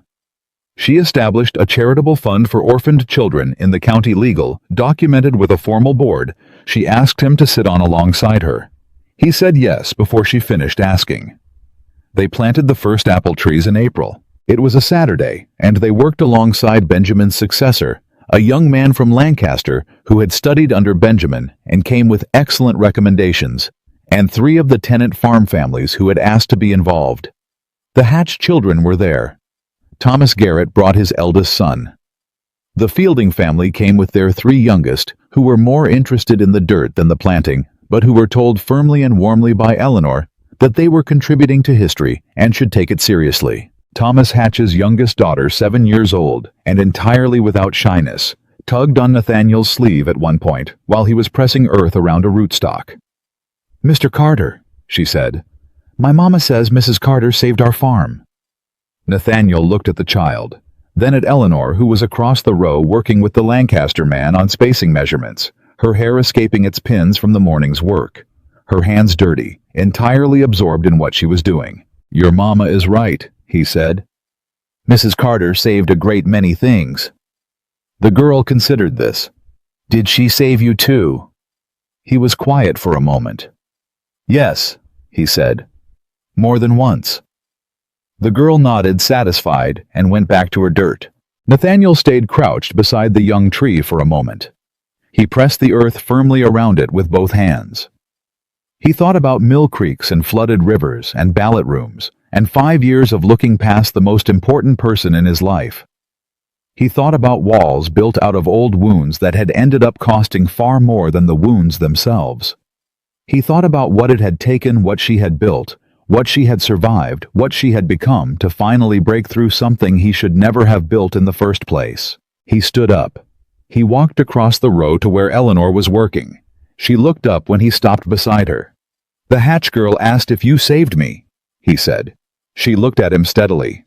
She established a charitable fund for orphaned children in the county legal, documented with a formal board. She asked him to sit on alongside her. He said yes before she finished asking. They planted the first apple trees in April. It was a Saturday, and they worked alongside Benjamin's successor, a young man from Lancaster who had studied under Benjamin and came with excellent recommendations, and 3 of the tenant farm families who had asked to be involved. The Hatch children were there. Thomas Garrett brought his eldest son. The Fielding family came with their 3 youngest, who were more interested in the dirt than the planting, but who were told firmly and warmly by Eleanor that they were contributing to history and should take it seriously. Thomas Hatch's youngest daughter, 7 years old, and entirely without shyness, tugged on Nathaniel's sleeve at one point while he was pressing earth around a rootstock. "Mr. Carter," she said, "my mama says Mrs. Carter saved our farm." Nathaniel looked at the child, then at Eleanor, who was across the row working with the Lancaster man on spacing measurements, her hair escaping its pins from the morning's work, her hands dirty, entirely absorbed in what she was doing. "Your mama is right," he said. "Mrs. Carter saved a great many things." The girl considered this. "Did she save you too?" He was quiet for a moment. "Yes," he said. "More than once." The girl nodded, satisfied, and went back to her dirt. Nathaniel stayed crouched beside the young tree for a moment. He pressed the earth firmly around it with both hands. He thought about mill creeks and flooded rivers and ballot rooms, and 5 years of looking past the most important person in his life. He thought about walls built out of old wounds that had ended up costing far more than the wounds themselves. He thought about what it had taken, what she had built, what she had survived, what she had become to finally break through something he should never have built in the first place. He stood up. He walked across the row to where Eleanor was working. She looked up when he stopped beside her. "The hatch girl asked if you saved me," he said. She looked at him steadily.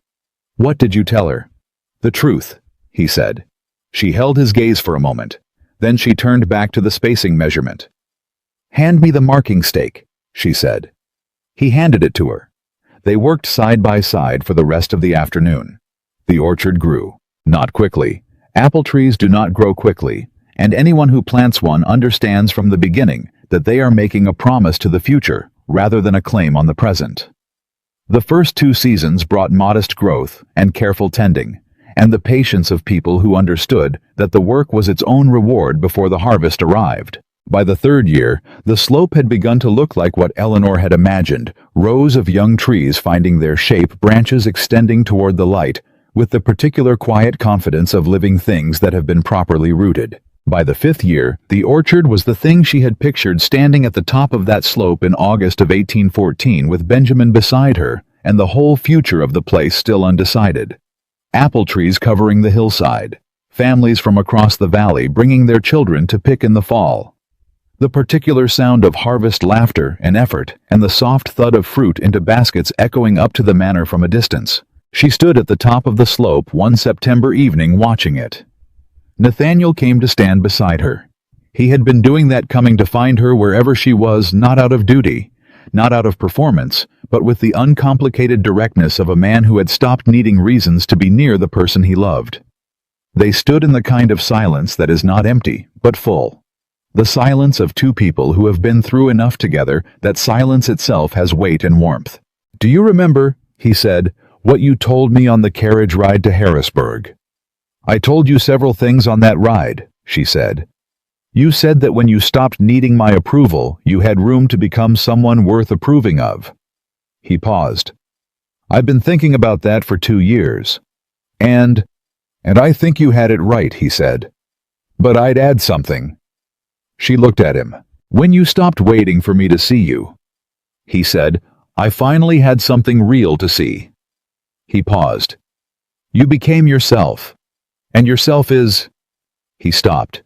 "What did you tell her?" "The truth," he said. She held his gaze for a moment. Then she turned back to the spacing measurement. "Hand me the marking stake," she said. He handed it to her. They worked side by side for the rest of the afternoon. The orchard grew. Not quickly. Apple trees do not grow quickly, and anyone who plants one understands from the beginning that they are making a promise to the future rather than a claim on the present. The first 2 seasons brought modest growth and careful tending, and the patience of people who understood that the work was its own reward before the harvest arrived. By the 3rd year, the slope had begun to look like what Eleanor had imagined, rows of young trees finding their shape, branches extending toward the light, with the particular quiet confidence of living things that have been properly rooted. By the 5th year, the orchard was the thing she had pictured standing at the top of that slope in August of 1814 with Benjamin beside her, and the whole future of the place still undecided. Apple trees covering the hillside, families from across the valley bringing their children to pick in the fall. The particular sound of harvest laughter and effort, and the soft thud of fruit into baskets echoing up to the manor from a distance. She stood at the top of the slope one September evening watching it. Nathaniel came to stand beside her. He had been doing that, coming to find her wherever she was, not out of duty, not out of performance, but with the uncomplicated directness of a man who had stopped needing reasons to be near the person he loved. They stood in the kind of silence that is not empty, but full. The silence of 2 people who have been through enough together that silence itself has weight and warmth. "Do you remember," he said, "what you told me on the carriage ride to Harrisburg?" "I told you several things on that ride," she said. "You said that when you stopped needing my approval, you had room to become someone worth approving of." He paused. "I've been thinking about that for 2 years. And I think you had it right," he said. "But I'd add something." She looked at him. "When you stopped waiting for me to see you," he said, "I finally had something real to see." He paused. "You became yourself. And yourself is—" He stopped.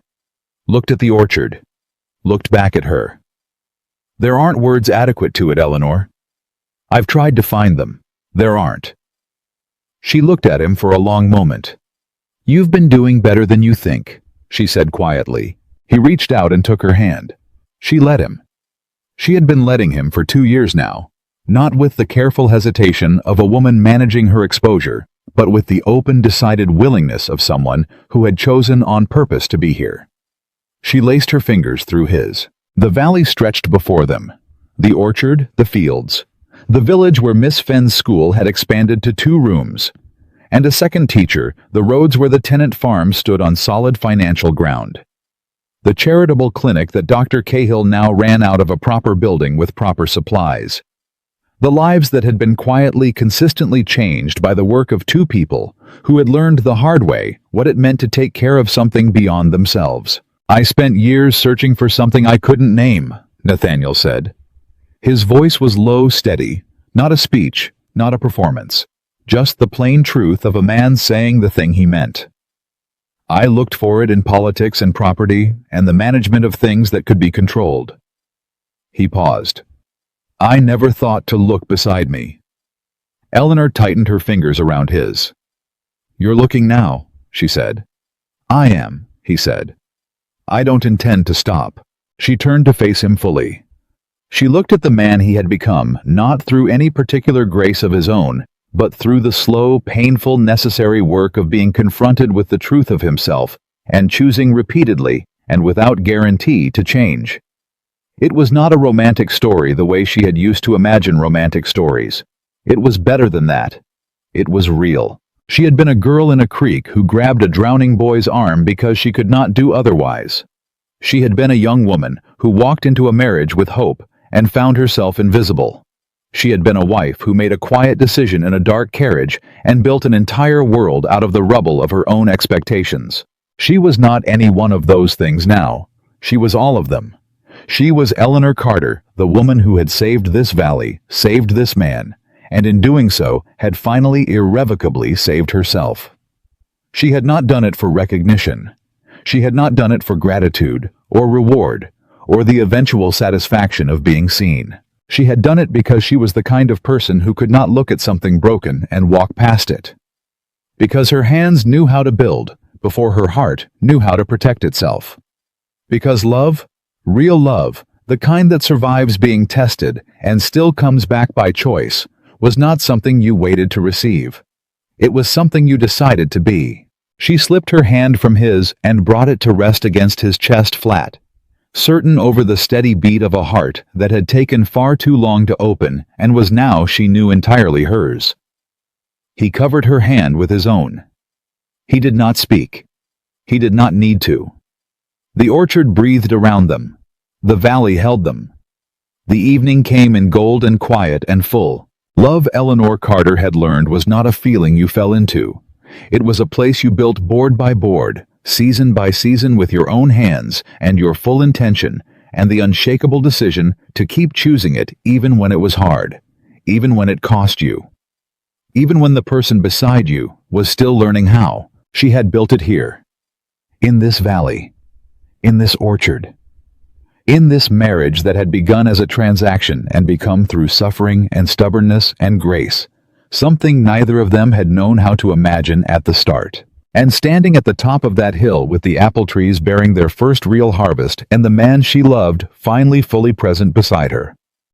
Looked at the orchard. Looked back at her. "There aren't words adequate to it, Eleanor. I've tried to find them. There aren't." She looked at him for a long moment. "You've been doing better than you think," she said quietly. He reached out and took her hand. She let him. She had been letting him for 2 years now, not with the careful hesitation of a woman managing her exposure, but with the open, decided willingness of someone who had chosen on purpose to be here. She laced her fingers through his. The valley stretched before them. The orchard, the fields. The village where Miss Fenn's school had expanded to 2 rooms. And a second teacher, the roads where the tenant farm stood on solid financial ground. The charitable clinic that Dr. Cahill now ran out of a proper building with proper supplies. The lives that had been quietly, consistently changed by the work of 2 people who had learned the hard way what it meant to take care of something beyond themselves. "I spent years searching for something I couldn't name," Nathaniel said. His voice was low, steady, not a speech, not a performance, just the plain truth of a man saying the thing he meant. "I looked for it in politics and property and the management of things that could be controlled." He paused. "I never thought to look beside me." Eleanor tightened her fingers around his. "You're looking now," she said. "I am," he said. "I don't intend to stop." She turned to face him fully. She looked at the man he had become, not through any particular grace of his own, but through the slow, painful, necessary work of being confronted with the truth of himself and choosing repeatedly and without guarantee to change. It was not a romantic story the way she had used to imagine romantic stories. It was better than that. It was real. She had been a girl in a creek who grabbed a drowning boy's arm because she could not do otherwise. She had been a young woman who walked into a marriage with hope and found herself invisible. She had been a wife who made a quiet decision in a dark carriage and built an entire world out of the rubble of her own expectations. She was not any one of those things now. She was all of them. She was Eleanor Carter, the woman who had saved this valley, saved this man, and in doing so had finally irrevocably saved herself. She had not done it for recognition. She had not done it for gratitude, or reward, or the eventual satisfaction of being seen. She had done it because she was the kind of person who could not look at something broken and walk past it. Because her hands knew how to build, before her heart knew how to protect itself. Because love, real love, the kind that survives being tested and still comes back by choice, was not something you waited to receive. It was something you decided to be. She slipped her hand from his and brought it to rest against his chest flat, certain over the steady beat of a heart that had taken far too long to open and was now, she knew, entirely hers. He covered her hand with his own. He did not speak. He did not need to. The orchard breathed around them. The valley held them. The evening came in gold and quiet and full. Love, Eleanor Carter had learned, was not a feeling you fell into. It was a place you built board by board, season by season, with your own hands and your full intention and the unshakable decision to keep choosing it even when it was hard, even when it cost you. Even when the person beside you was still learning how. She had built it here. In this valley. In this orchard. In this marriage that had begun as a transaction and become through suffering and stubbornness and grace, something neither of them had known how to imagine at the start. And standing at the top of that hill with the apple trees bearing their first real harvest and the man she loved finally fully present beside her,